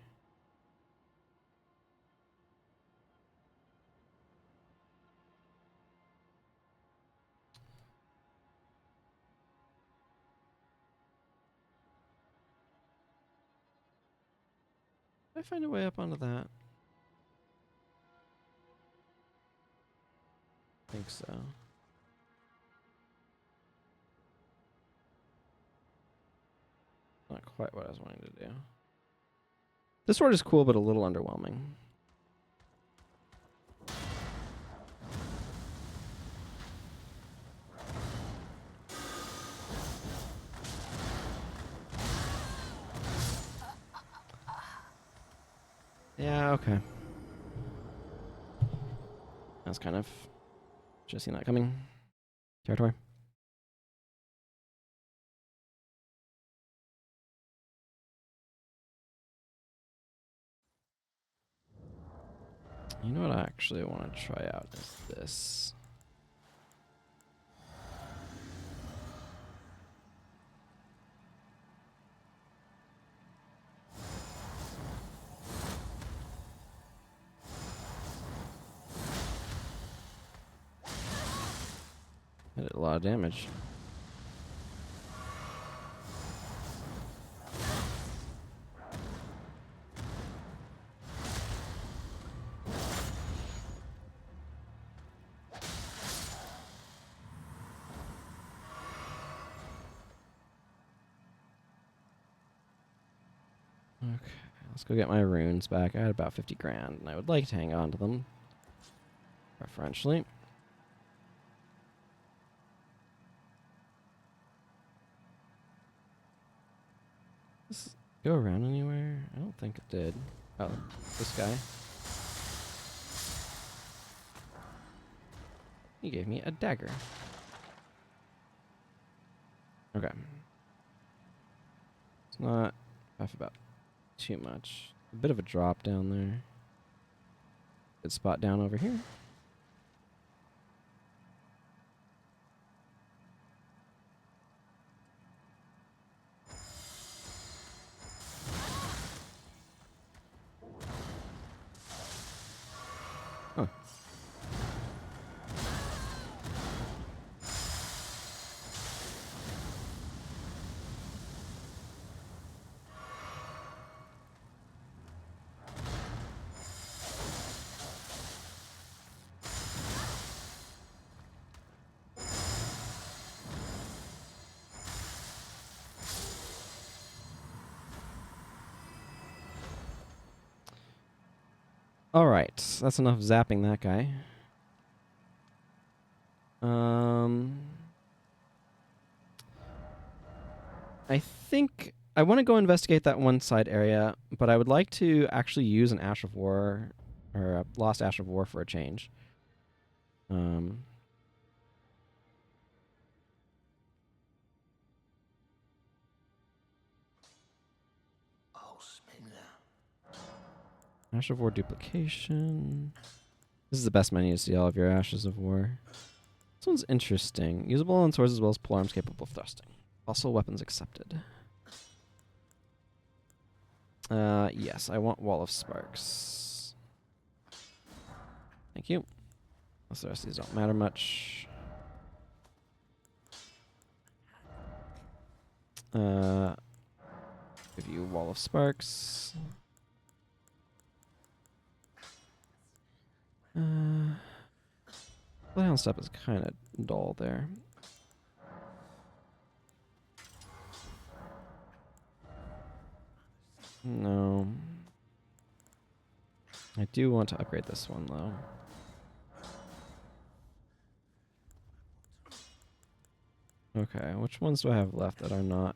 Did I find a way up onto that? I think so. Not quite what I was wanting to do. This sword is cool, but a little underwhelming. Yeah, okay. That's kind of... Just seen that coming. Territory. You know what I actually want to try out is this. I did a lot of damage. Okay, let's go get my runes back. I had about 50 grand, and I would like to hang on to them. Preferentially. Does this go around anywhere? I don't think it did. Oh, this guy. He gave me a dagger. Okay. It's not off about too much. A bit of a drop down there. Good spot down over here. Huh. Alright, that's enough zapping that guy. I think I want to go investigate that one side area, but I would like to actually use an Ash of War, or a Lost Ash of War for a change. Um, Ash of War duplication. This is the best menu to see all of your Ashes of War. This one's interesting. Usable on swords as well as polearms capable of thrusting. Also weapons accepted. Yes, I want Wall of Sparks. Thank you. Unless the rest of these don't matter much. Give you Wall of Sparks. Bloodhound stuff is kind of dull there. No. I do want to upgrade this one, though. Okay, which ones do I have left that are not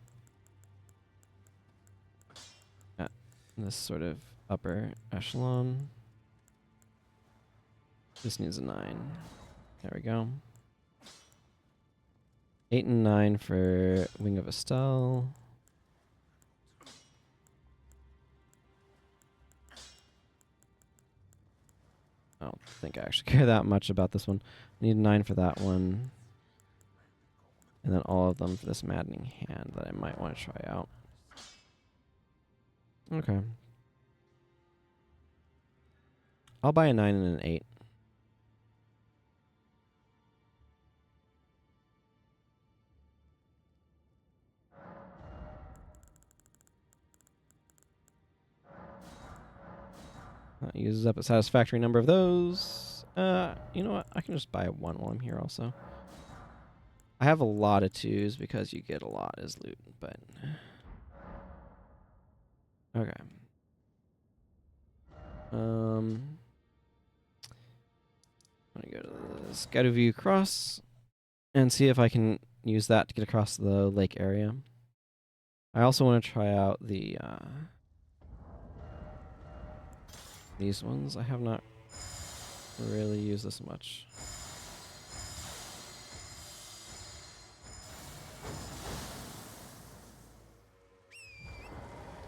at this sort of upper echelon? This needs a 9. There we go. 8 and 9 for Wing of Estelle. I don't think I actually care that much about this one. I need 9 for that one. And then all of them for this Maddening Hand that I might want to try out. Okay. I'll buy a 9 and an 8. That uses up a satisfactory number of those. You know what? I can just buy 1 while I'm here also. I have a lot of 2s because you get a lot as loot, but... Okay. I'm gonna go to the Scatter View Cross and see if I can use that to get across the lake area. I also want to try out the these ones. I have not really used this much.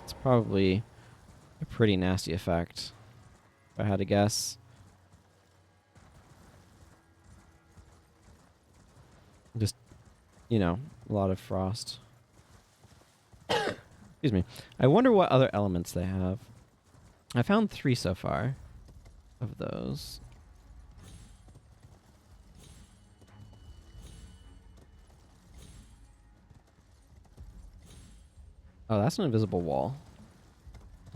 It's probably a pretty nasty effect, if I had to guess. Just, you know, a lot of frost. Excuse me. I wonder what other elements they have. I found 3 so far of those. Oh, that's an invisible wall.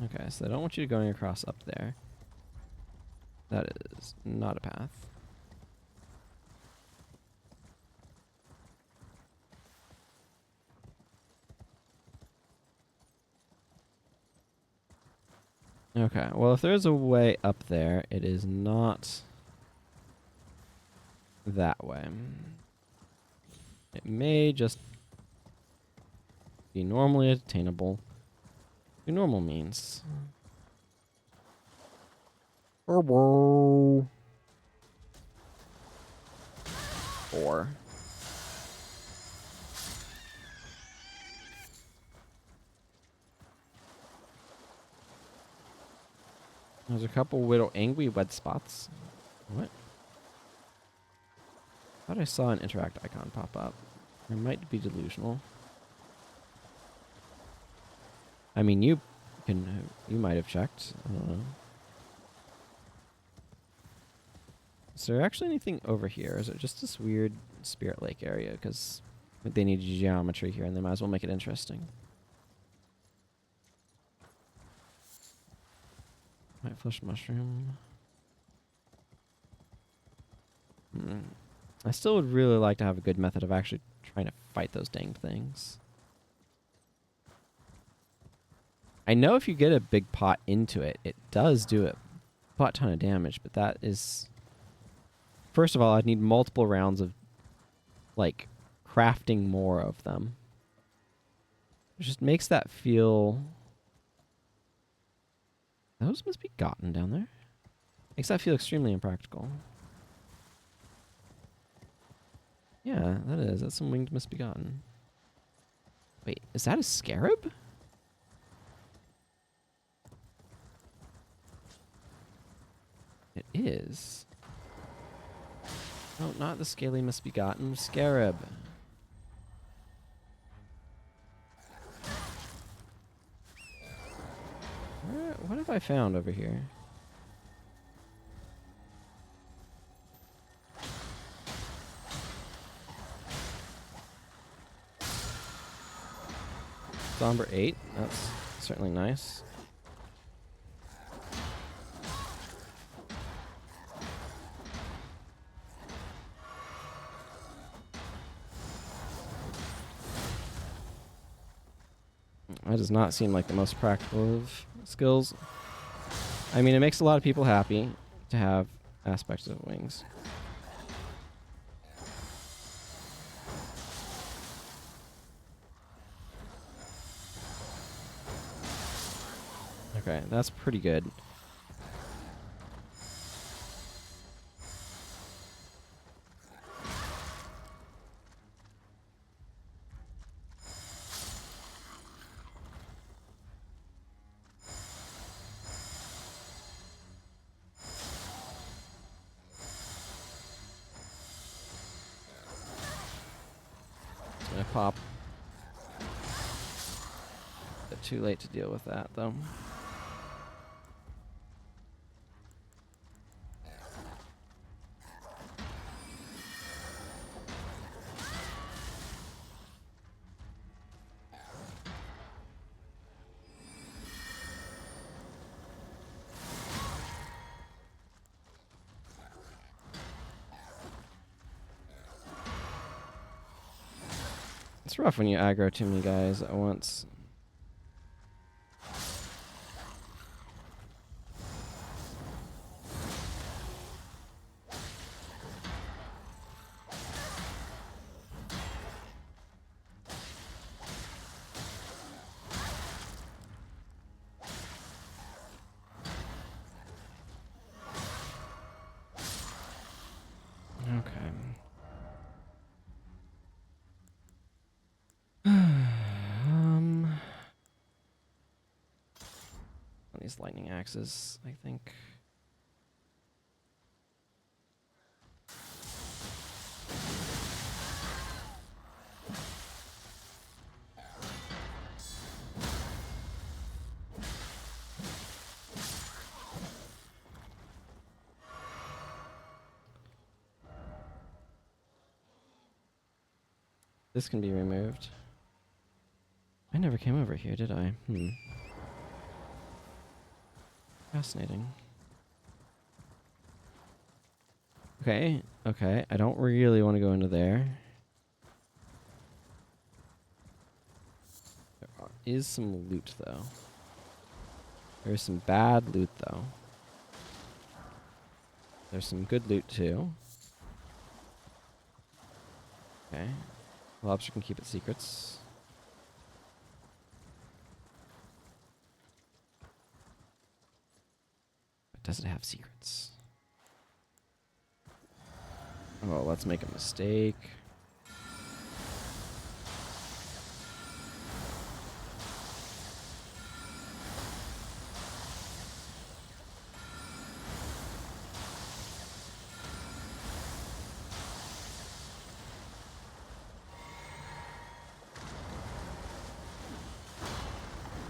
Okay, so they don't want you going across up there. That is not a path. Okay, well, if there's a way up there, it is not that way. It may just be normally attainable through normal means. Oh, whoa. 4. There's a couple little angry wet spots. What? I thought I saw an interact icon pop up. It might be delusional. I mean, you might have checked. I don't know. Is there actually anything over here? Or is it just this weird Spirit Lake area? Because they need geometry here, and they might as well make it interesting. White flesh mushroom. I still would really like to have a good method of actually trying to fight those dang things. I know if you get a big pot into it, it does do a butt ton of damage, but that is... First of all, I'd need multiple rounds of, like, crafting more of them. It just makes that feel... Those must be gotten down there. Makes that feel extremely impractical. Yeah, that is. That's some winged misbegotten. Wait, is that a scarab? It is. No, not the scaly misbegotten. Scarab. What have I found over here? Somber 8. That's certainly nice. That does not seem like the most practical of skills. I mean, it makes a lot of people happy to have aspects of wings. Okay, that's pretty good. Gonna pop. But too late to deal with that, though. It's rough when you aggro too many guys at once. Okay. These lightning axes, I think. This can be removed. I never came over here, did I? Fascinating. Okay, okay. I don't really want to go into there. There is some loot, though. There's some bad loot, though. There's some good loot, too. Okay. Lobster can keep its secrets. But does it have secrets? Oh, let's make a mistake.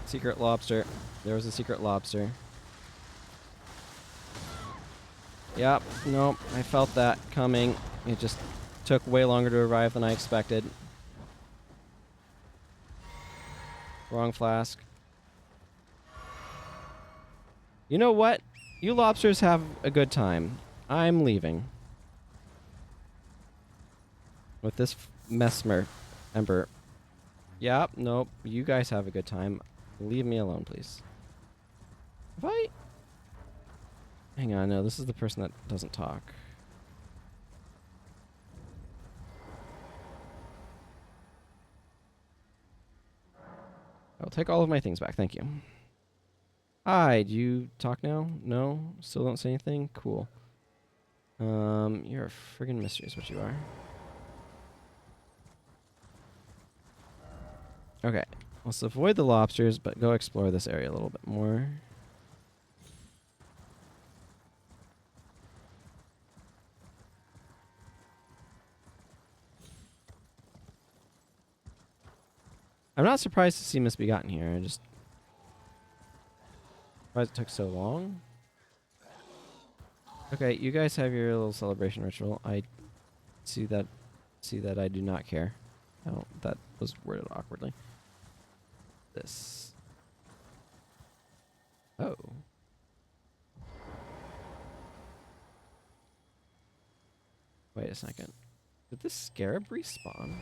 Secret lobster. There was a secret lobster. Yep, nope, I felt that coming. It just took way longer to arrive than I expected. Wrong flask. You know what? You lobsters have a good time. I'm leaving. With this mesmer ember. Yep, nope, you guys have a good time. Leave me alone, please. Have I... Hang on, no, this is the person that doesn't talk. I'll take all of my things back, thank you. Hi, do you talk now? No? Still don't say anything? Cool. You're a friggin' mystery is what you are. Okay, let's avoid the lobsters, but go explore this area a little bit more. I'm not surprised to see Misbegotten here. I just surprised it took so long. Okay, you guys have your little celebration ritual. I see that. See that I do not care. Oh, that was worded awkwardly. This. Oh. Wait a second. Did this scarab respawn?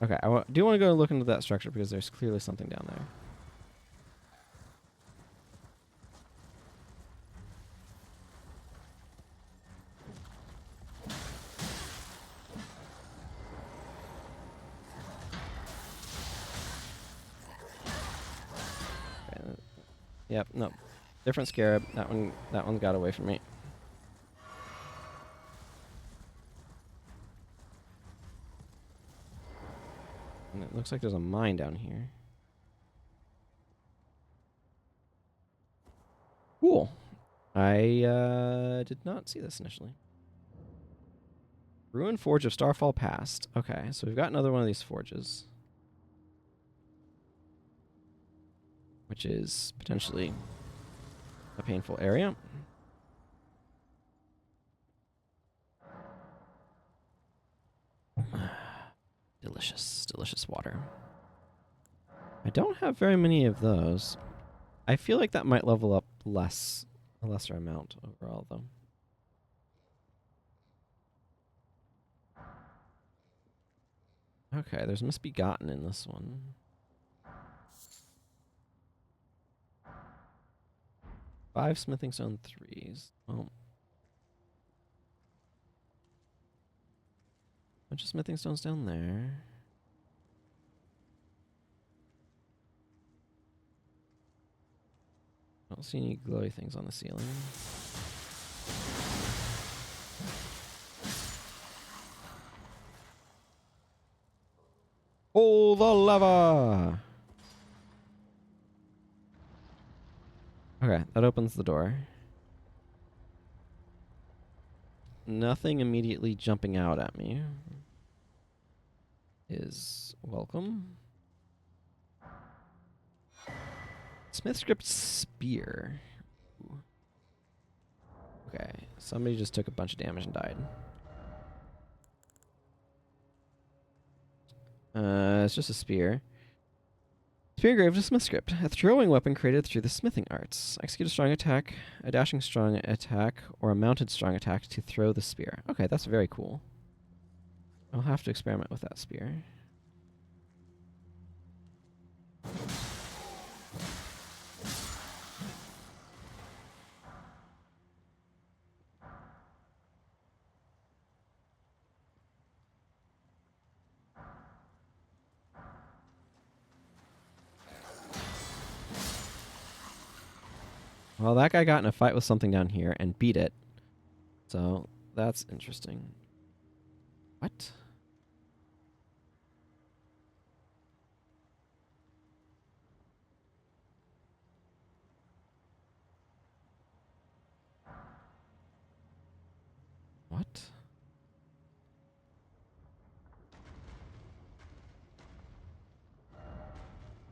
Okay, I do want to go look into that structure because there's clearly something down there. Okay, yep, no. Different scarab. That one got away from me. And it looks like there's a mine down here. Cool. I did not see this initially. Ruined Forge of Starfall Past. Okay, so we've got another one of these forges. Which is potentially a painful area. Delicious, delicious water. I don't have very many of those. I feel like that might level up a lesser amount overall, though. Okay, there's Misbegotten in this one. Five smithing stone threes. Oh. Bunch of smithing stones down there. I don't see any glowy things on the ceiling. Oh, the lava! Okay, that opens the door. Nothing immediately jumping out at me is welcome. Smith script spear. Ooh. Okay, somebody just took a bunch of damage and died. It's just a spear. Spear engraved with smith script. A throwing weapon created through the smithing arts. Execute a strong attack, a dashing strong attack, or a mounted strong attack to throw the spear. Okay, that's very cool. I'll have to experiment with that spear. Well, that guy got in a fight with something down here and beat it. So, that's interesting. What? What?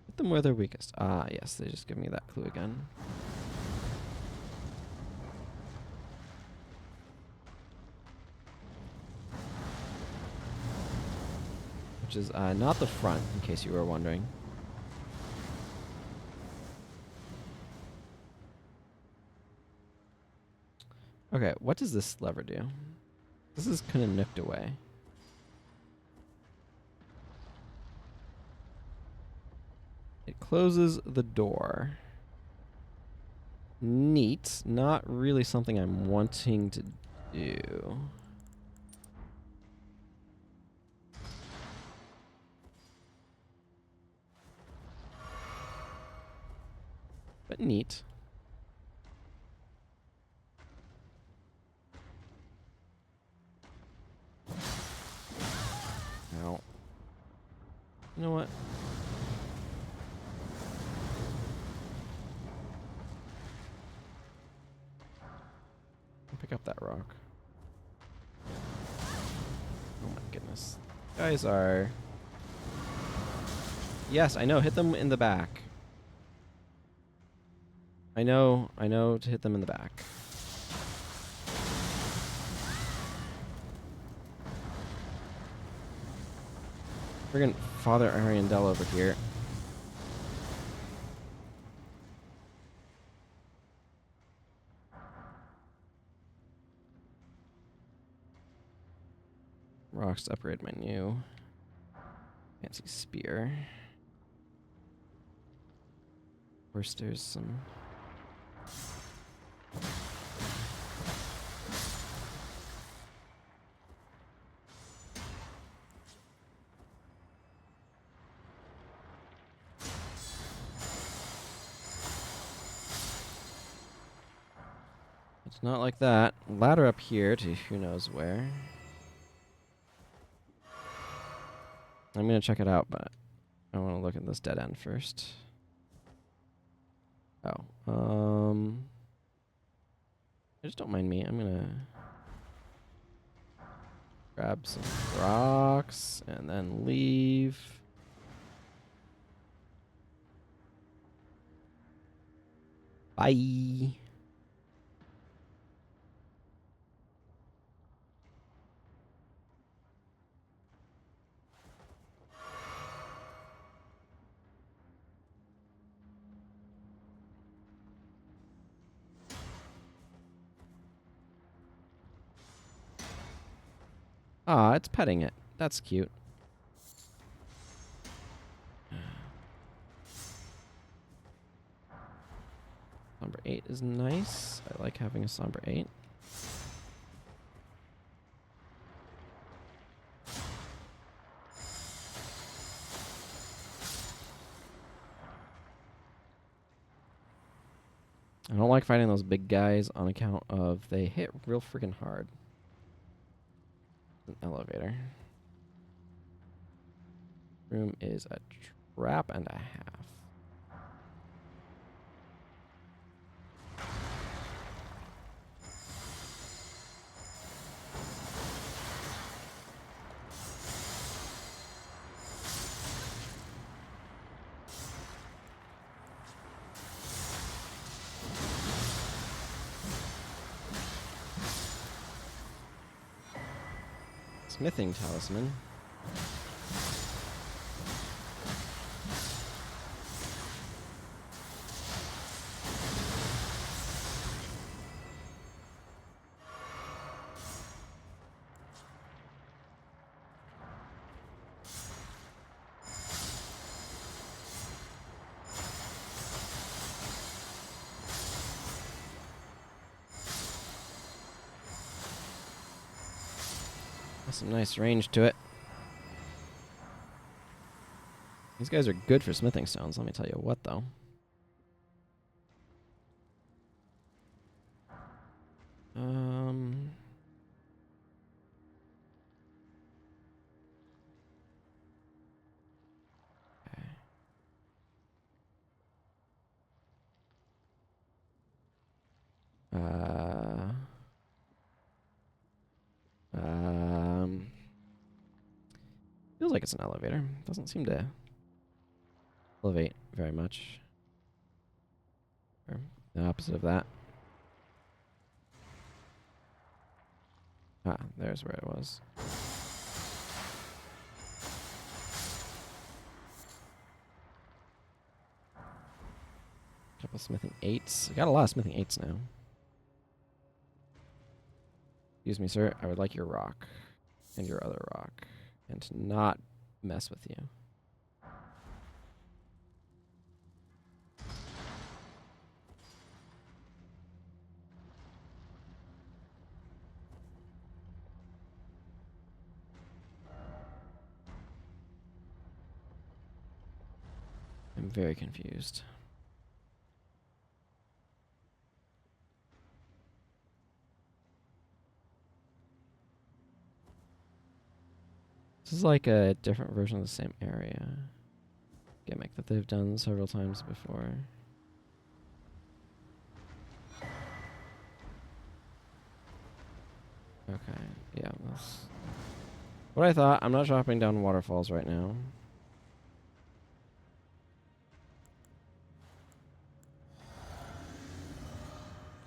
Hit them where they're weakest. Ah, yes, they just give me that clue again. Which is not the front, in case you were wondering. Okay, what does this lever do? This is kind of nipped away. It closes the door. Neat. Not really something I'm wanting to do. But neat. You know what? I'll pick up that rock. Oh my goodness. Guys are... Yes, I know. Hit them in the back. I know to hit them in the back. Friggin' Father Ariandel over here. Rocks to upgrade my new fancy spear. Of course, there's some... It's not like that. Ladder up here to who knows where. I'm gonna check it out, but I want to look at this dead end first. Oh, just don't mind me. I'm gonna grab some rocks and then leave. Bye. Ah, it's petting it. That's cute. Somber 8 is nice. I like having a Somber 8. I don't like fighting those big guys on account of they hit real freaking hard. An elevator. Room is a trap and a half. Smithing talisman. Has some nice range to it. These guys are good for smithing stones, let me tell you what, though. Okay. Feels like it's an elevator. Doesn't seem to elevate very much. Or the opposite of that. Ah, there's where it was. Couple smithing 8s. I got a lot of smithing 8s now. Excuse me, sir. I would like your rock. And your other rock. And to not mess with you. I'm very confused. This is like a different version of the same area. gimmick that they've done several times before. Okay, yeah, that's what I thought. I'm not dropping down waterfalls right now.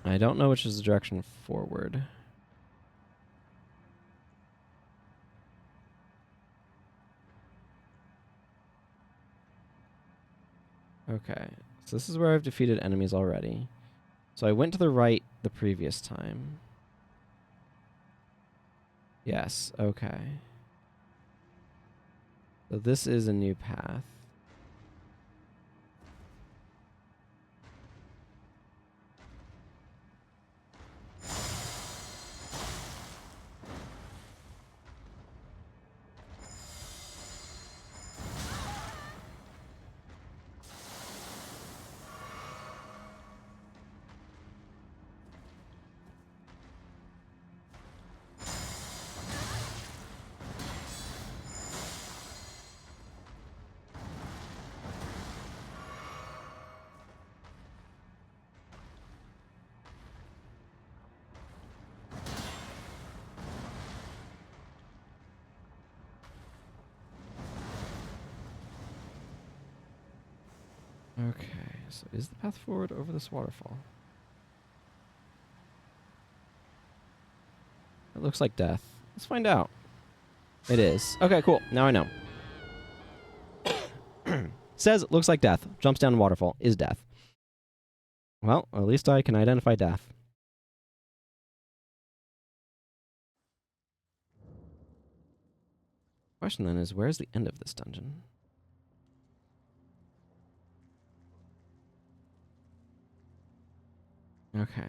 I don't know which is the direction forward. Okay, so this is where I've defeated enemies already. So I went to the right the previous time. Yes, okay. So this is a new path. Okay, so is the path forward over this waterfall? It looks like death. Let's find out. It is. Okay, cool. Now I know. Says it looks like death. Jumps down waterfall. Is death. Well, at least I can identify death. Question then is, where's the end of this dungeon? Okay.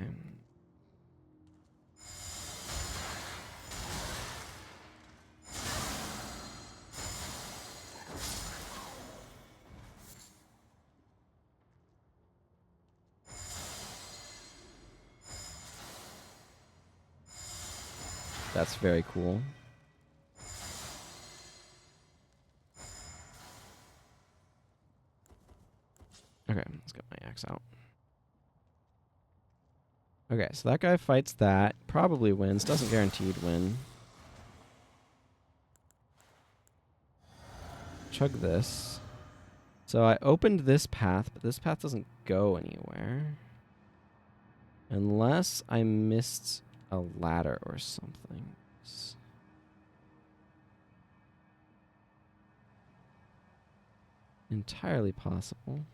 That's very cool. Okay, let's get my axe out. Okay, so that guy fights that. Probably wins. Doesn't guaranteed win. Chug this. So I opened this path, but this path doesn't go anywhere. Unless I missed a ladder or something. Entirely possible.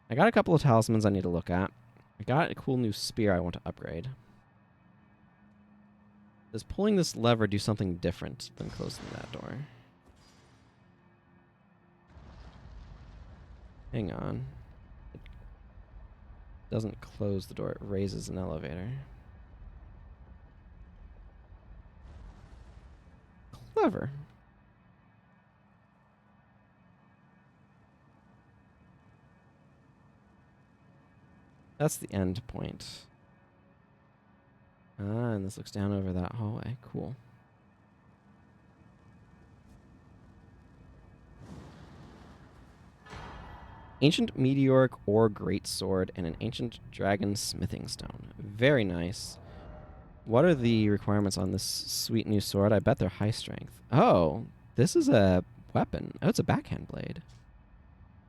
I got a couple of talismans I need to look at. I got a cool new spear I want to upgrade. Does pulling this lever do something different than closing that door? Hang on. It doesn't close the door, it raises an elevator. Clever. That's the end point. Ah, and this looks down over that hallway. Cool. Ancient meteoric ore greatsword and an ancient dragon smithing stone. Very nice. What are the requirements on this sweet new sword? I bet they're high strength. Oh, this is a weapon. Oh, it's a backhand blade.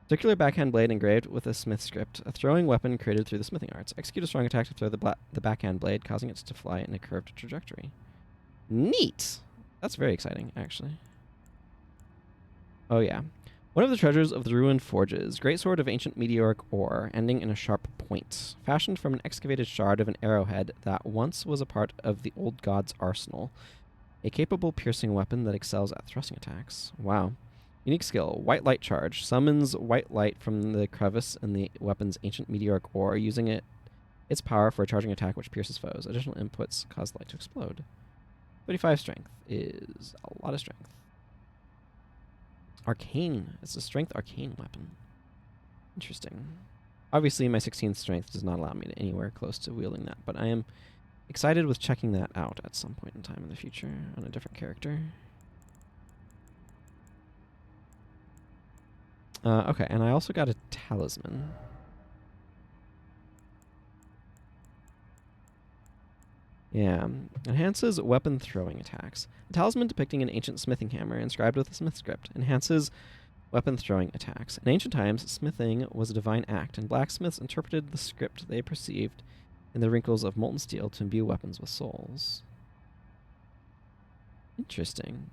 Circular backhand blade engraved with a smith script. A throwing weapon created through the smithing arts. Execute a strong attack to throw the backhand blade, causing it to fly in a curved trajectory. Neat! That's very exciting, actually. Oh, yeah. One of the treasures of the ruined forges. Great sword of ancient meteoric ore, ending in a sharp point. Fashioned from an excavated shard of an arrowhead that once was a part of the old god's arsenal. A capable piercing weapon that excels at thrusting attacks. Wow. Unique skill, white light charge. Summons white light from the crevice in the weapon's ancient meteoric ore, using its power for a charging attack which pierces foes. Additional inputs cause the light to explode. 35 strength is a lot of strength. Arcane. It's a strength arcane weapon. Interesting. Obviously, my 16th strength does not allow me to anywhere close to wielding that, but I am excited with checking that out at some point in time in the future on a different character. Okay, and I also got a talisman. Yeah. Enhances weapon throwing attacks. A talisman depicting an ancient smithing hammer inscribed with a smith script enhances weapon throwing attacks. In ancient times, smithing was a divine act, and blacksmiths interpreted the script they perceived in the wrinkles of molten steel to imbue weapons with souls. Interesting.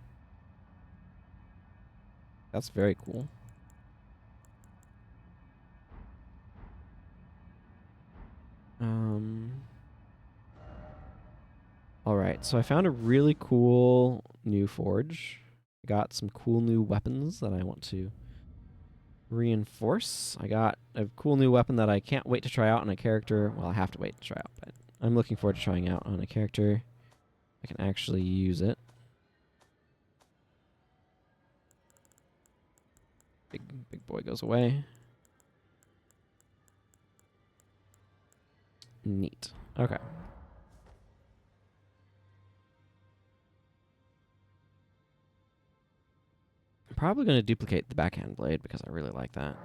That's very cool. Alright, so I found a really cool new forge. I got some cool new weapons that I want to reinforce. I got a cool new weapon that I can't wait to try out on a character. Well, I have to wait to try out, but I'm looking forward to trying out on a character. I can actually use it. Big boy goes away. Neat. Okay. I'm probably going to duplicate the backhand blade because I really like that.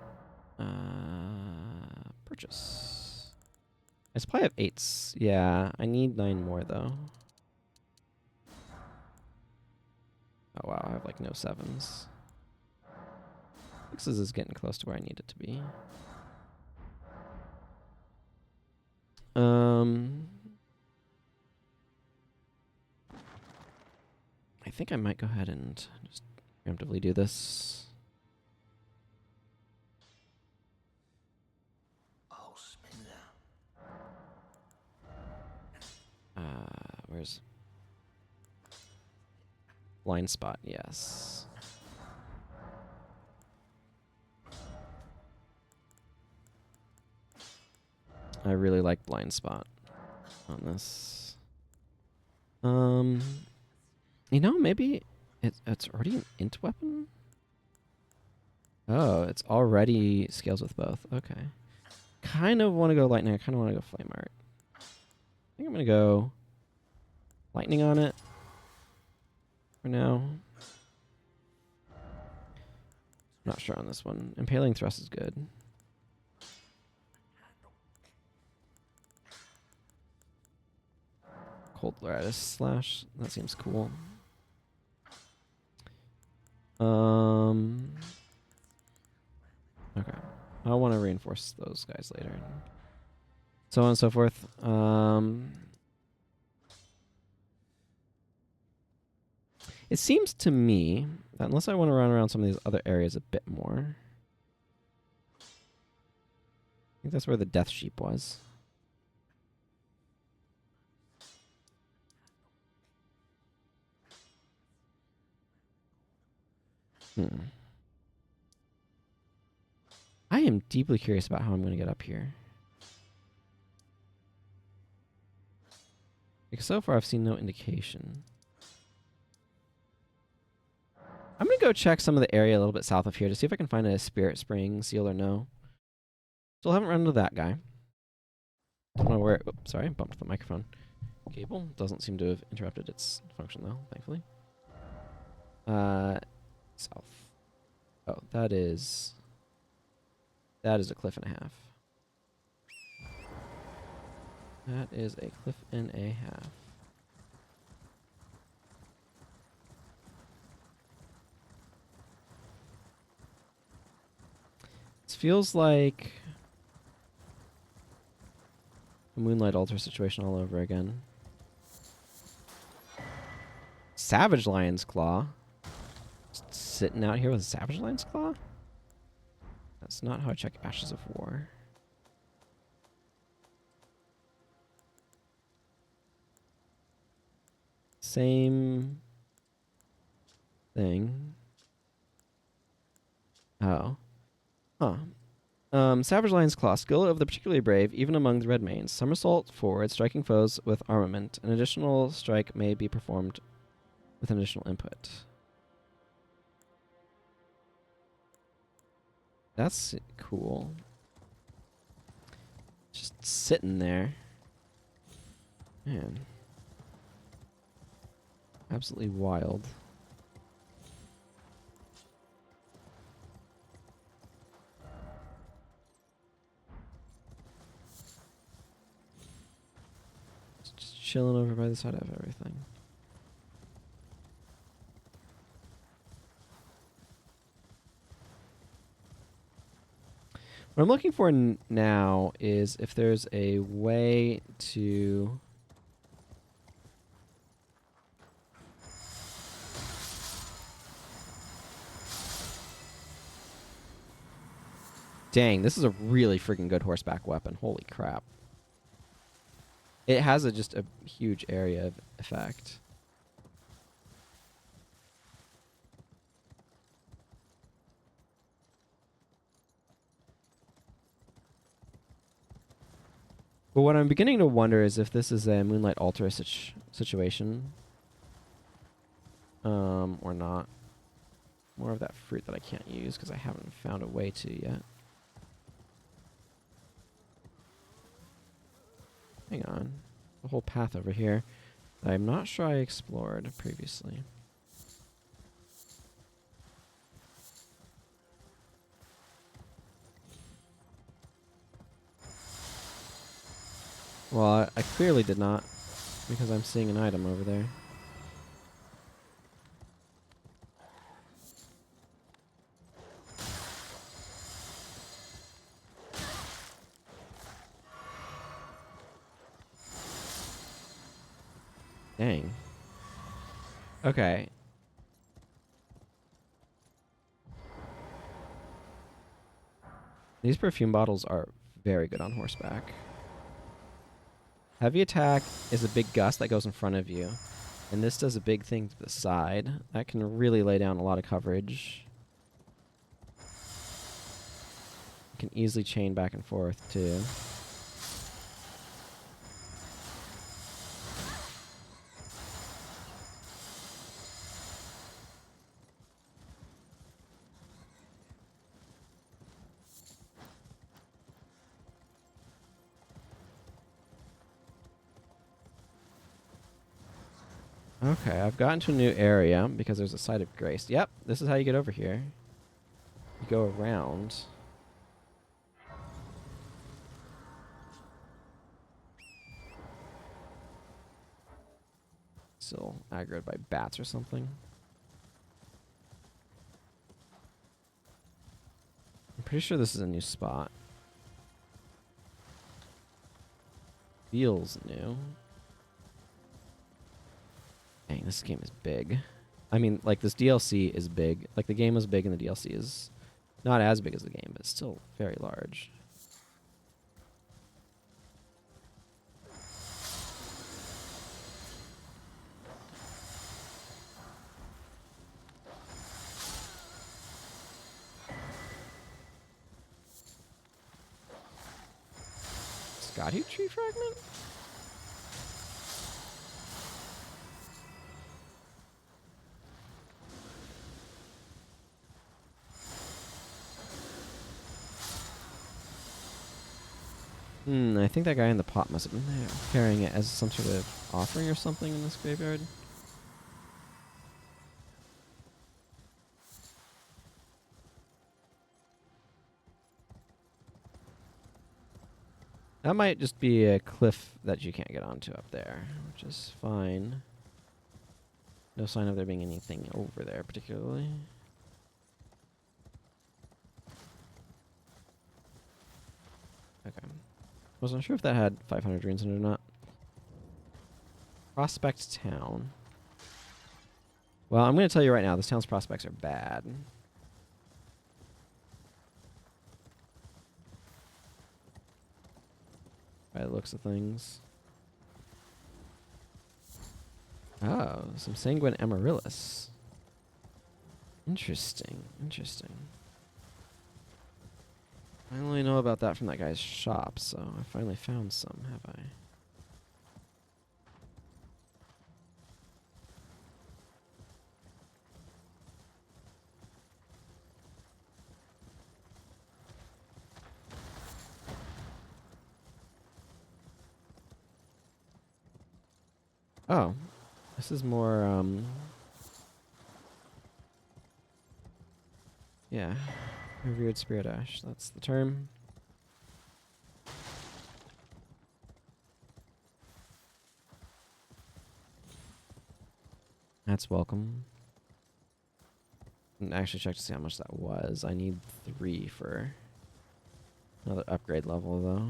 Purchase. I supply have 8s. Yeah, I need 9 more though. Oh wow, I have like no 7s. 6s is getting close to where I need it to be. I think I might go ahead and just preemptively do this. Where's blind spot? Yes. I really like blind spot on this. You know, maybe it's already an int weapon. Oh, it's already scales with both. Okay. Kind of want to go lightning. I kind of want to go flame art. I think I'm gonna go lightning on it for now. Not sure on this one. Impaling thrust is good. Cold lattice slash. That seems cool. Okay. I want to reinforce those guys later. So on and so forth. It seems to me that unless I want to run around some of these other areas a bit more. I think that's where the death sheep was. I am deeply curious about how I'm going to get up here. Because so far I've seen no indication. I'm going to go check some of the area a little bit south of here to see if I can find a spirit spring, seal or no. Still haven't run into that guy. Don't know where. Oops, sorry, bumped the microphone cable. Doesn't seem to have interrupted its function though, thankfully. South. Oh, that is a cliff and a half. That is a cliff and a half. This feels like a Moonlight Altar situation all over again. Savage Lion's Claw. Just sitting out here with a Savage Lion's Claw? That's not how I check Ashes of War. Same thing. Oh. Huh. Savage Lion's Claw. Skill of the particularly brave, even among the red mains. Somersault forward, striking foes with armament. An additional strike may be performed with an additional input. That's cool. Just sitting there. Man. Absolutely wild. chilling over by the side of everything. What I'm looking for now is if there's a way to... Dang, this is a really freaking good horseback weapon. Holy crap. It has just a huge area of effect. But what I'm beginning to wonder is if this is a Moonlight Altar situation. Or not. More of that fruit that I can't use because I haven't found a way to yet. Hang on. The whole path over here that I'm not sure I explored previously. Well, I clearly did not, because I'm seeing an item over there. Dang. Okay. These perfume bottles are very good on horseback. Heavy attack is a big gust that goes in front of you. And this does a big thing to the side. That can really lay down a lot of coverage. You can easily chain back and forth, too. Okay, I've gotten to a new area because there's a site of grace. Yep, this is how you get over here. You go around. Still aggroed by bats or something. I'm pretty sure this is a new spot. Feels new. Dang, this game is big. I mean, like, this DLC is big. Like, the game was big and the DLC is not as big as the game, but it's still very large. Erdtree fragment? I think that guy in the pot must have been there, carrying it as some sort of offering or something in this graveyard. That might just be a cliff that you can't get onto up there, which is fine. No sign of there being anything over there particularly. Okay. Wasn't sure if that had 500 runes in it or not. Prospect Town. Well, I'm going to tell you right now, this town's prospects are bad. By the looks of things. Oh, some Sanguine Amaryllis. Interesting, interesting. I only know about that from that guy's shop, so I finally found some, have I? Oh, this is more, yeah, revered spirit ash, that's the term. That's welcome. And actually check to see how much that was. I need 3 for another upgrade level, though.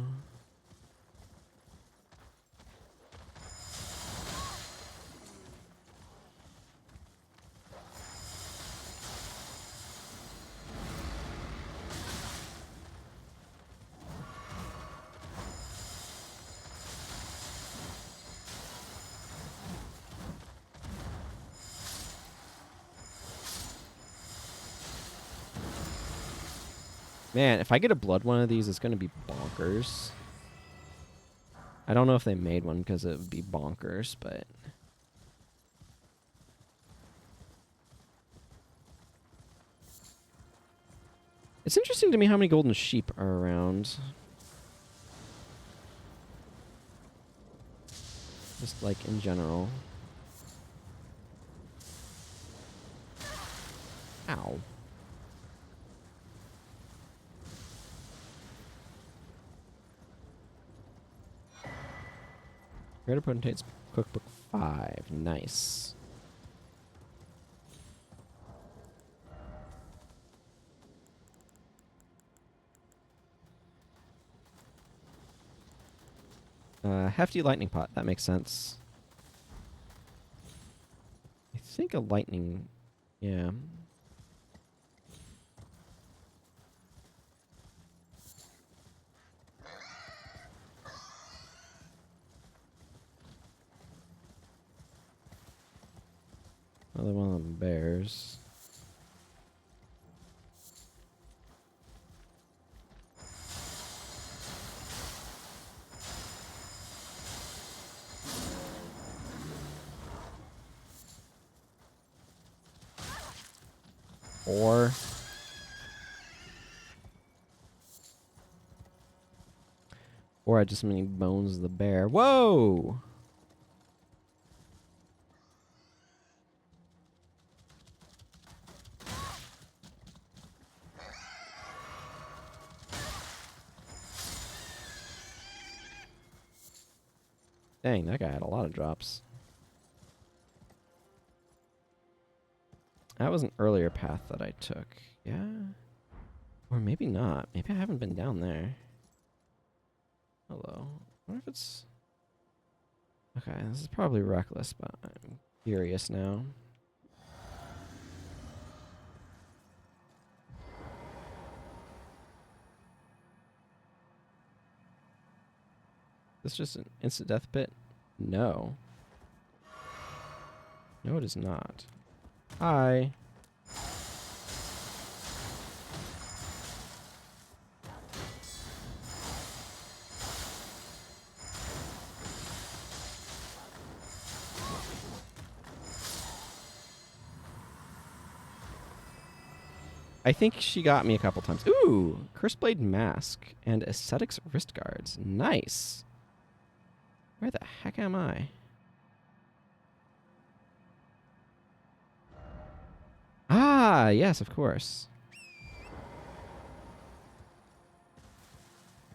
Man, if I get a blood one of these, it's going to be bonkers. I don't know if they made one because it would be bonkers, but... It's interesting to me how many golden sheep are around. Just like in general. Ow. Greater Potentate's Cookbook 5. Nice. Hefty lightning pot. That makes sense. I think a lightning... Yeah. Another one of them bears. Or I just many bones of the bear. Whoa! Dang, that guy had a lot of drops. That was an earlier path that I took. Yeah? Or maybe not. Maybe I haven't been down there. Hello. I wonder if it's... Okay, this is probably reckless, but I'm curious now. Is this just an instant death pit? No. No, it is not. Hi. I think she got me a couple times. Ooh, Curseblade Mask and Aesthetics Wrist Guards. Nice. Where the heck am I? Ah, yes, of course.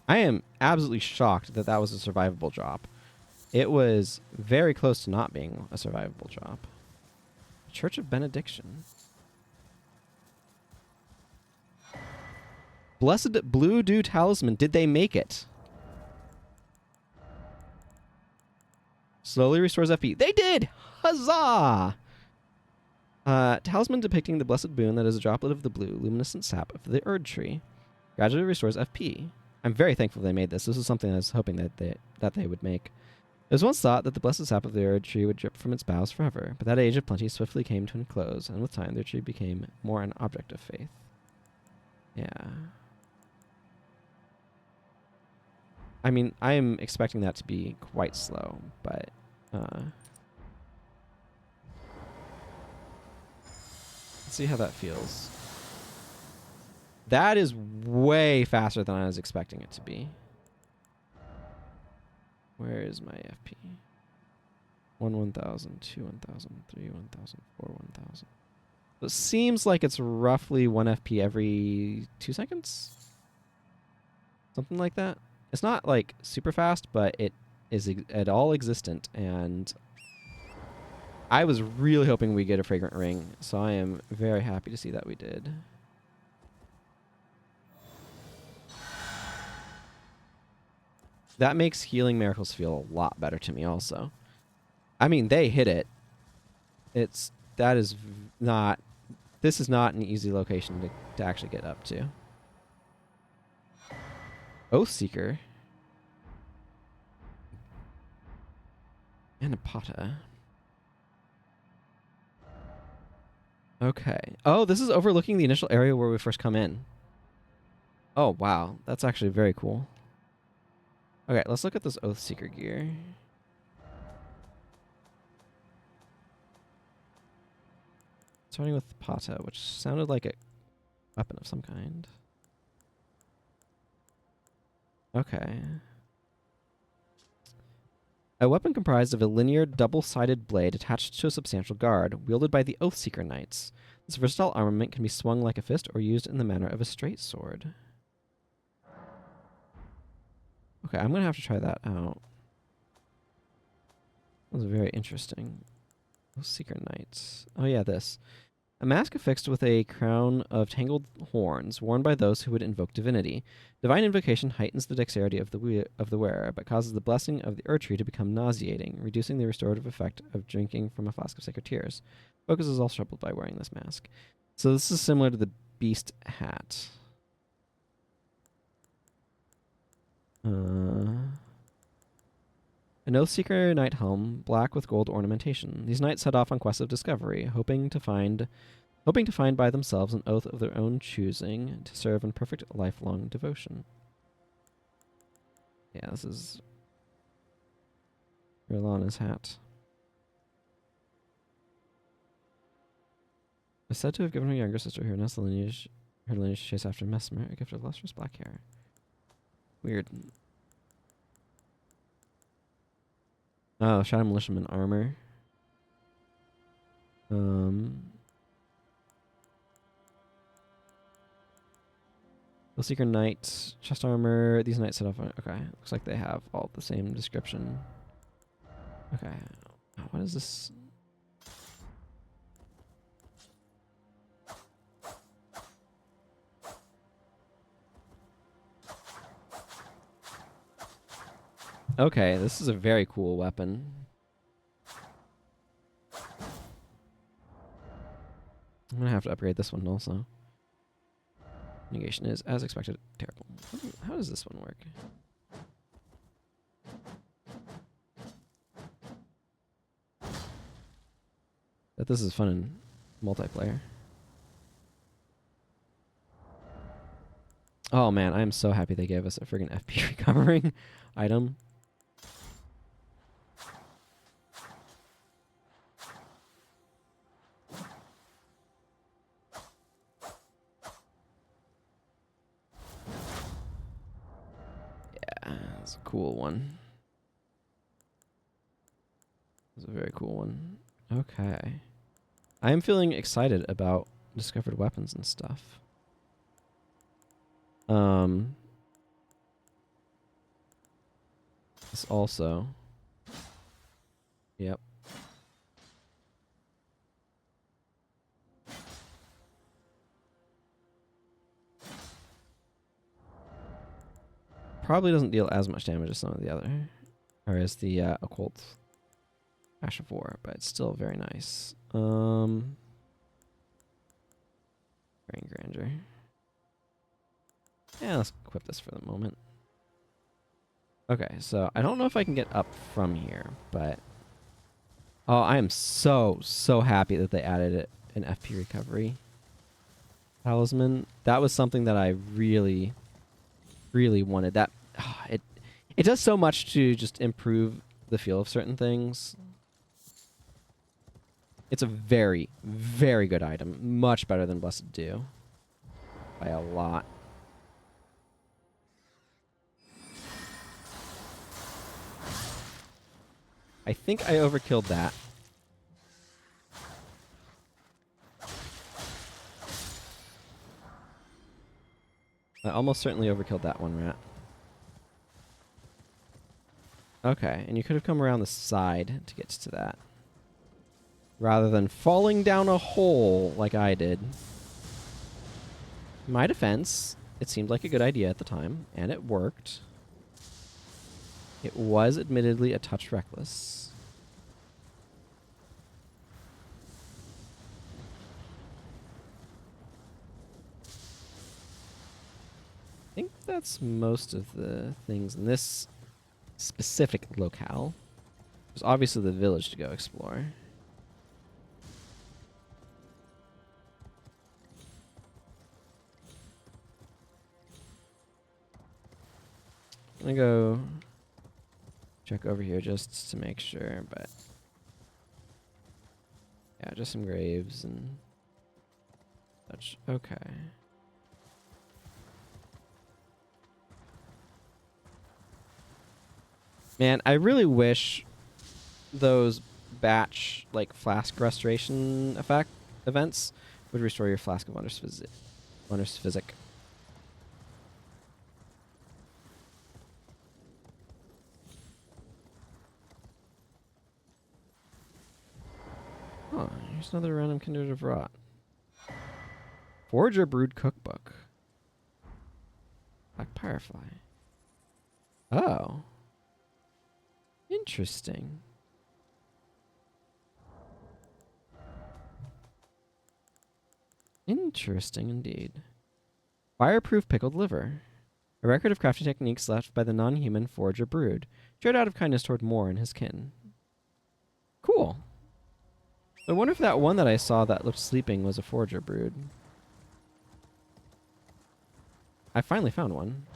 I am absolutely shocked that that was a survivable drop. It was very close to not being a survivable drop. Church of Benediction. Blessed Blue Dew Talisman. Did they make it? Slowly restores FP. They did! Huzzah! Talisman depicting the blessed boon that is a droplet of the blue, luminescent sap of the Erdtree. Gradually restores FP. I'm very thankful they made this. This is something I was hoping that they would make. It was once thought that the blessed sap of the Erdtree would drip from its boughs forever, but that age of plenty swiftly came to a close, and with time the tree became more an object of faith. Yeah. I mean, I am expecting that to be quite slow, but... let's see how that feels. That is way faster than I was expecting it to be. Where is my FP? 1,000, 2, 1,000, 3, 1,000, 4, 1,000. So it seems like it's roughly 1 FP every 2 seconds? Something like that. It's not like super fast, but it is at all existent, and I was really hoping we get a fragrant ring, so I am very happy to see that we did. That makes healing miracles feel a lot better to me also. I mean, they hit it. That is not, this is not an easy location to actually get up to. Oathseeker. Anapata. Okay. Oh, this is overlooking the initial area where we first come in. Oh, wow. That's actually very cool. Okay, let's look at this Oathseeker gear. Starting with Pata, which sounded like a weapon of some kind. Okay. A weapon comprised of a linear, double-sided blade attached to a substantial guard, wielded by the Oathseeker Knights. This versatile armament can be swung like a fist or used in the manner of a straight sword. Okay, I'm going to have to try that out. That was very interesting. Oathseeker Knights. Oh yeah, this. A mask affixed with a crown of tangled horns, worn by those who would invoke divinity. Divine invocation heightens the dexterity of the wearer, but causes the blessing of the Erdtree to become nauseating, reducing the restorative effect of drinking from a flask of sacred tears. Focus is also troubled by wearing this mask. So this is similar to the beast hat. An Oathseeker knight helm, black with gold ornamentation. These knights set off on quests of discovery, hoping to find by themselves an oath of their own choosing to serve in perfect lifelong devotion. Yeah, this is Rilana's hat. Is said to have given her younger sister who announced her lineage to chase after Mesmer, a gift of lustrous black hair. Weird. Oh, Shadow Militiaman armor. Seeker Knight, chest armor. These knights set off on. Okay, looks like they have all the same description. Okay, what is this? Okay, this is a very cool weapon. I'm gonna have to upgrade this one also. Negation is, as expected, terrible. How does this one work? That this is fun in multiplayer. Oh man, I'm so happy they gave us a friggin' FP recovering item. That's a cool one. That's a very cool one. Okay. I am feeling excited about discovered weapons and stuff. This also. Yep. Probably doesn't deal as much damage as some of the other, or as the occult Ash of War, but it's still very nice. Brain Grandeur. Yeah, let's equip this for the moment. Okay, so I don't know if I can get up from here, but oh, I am so happy that they added an FP recovery talisman. That was something that I really wanted. That it does so much to just improve the feel of certain things. It's a very good item, much better than Blessed Dew by a lot. I think I overkilled that. I almost certainly overkilled that one rat. Okay, and you could have come around the side to get to that. rather than falling down a hole like I did. In my defense, it seemed like a good idea at the time, and it worked. It was admittedly a touch reckless. I think that's most of the things in this specific locale. There's obviously the village to go explore. I'm gonna go check over here just to make sure, but yeah, just some graves and such. Okay. Man, I really wish those batch like flask restoration events would restore your flask of wondrous physic. Oh, here's another random kindred of rot. Forager brewed cookbook. Black firefly. Oh. Interesting. Interesting indeed. Fireproof pickled liver. A record of crafting techniques left by the non-human forager brood, shared out of kindness toward Moore and his kin. Cool. I wonder if that one that I saw that looked sleeping was a forager brood. I finally found one.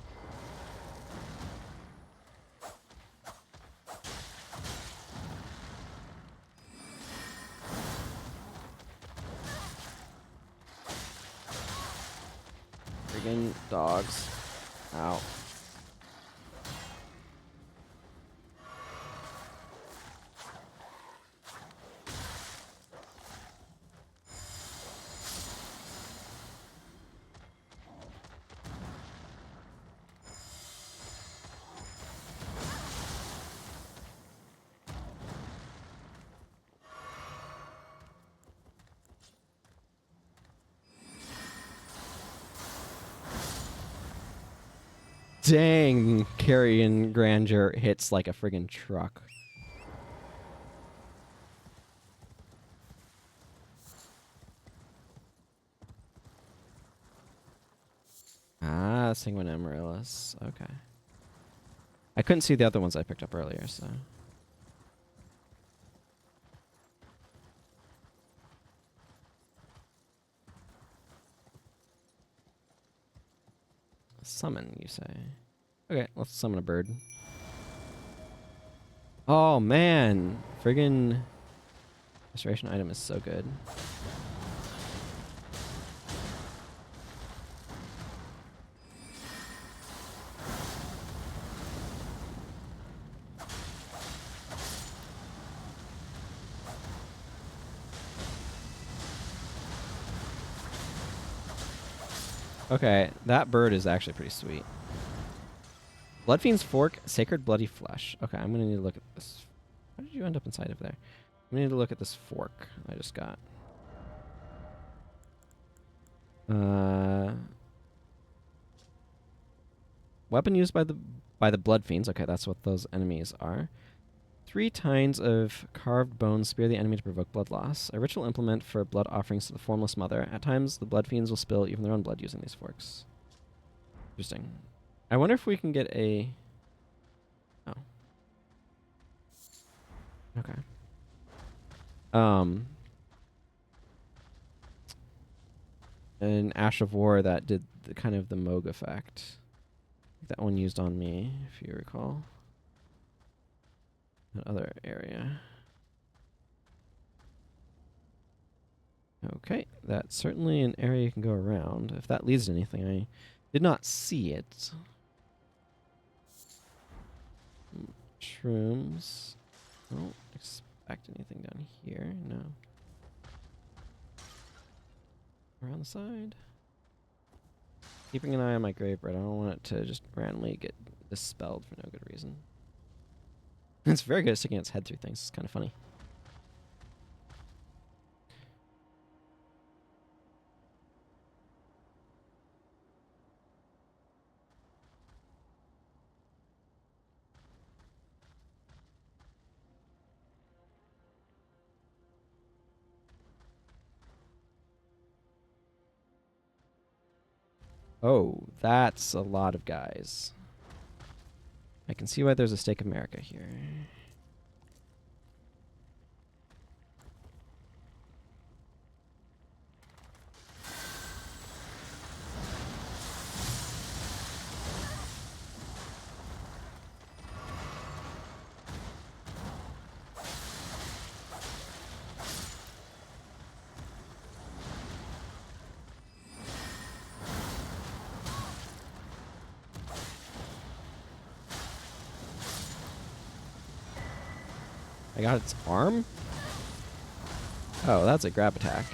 Friggin' dogs. Ow. Dang, carrion grandeur hits like a friggin' truck. Ah, Sanguine Amaryllis. Okay. I couldn't see the other ones I picked up earlier, so. Summon, you say? Okay, let's summon a bird. Oh, man. Friggin' restoration item is so good. Okay, that bird is actually pretty sweet. Bloodfiend's Fork, Sacred Bloody Flesh. Okay, I'm gonna need to look at this. How did you end up inside of there? I'm gonna need to look at this fork I just got. Weapon used by the Bloodfiends. Okay, that's what those enemies are. 3 tines of carved bone spear the enemy to provoke blood loss. A ritual implement for blood offerings to the Formless Mother. At times, the Bloodfiends will spill even their own blood using these forks. Interesting. I wonder if we can get a... Oh. Okay. An Ash of War that did the kind of the Moog effect. That one used on me, if you recall. That other area. Okay, that's certainly an area you can go around. If that leads to anything, I did not see it. Shrooms. Don't expect anything down here, no. Around the side. Keeping an eye on my grave bread. I don't want it to just randomly get dispelled for no good reason. It's very good at sticking its head through things. It's kind of funny. Oh, that's a lot of guys. I can see why there's a Stake of America here. I got its arm? Oh, that's a grab attack.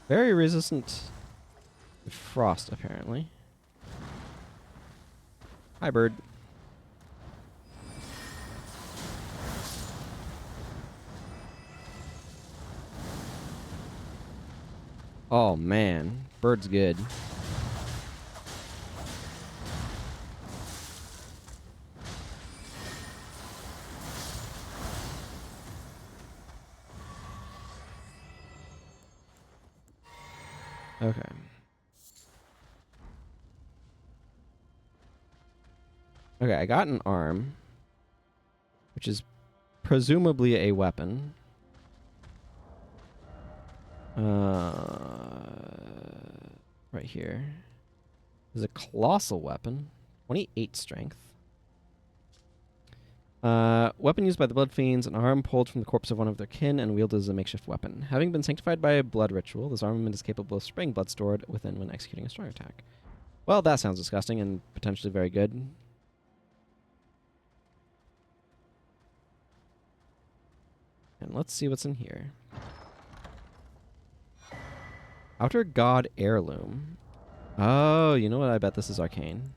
Very resistant to frost, apparently. Hi, bird. Oh, man. Bird's good. Okay. Okay, I got an arm, which is presumably a weapon. Right here. There's a colossal weapon. 28 strength. Weapon used by the Blood Fiends, an arm pulled from the corpse of one of their kin and wielded as a makeshift weapon. Having been sanctified by a blood ritual, this armament is capable of spraying blood stored within when executing a strong attack. Well, that sounds disgusting and potentially very good. And let's see what's in here. Outer God Heirloom. Oh, you know what? I bet this is arcane.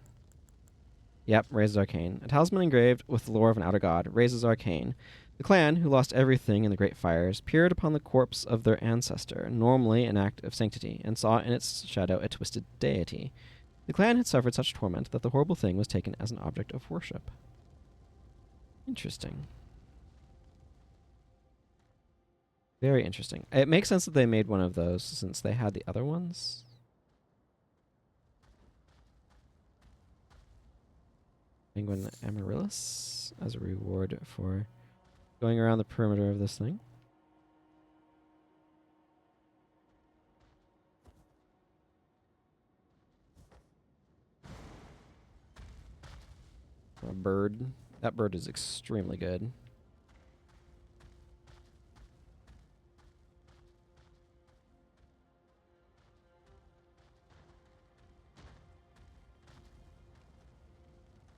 Yep, raises arcane. A talisman engraved with the lore of an outer god raises arcane. The clan, who lost everything in the great fires, peered upon the corpse of their ancestor, normally an act of sanctity, and saw in its shadow a twisted deity. The clan had suffered such torment that the horrible thing was taken as an object of worship. Interesting. Very interesting. It makes sense that they made one of those since they had the other ones. Penguin Amaryllis as a reward for going around the perimeter of this thing. A bird. That bird is extremely good.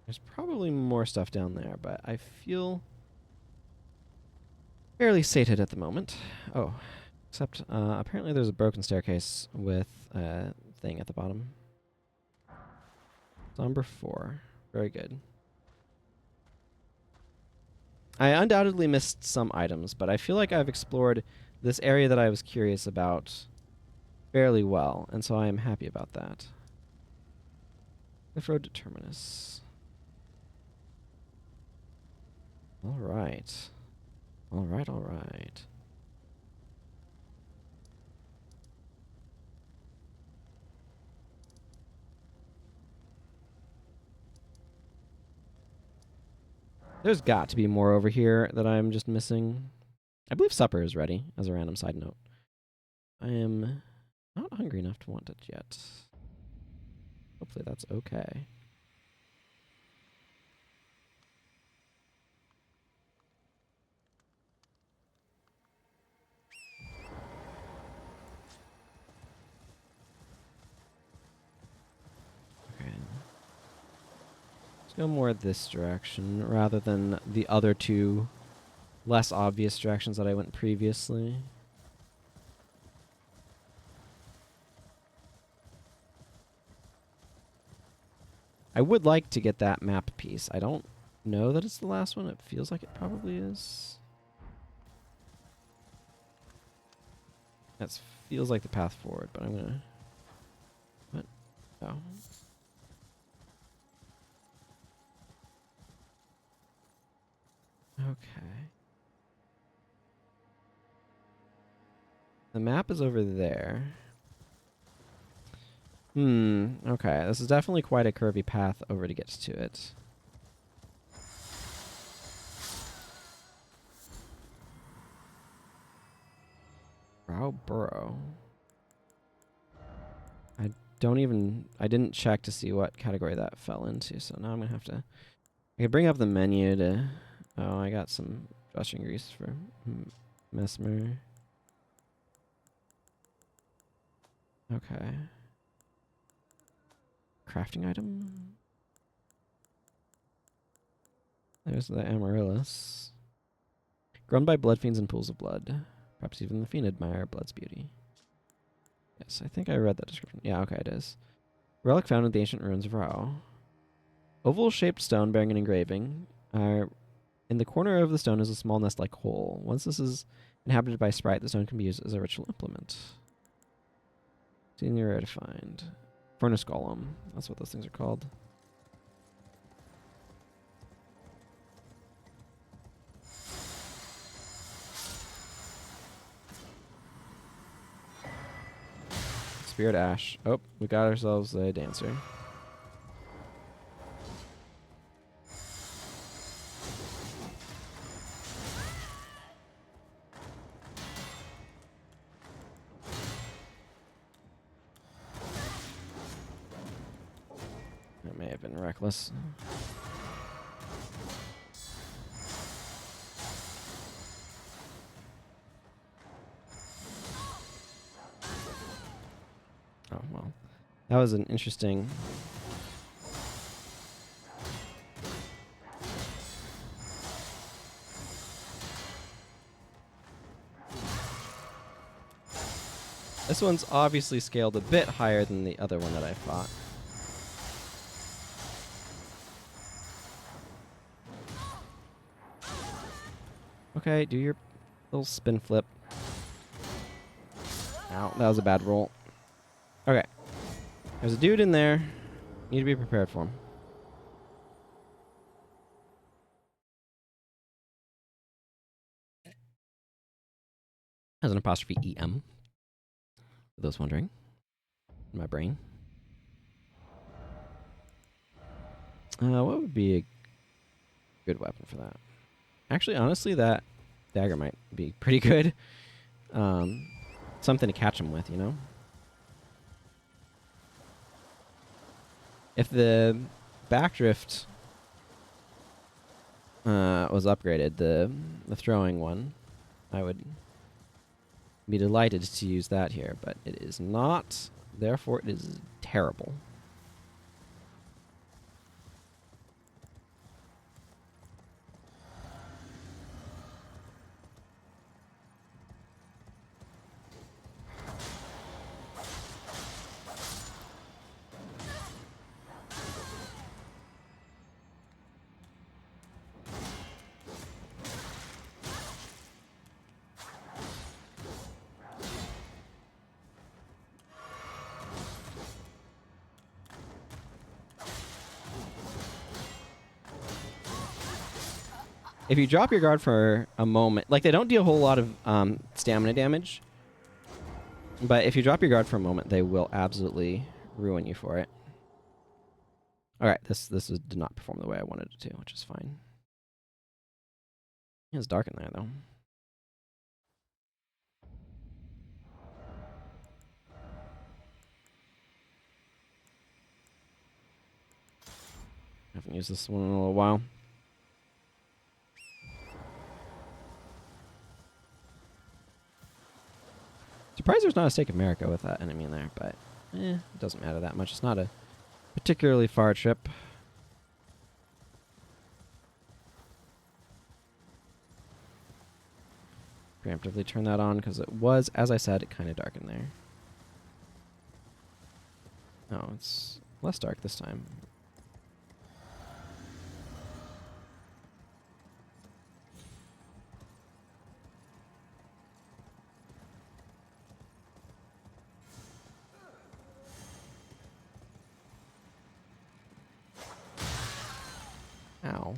There's probably more stuff down there, but I feel fairly sated at the moment. Oh, except apparently there's a broken staircase with a thing at the bottom. Number 4. Very good. I undoubtedly missed some items, but I feel like I've explored this area that I was curious about fairly well, and so I am happy about that. Cliff Road to Terminus. All right. All right, all right. There's got to be more over here that I'm just missing. I believe supper is ready, as a random side note. I am not hungry enough to want it yet. Hopefully that's okay. Okay. Let's go more this direction rather than the other two less obvious directions that I went previously. I would like to get that map piece. I don't know that it's the last one. It feels like it probably is. That feels like the path forward, but I'm gonna... What? Oh. Okay. The map is over there. Okay. This is definitely quite a curvy path over to get to it. Rauh Burrow. I didn't check to see what category that fell into, so now I'm gonna have to. I could bring up the menu to. Oh, I got some dressing grease for Mesmer. Okay. Crafting item. There's the amaryllis. Grown by blood fiends and pools of blood. Perhaps even the fiend admire blood's beauty. Yes, I think I read that description. Yeah, okay, it is. Relic found in the ancient ruins of Rauh. Oval-shaped stone bearing an engraving. In the corner of the stone is a small nest-like hole. Once this is inhabited by a sprite, the stone can be used as a ritual implement. Senior rare to find. Furnace golem. That's what those things are called. Spirit Ash. Oh, we got ourselves a dancer. That may have been reckless. Oh, well. That was an interesting... This one's obviously scaled a bit higher than the other one that I fought. Okay, do your little spin flip. Ow, that was a bad roll. Okay. There's a dude in there. Need to be prepared for him. As an apostrophe EM. For those wondering. In my brain. What would be a good weapon for that? Actually, honestly, that dagger might be pretty good. Something to catch him with, you know? If the backdrift was upgraded, the throwing one, I would be delighted to use that here, but it is not. Therefore, it is terrible. If you drop your guard for a moment, like they don't deal a whole lot of stamina damage, but if you drop your guard for a moment, they will absolutely ruin you for it. All right, this did not perform the way I wanted it to, which is fine. It's dark in there though. I haven't used this one in a little while. Surprised there's not a Stake of America with that enemy in there, but it doesn't matter that much. It's not a particularly far trip. Preemptively turn that on because it was, as I said, kind of dark in there. Oh, it's less dark this time. Ow.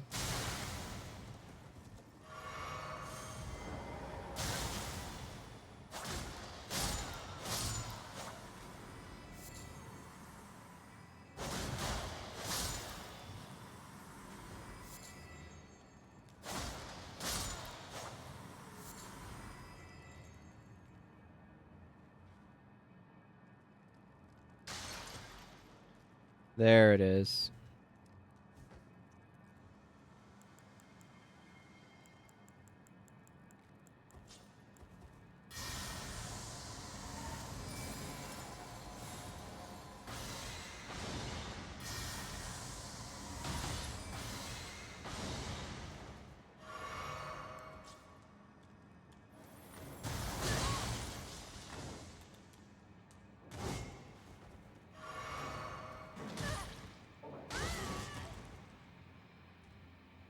There it is.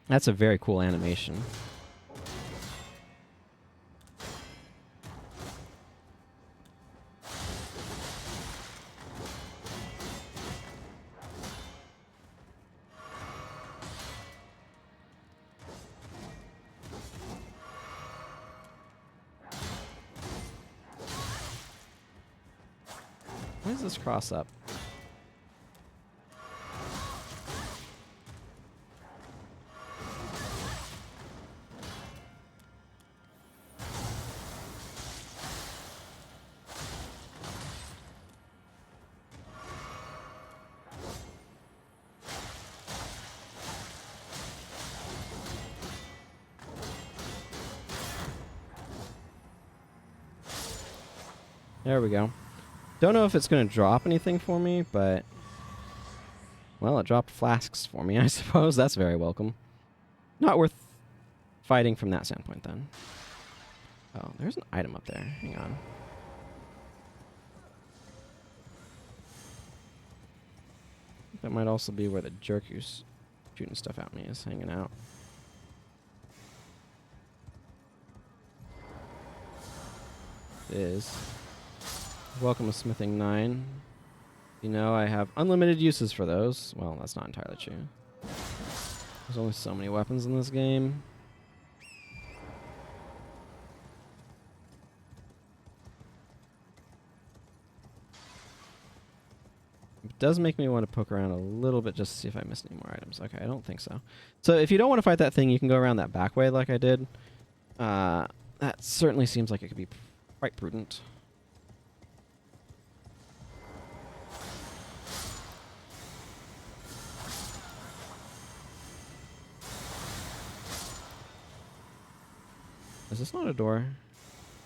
That's a very cool animation. Why does this cross up? There we go. Don't know if it's going to drop anything for me, but... Well, it dropped flasks for me, I suppose. That's very welcome. Not worth fighting from that standpoint, then. Oh, there's an item up there. Hang on. That might also be where the jerk who's shooting stuff at me is hanging out. It is. Welcome to Smithing 9. You know, I have unlimited uses for those. Well, that's not entirely true. There's only so many weapons in this game. It does make me want to poke around a little bit just to see if I missed any more items. Okay, I don't think so. So if you don't want to fight that thing, you can go around that back way like I did. That certainly seems like it could be quite prudent. Is this not a door?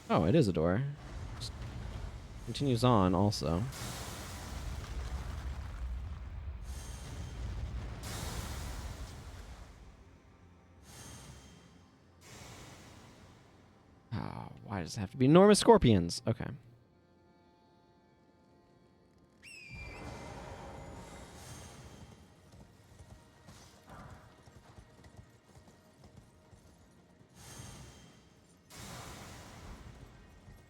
Oh, it is a door. Just continues on also. Oh, why does it have to be enormous scorpions? Okay.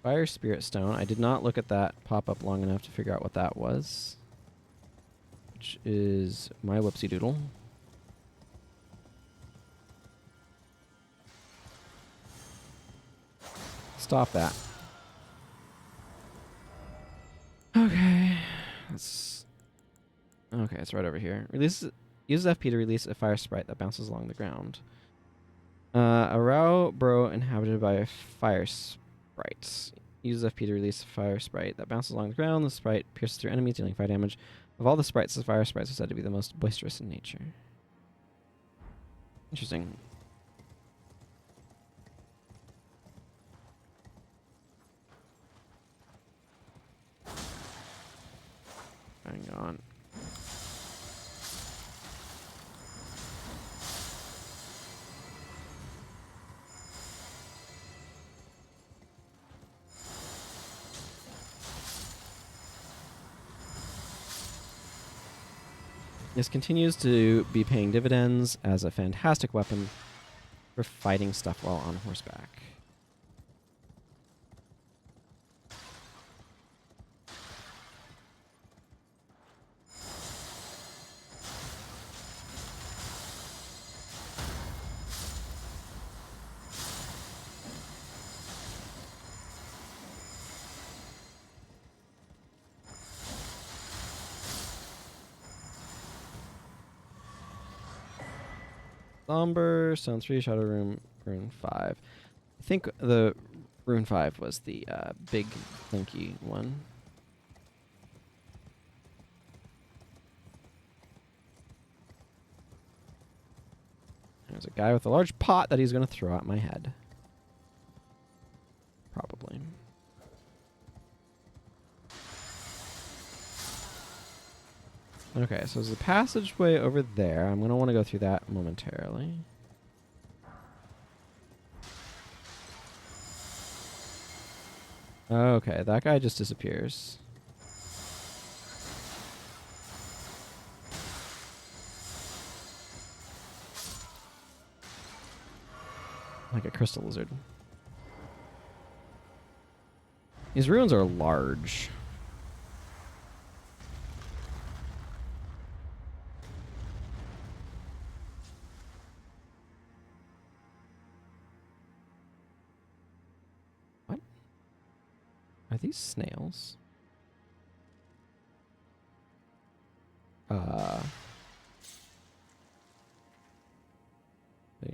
Fire Spirit Stone. I did not look at that pop up long enough to figure out what that was. Which is my whoopsie doodle. Stop that. Okay. Okay, it's right over here. Uses FP to release a fire sprite that bounces along the ground. A Rauh bro inhabited by a fire sprite. Uses FP to release a fire sprite that bounces along the ground. The sprite pierces through enemies, dealing fire damage. Of all the sprites, the fire sprites are said to be the most boisterous in nature. Interesting. Hang on. This continues to be paying dividends as a fantastic weapon for fighting stuff while on horseback. Somber, Stone 3, Shadow Room, Rune 5. I think the Rune 5 was the big, clinky one. There's a guy with a large pot that he's going to throw at my head. Probably. Okay, so there's a passageway over there. I'm going to want to go through that momentarily. Okay, that guy just disappears. Like a crystal lizard. These ruins are large. What? Are these snails? See.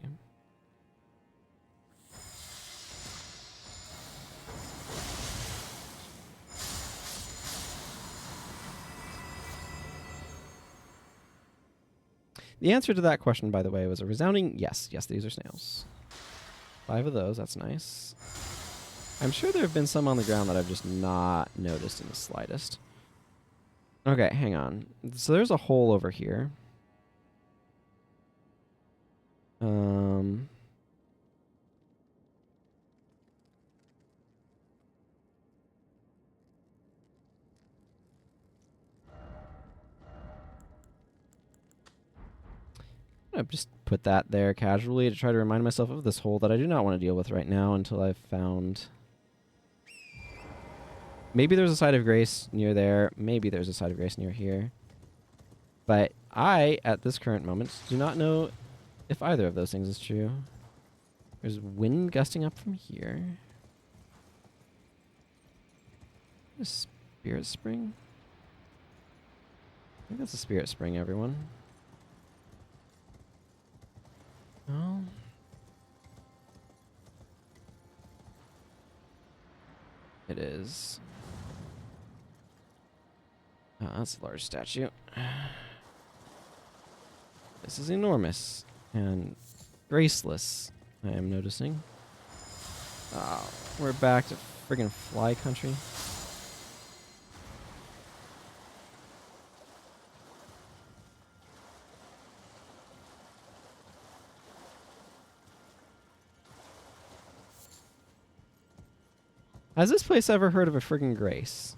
The answer to that question, by the way, was a resounding yes. Yes, these are snails. 5 of those, that's nice. I'm sure there have been some on the ground that I've just not noticed in the slightest. Okay, hang on. So there's a hole over here. I've just put that there casually to try to remind myself of this hole that I do not want to deal with right now until I've found... Maybe there's a site of grace near there. Maybe there's a site of grace near here. But I, at this current moment, do not know if either of those things is true. There's wind gusting up from here. A spirit spring? I think that's a spirit spring, everyone. Oh. It is. Oh, that's a large statue. This is enormous and graceless, I am noticing. Oh, we're back to friggin' fly country. Has this place ever heard of a friggin' grace?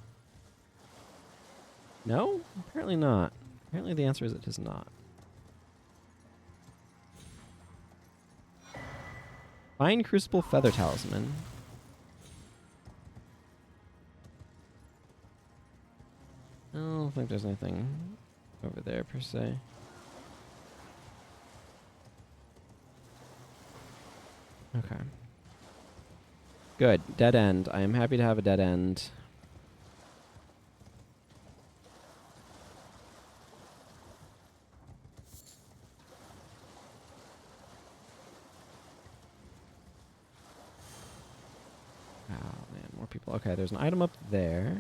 No? Apparently not. Apparently the answer is it does not. Fine Crucible Feather Talisman. I don't think there's anything over there per se. Okay. Good. Dead end. I am happy to have a dead end. Oh, man. More people. Okay, there's an item up there.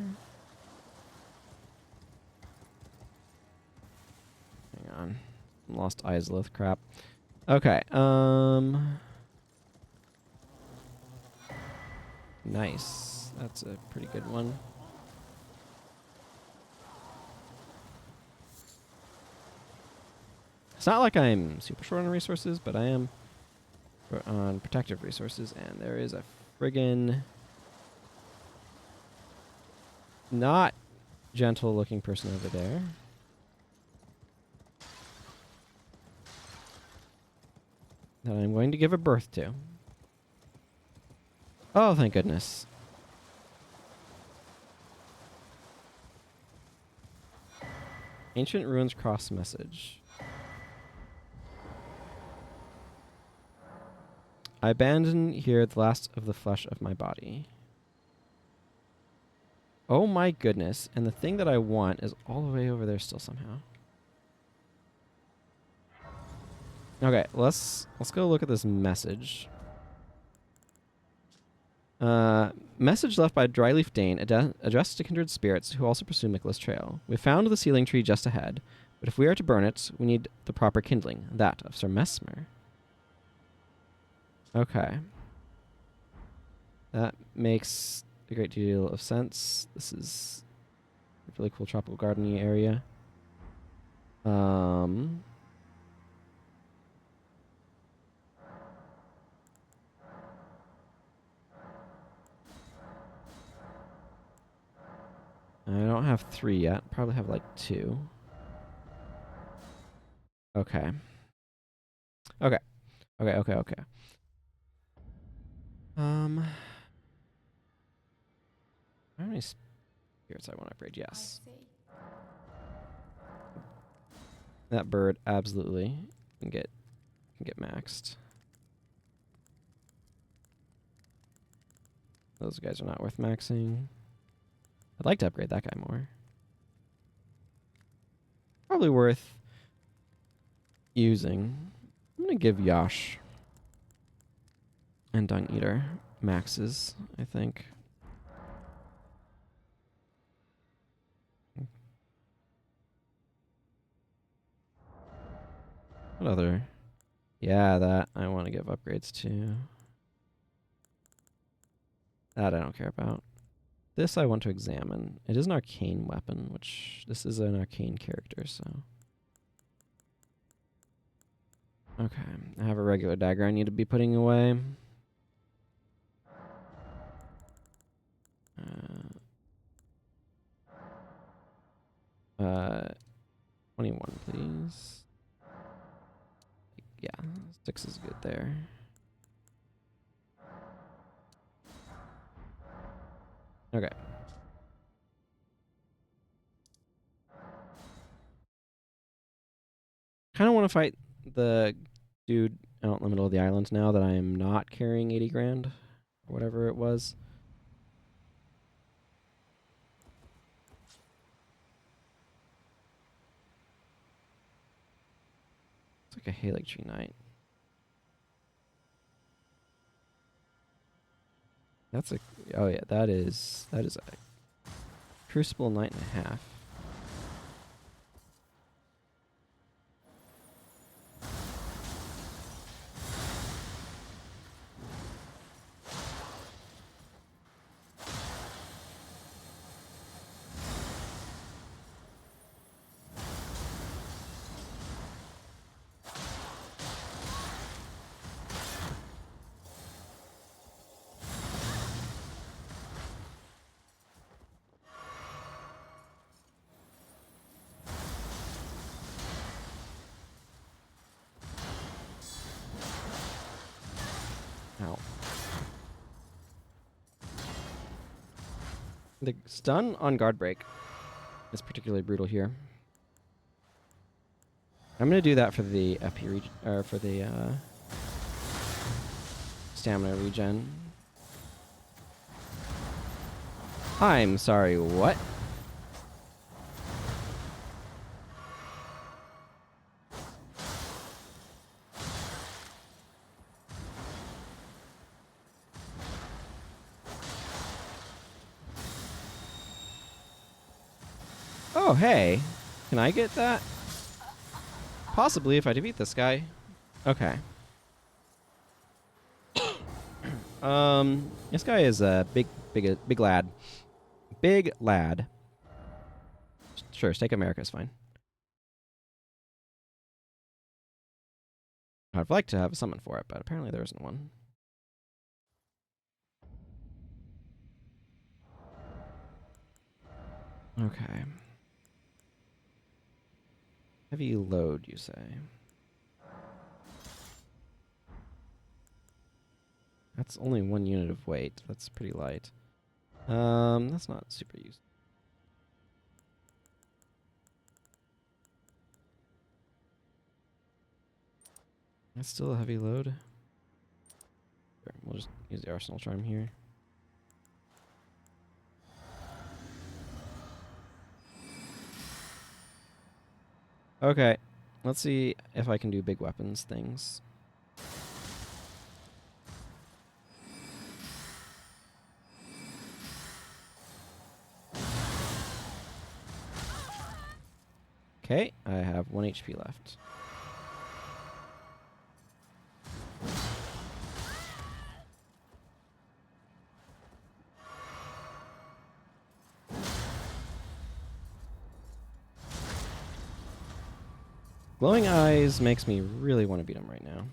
Hang on. Lost Islith. Crap. Okay. Nice. That's a pretty good one. It's not like I'm super short on resources, but I am on protective resources, and there is a friggin' not gentle looking person over there. That I'm going to give a birth to. Oh, thank goodness. Ancient Ruins Cross message. I abandon here the last of the flesh of my body. Oh my goodness. And the thing that I want is all the way over there still somehow. Okay, let's go look at this message. Message left by Dryleaf Dane, addressed to kindred spirits who also pursue Mikla's trail. We found the sealing tree just ahead, but if we are to burn it, we need the proper kindling, that of Sir Mesmer. Okay. That makes a great deal of sense. This is a really cool tropical gardening area. Um, I don't have 3 yet. Probably have like 2. Okay. Okay. Okay. Okay. Okay. How many spirits I want to upgrade? Yes. That bird absolutely can get maxed. Those guys are not worth maxing. I'd like to upgrade that guy more. Probably worth using. I'm gonna give Yash and Dung Eater maxes, I think. What other? Yeah, that I want to give upgrades to. That I don't care about. This I want to examine. It is an arcane weapon, which this is an arcane character, so. Okay, I have a regular dagger I need to be putting away. 21, please. Yeah, 6 is good there. Okay. Kind of want to fight the dude out in the middle of the island now that I am not carrying 80 grand, or whatever it was. It's like a Halig Tree Knight. That's a, oh yeah, that is a Crucible Knight and a half. Ow. The stun on guard break is particularly brutal here. I'm gonna do that for the FP or for the stamina regen. I'm sorry, what? Oh, hey. Can I get that? Possibly if I defeat this guy. Okay. This guy is a big lad. Big lad. Sure, Steak America is fine. I'd like to have a summon for it, but apparently there isn't one. Okay. Heavy load, you say? That's only 1 unit of weight. That's pretty light. That's not super useful. That's still a heavy load. Sure, we'll just use the Arsenal Charm here. Okay, let's see if I can do big weapons things. Okay, I have 1 HP left. Glowing eyes makes me really want to beat him right now.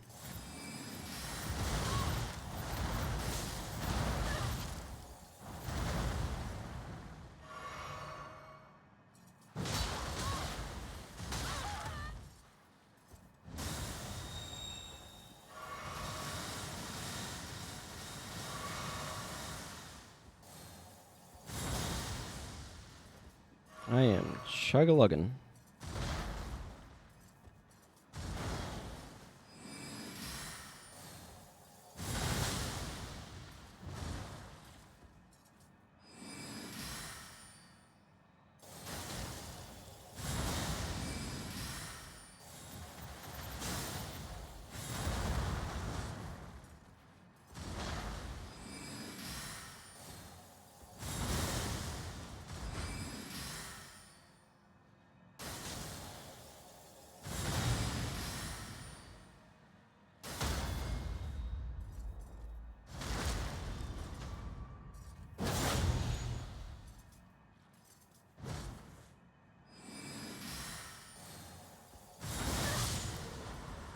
I am chug-a-luggin'.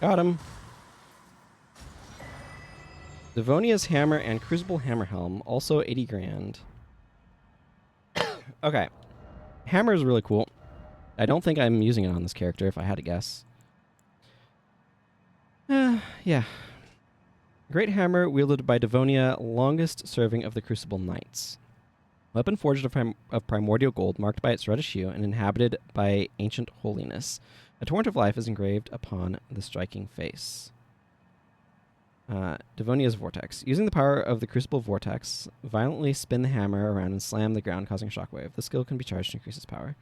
Got him. Devonia's hammer and Crucible Hammer Helm, also 80 grand. Okay. Hammer is really cool. I don't think I'm using it on this character, if I had to guess. Yeah. Great hammer wielded by Devonia, longest serving of the Crucible Knights. Weapon forged of primordial gold, marked by its reddish hue and inhabited by ancient holiness. A torrent of life is engraved upon the striking face. Devonia's Vortex. Using the power of the Crucible Vortex, violently spin the hammer around and slam the ground, causing a shockwave. The skill can be charged to increase its power.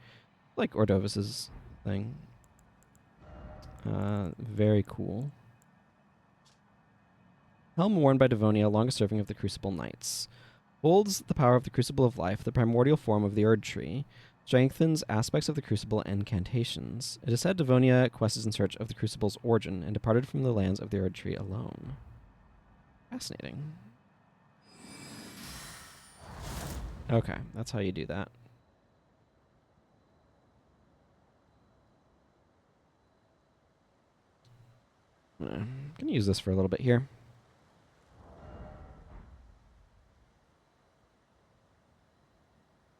Like Ordovis's thing. Very cool. Helm worn by Devonia, longest serving of the Crucible Knights. Holds the power of the Crucible of Life, the primordial form of the Erdtree. Strengthens aspects of the Crucible and incantations. It is said Devonia quested in search of the Crucible's origin and departed from the lands of the Erdtree alone. Fascinating. Okay, that's how you do that. I'm going to use this for a little bit here.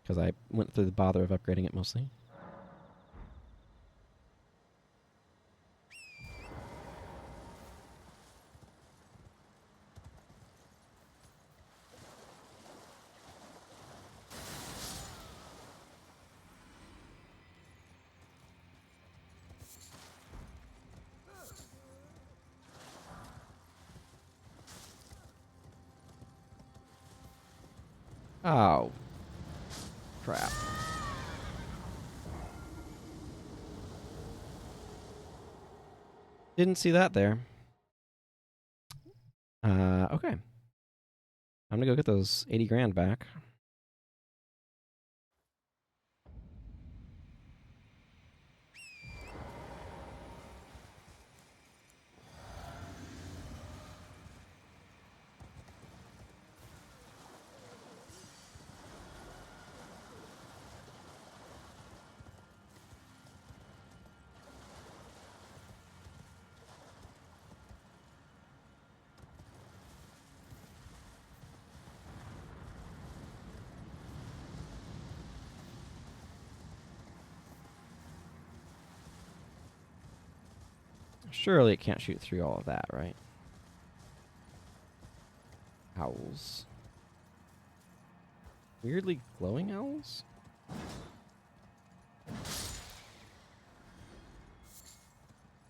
Because I went through the bother of upgrading it mostly. Oh. Crap. Didn't see that there. Okay. I'm gonna go get those 80 grand back. Surely it can't shoot through all of that, right? Owls. Weirdly glowing owls?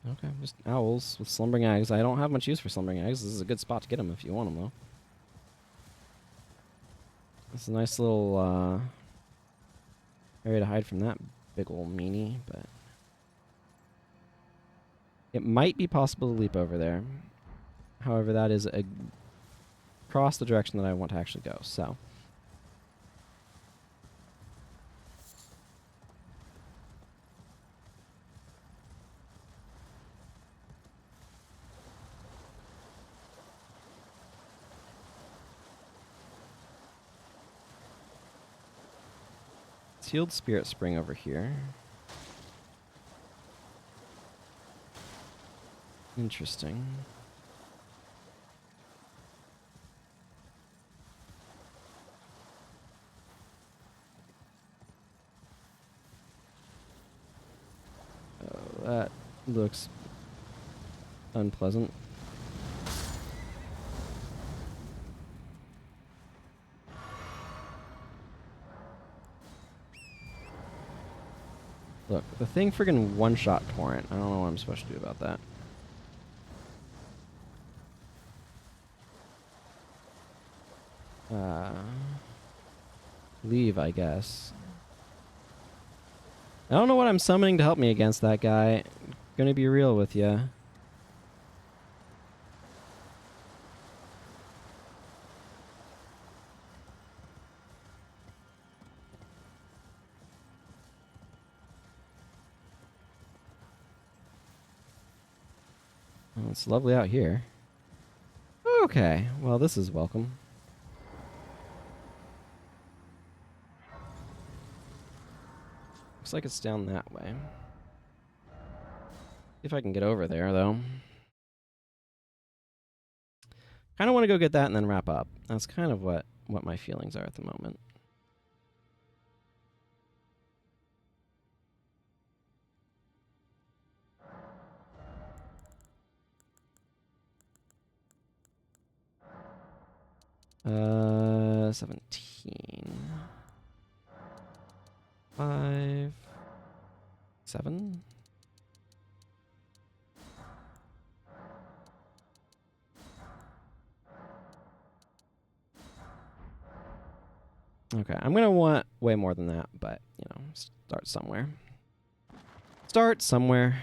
Okay, just owls with slumbering eggs. I don't have much use for slumbering eggs. This is a good spot to get them if you want them, though. It's a nice little area to hide from that big ol' meanie, but it might be possible to leap over there. However, that is across the direction that I want to actually go, so. Sealed Spirit Spring over here. Interesting. Oh, that looks unpleasant. Look, the thing friggin' one-shot torrent. I don't know what I'm supposed to do about that. Leave, I guess. I don't know what I'm summoning to help me against that guy. Gonna be real with ya. Well, it's lovely out here. Okay, well, this is welcome. Looks like it's down that way. See if I can get over there, though. Kind of want to go get that and then wrap up. That's kind of what my feelings are at the moment. Uh, 17. 5. 7. Okay, I'm gonna want way more than that, but, you know, start somewhere. Start somewhere.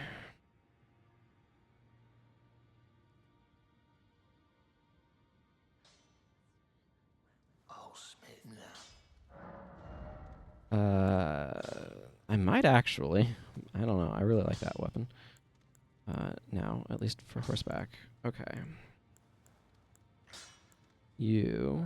I might actually. I don't know. I really like that weapon. Now, at least for horseback. Okay. You.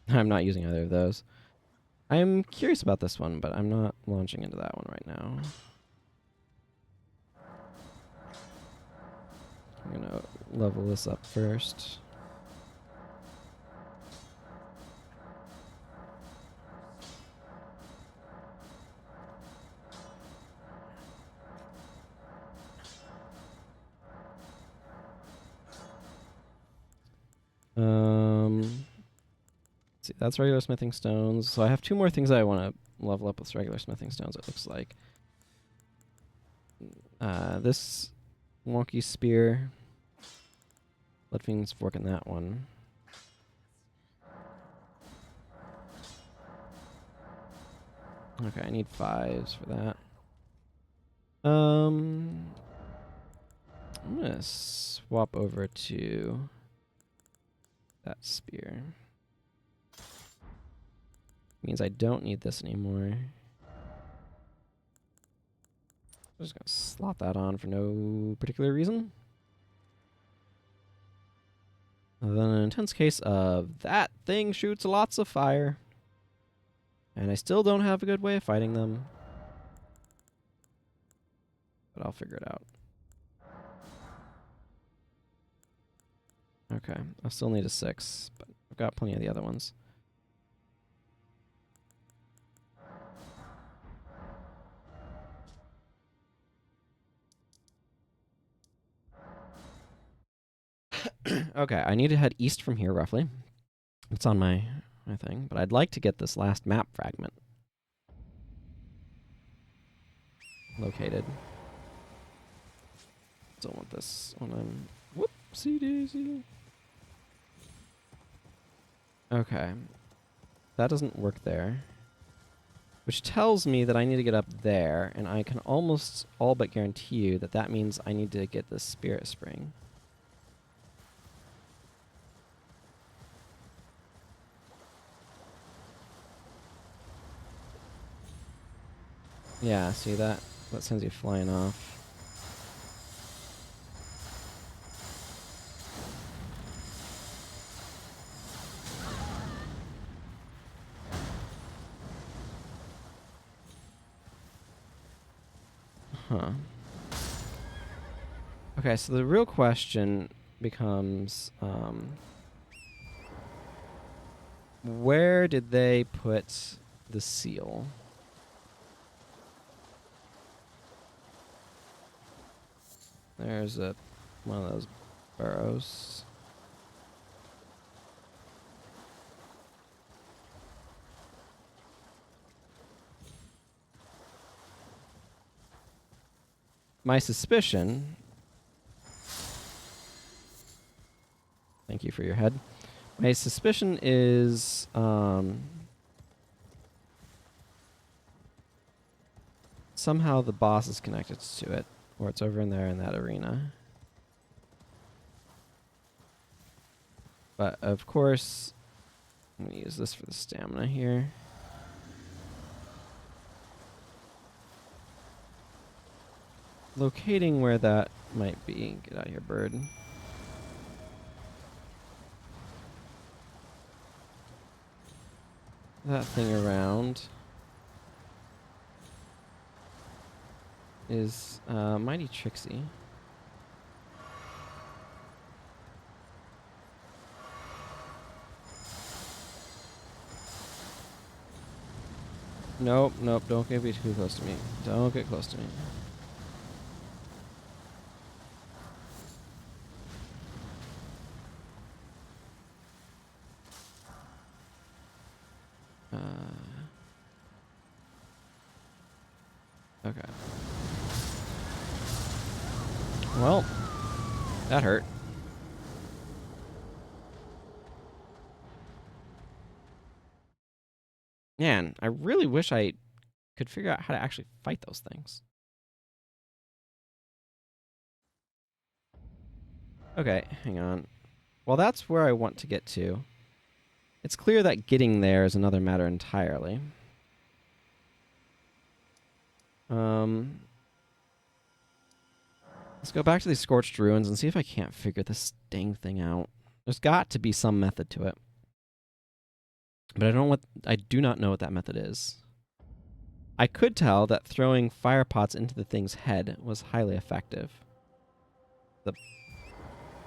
I'm not using either of those. I'm curious about this one, but I'm not launching into that one right now. I'm gonna level this up first. See, that's regular smithing stones. So I have 2 more things I want to level up with regular smithing stones, it looks like. This wonky spear. Bloodfiend's fork in that one. Okay, I need 5s for that. I'm gonna swap over to that spear. Means I don't need this anymore. I'm just gonna slot that on for no particular reason. Other than an intense case of that thing shoots lots of fire. And I still don't have a good way of fighting them. But I'll figure it out. Okay, I still need a 6, but I've got plenty of the other ones. Okay, I need to head east from here, roughly. It's on my thing, but I'd like to get this last map fragment located. Don't want this when I'm... Whoopsie daisy. Okay. That doesn't work there. Which tells me that I need to get up there, and I can almost all but guarantee you that that means I need to get the Spirit Spring. Yeah, see that? That sends you flying off. Huh. Okay, so the real question becomes, where did they put the seal? There's one of those burrows. My suspicion... Thank you for your head. My suspicion is... somehow the boss is connected to it. Or it's over in there in that arena. But, of course... I'm going to use this for the stamina here. Locating where that might be. Get out of here, bird. That thing around is mighty tricksy. Nope, nope, don't get too close to me. Don't get close to me. Okay. Well, that hurt. Man, I really wish I could figure out how to actually fight those things. Okay, hang on. Well, that's where I want to get to. It's clear that getting there is another matter entirely. Let's go back to these scorched ruins and see if I can't figure this dang thing out. There's got to be some method to it. But I do not know what that method is. I could tell that throwing fire pots into the thing's head was highly effective. The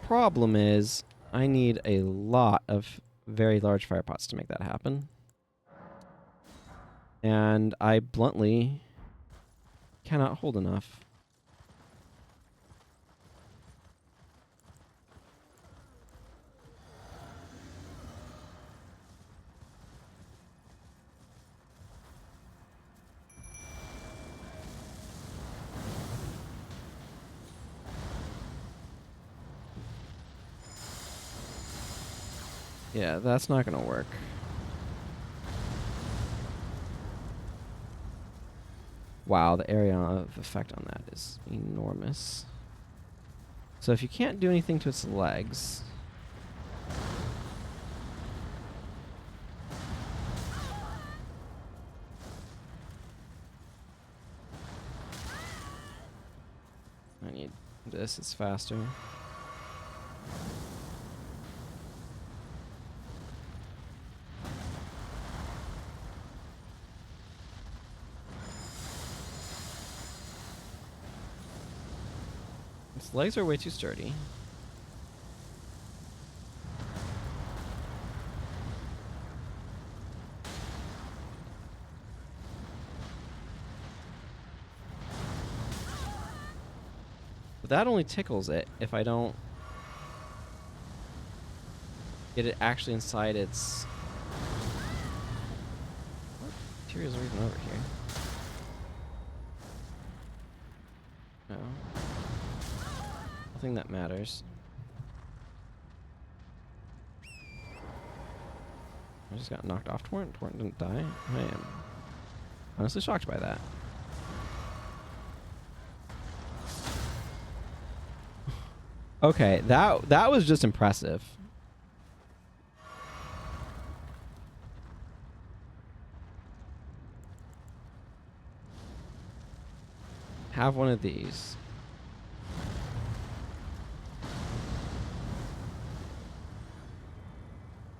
problem is I need a lot of very large fire pots to make that happen. And I bluntly cannot hold enough. Yeah, that's not going to work. Wow, the area of effect on that is enormous. So if you can't do anything to its legs... I need this, it's faster. Its legs are way too sturdy. But that only tickles it if I don't get it actually inside its... What materials are even over here? No. Nothing that matters. I just got knocked off Torrent. Torrent didn't die. I am honestly shocked by that. Okay, that was just impressive. have one of these.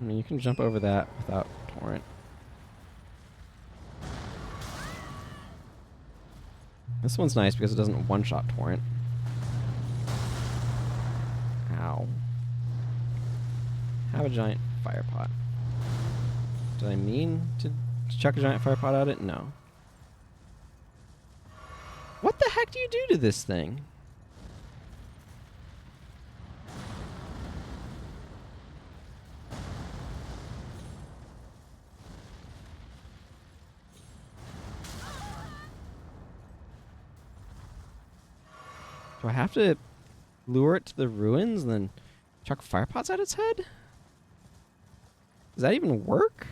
I mean, you can jump over that without torrent. This one's nice because it doesn't one-shot torrent. Ow. Have a giant fire pot. Did I mean to chuck a giant fire pot at it? No. What the heck do you do to this thing? Do I have to lure it to the ruins and then chuck fire pots at its head? Does that even work?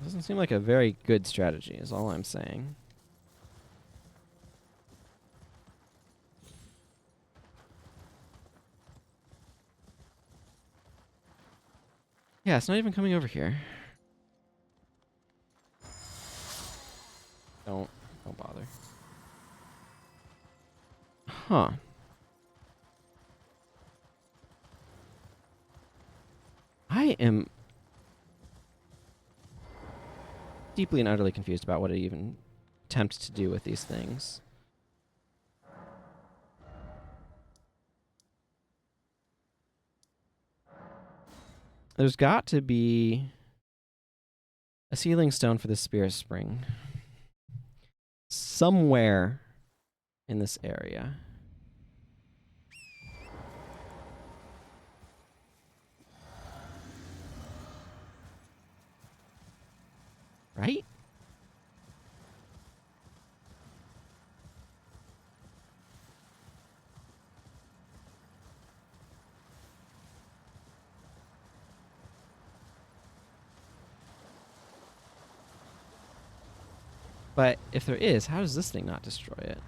Doesn't seem like a very good strategy, is all I'm saying. Yeah, it's not even coming over here. Don't bother. Huh. I am deeply and utterly confused about what I even attempt to do with these things. There's got to be a sealing stone for the spirit spring somewhere in this area. Right? But if there is, how does this thing not destroy it?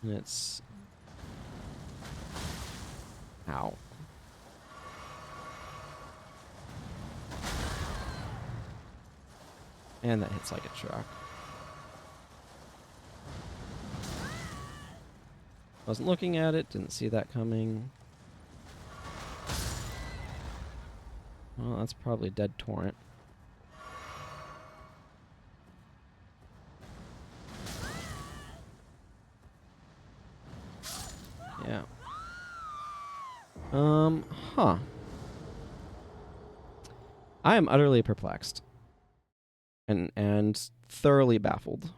And it's... Ow. And that hits like a truck. Wasn't looking at it, didn't see that coming. Well, that's probably dead torrent. Yeah. Huh. I am utterly perplexed. And thoroughly baffled.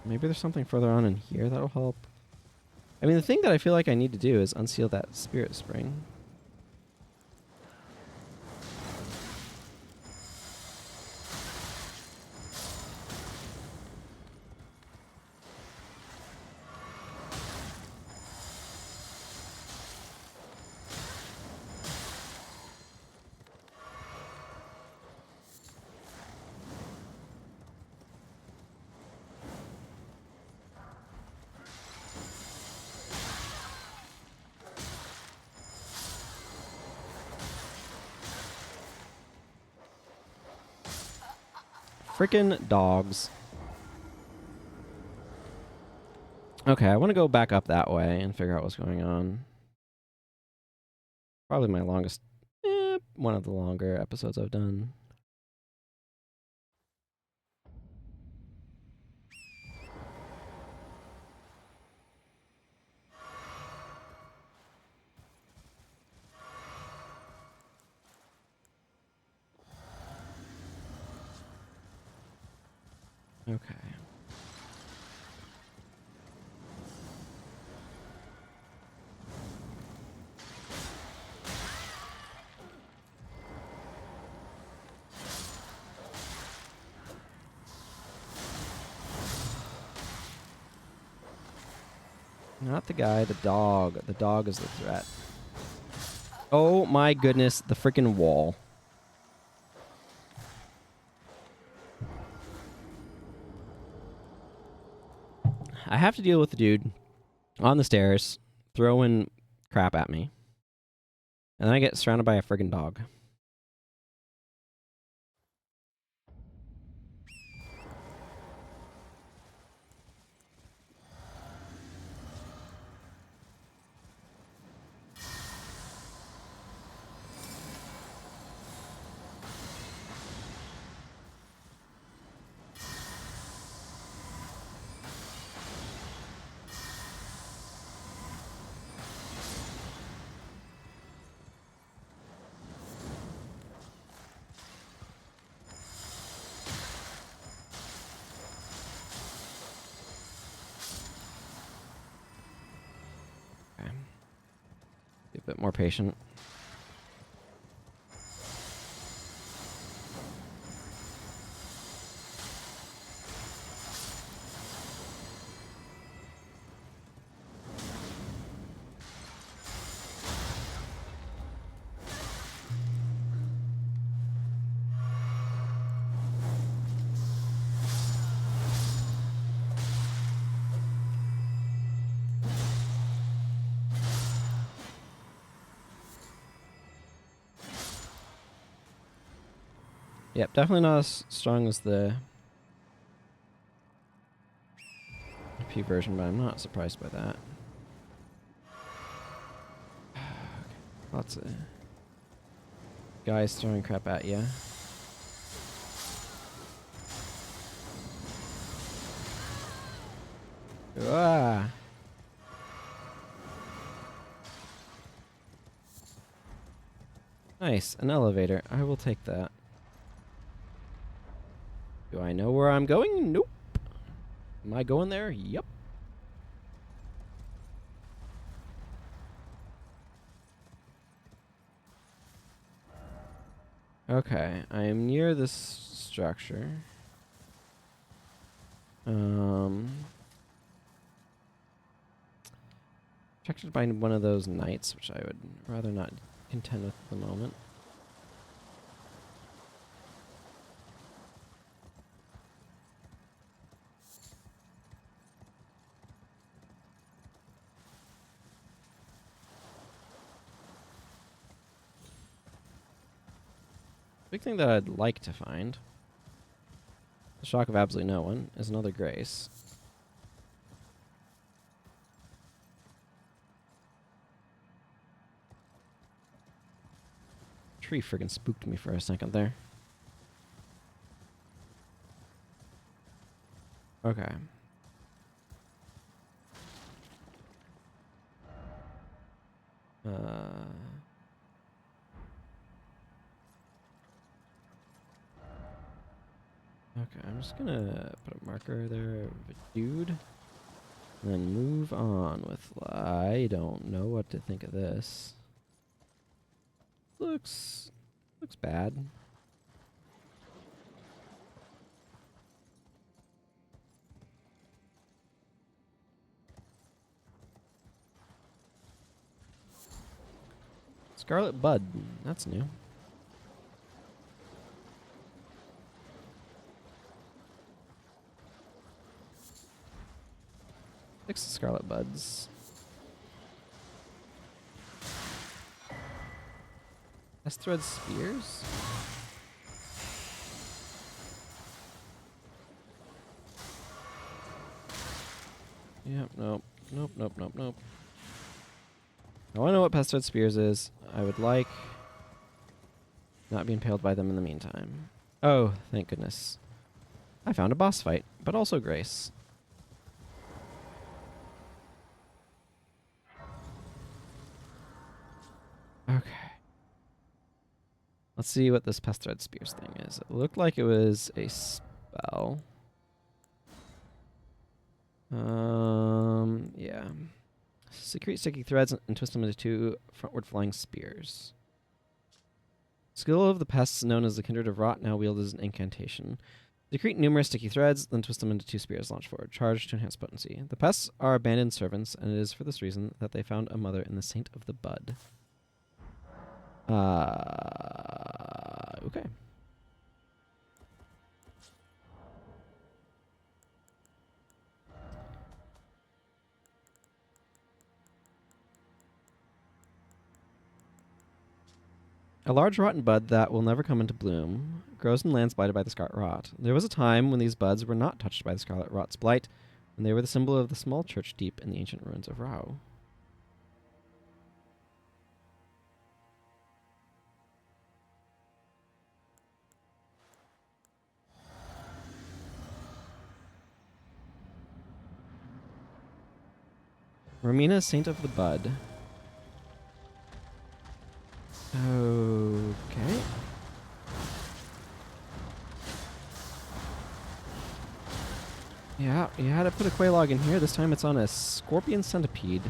Maybe there's something further on in here that'll help. I mean, the thing that I feel like I need to do is unseal that spirit spring. Frickin' dogs. Okay, I want to go back up that way and figure out what's going on. Probably my longest, one of the longer episodes I've done. Okay. Not the guy, the dog. The dog is the threat. Oh my goodness, the freaking wall. I have to deal with the dude on the stairs throwing crap at me. And then I get surrounded by a friggin' dog. Okay. Be a bit more patient. Yep, definitely not as strong as the P version, but I'm not surprised by that. Okay. Lots of guys throwing crap at you. Ah. Nice, an elevator. I will take that. Do I know where I'm going? Nope. Am I going there? Yep. Okay, I am near this structure. Protected by one of those knights, which I would rather not contend with at the moment. Big thing that I'd like to find, the shock of absolutely no one, is another grace. Tree friggin' spooked me for a second there. Okay. Okay, I'm just gonna put a marker there of a dude. And then move on with... I don't know what to think of this. Looks bad. Scarlet Bud. That's new. Fix the Scarlet Buds. S-Thread Spears? Yep, nope. Nope, nope, nope, nope. I want to know what Pest Thread Spears is. I would like not be impaled by them in the meantime. Oh, thank goodness. I found a boss fight, but also Grace. Okay. Let's see what this Pest Thread Spears thing is. It looked like it was a spell. Yeah. Secrete sticky threads and twist them into two frontward flying spears. Skill of the pests known as the Kindred of Rot now wielded as an incantation. Secrete numerous sticky threads, then twist them into two spears launched forward. Charge to enhance potency. The pests are abandoned servants, and it is for this reason that they found a mother in the Saint of the Bud. Okay. A large rotten bud that will never come into bloom grows in lands blighted by the scarlet rot. There was a time when these buds were not touched by the scarlet rot's blight, and they were the symbol of the small church deep in the ancient ruins of Rauh. Romina, Saint of the Bud. Okay. Yeah, you had to put a Quaylog in here. This time it's on a Scorpion Centipede.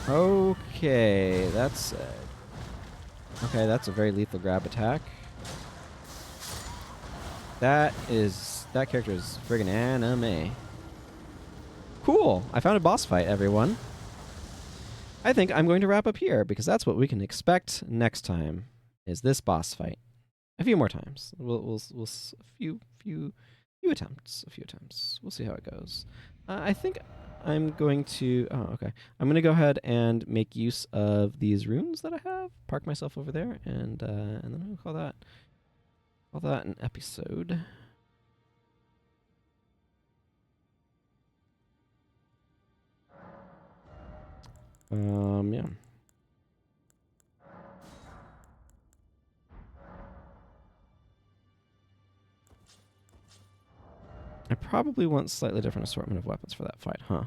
Okay, that's that's a very lethal grab attack. That character is friggin' anime. Cool. I found a boss fight, everyone. I think I'm going to wrap up here because that's what we can expect next time. Is this boss fight? A few more times. We'll a few attempts. A few attempts. We'll see how it goes. I think I'm going to. Oh, okay. I'm going to go ahead and make use of these runes that I have. Park myself over there, and then we'll call that an episode. Yeah. I probably want slightly different assortment of weapons for that fight, huh?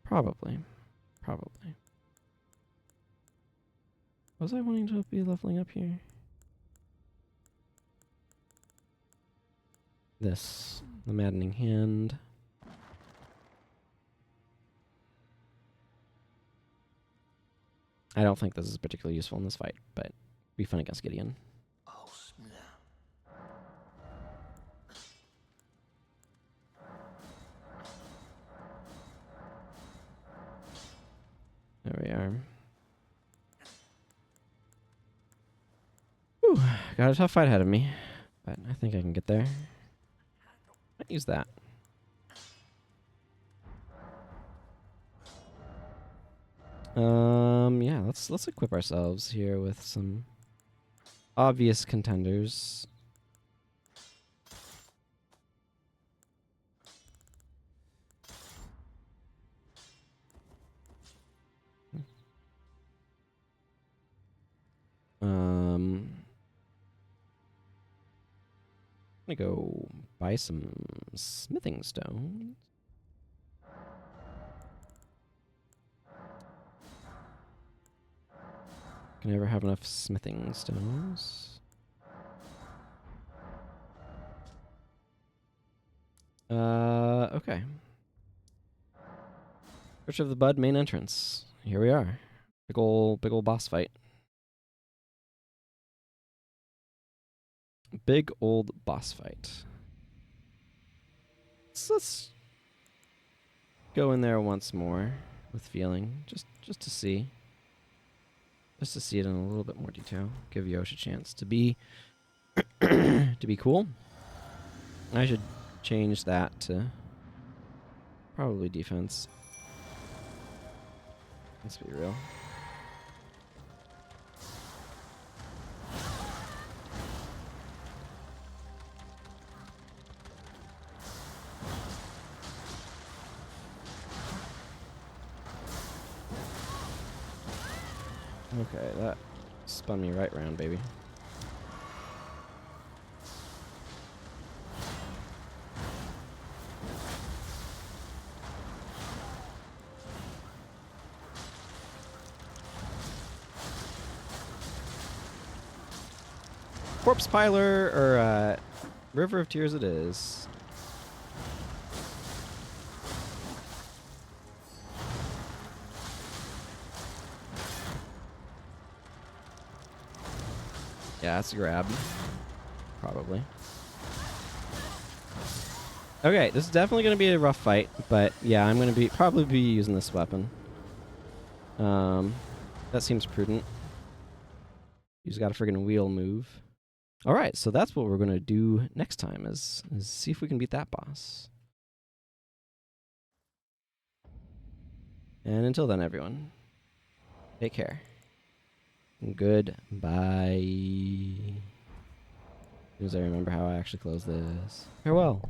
Probably. Was I wanting to be leveling up here? This. The Maddening Hand. I don't think this is particularly useful in this fight, but be fun against Gideon. There we are. Whew, got a tough fight ahead of me, but I think I can get there. Might use that. Yeah, let's equip ourselves here with some obvious contenders. I'm gonna go buy some smithing stones. Can I ever have enough smithing stones? Okay. Church of the Bud main entrance. Here we are. Big ol' boss fight. Big old boss fight. So let's go in there once more with feeling, just to see. Just to see it in a little bit more detail. Give Yosh a chance to be to be cool. I should change that to probably defense. Let's be real. Okay, that spun me right round, baby. Corpse Piler, or River of Tears it is. Yeah, that's a grab. Probably. Okay, this is definitely going to be a rough fight, but yeah, I'm going to probably be using this weapon. That seems prudent. He's got a friggin' wheel move. All right, so that's what we're going to do next time is see if we can beat that boss. And until then, everyone, take care. Goodbye. As soon as I remember how I actually close this. Farewell.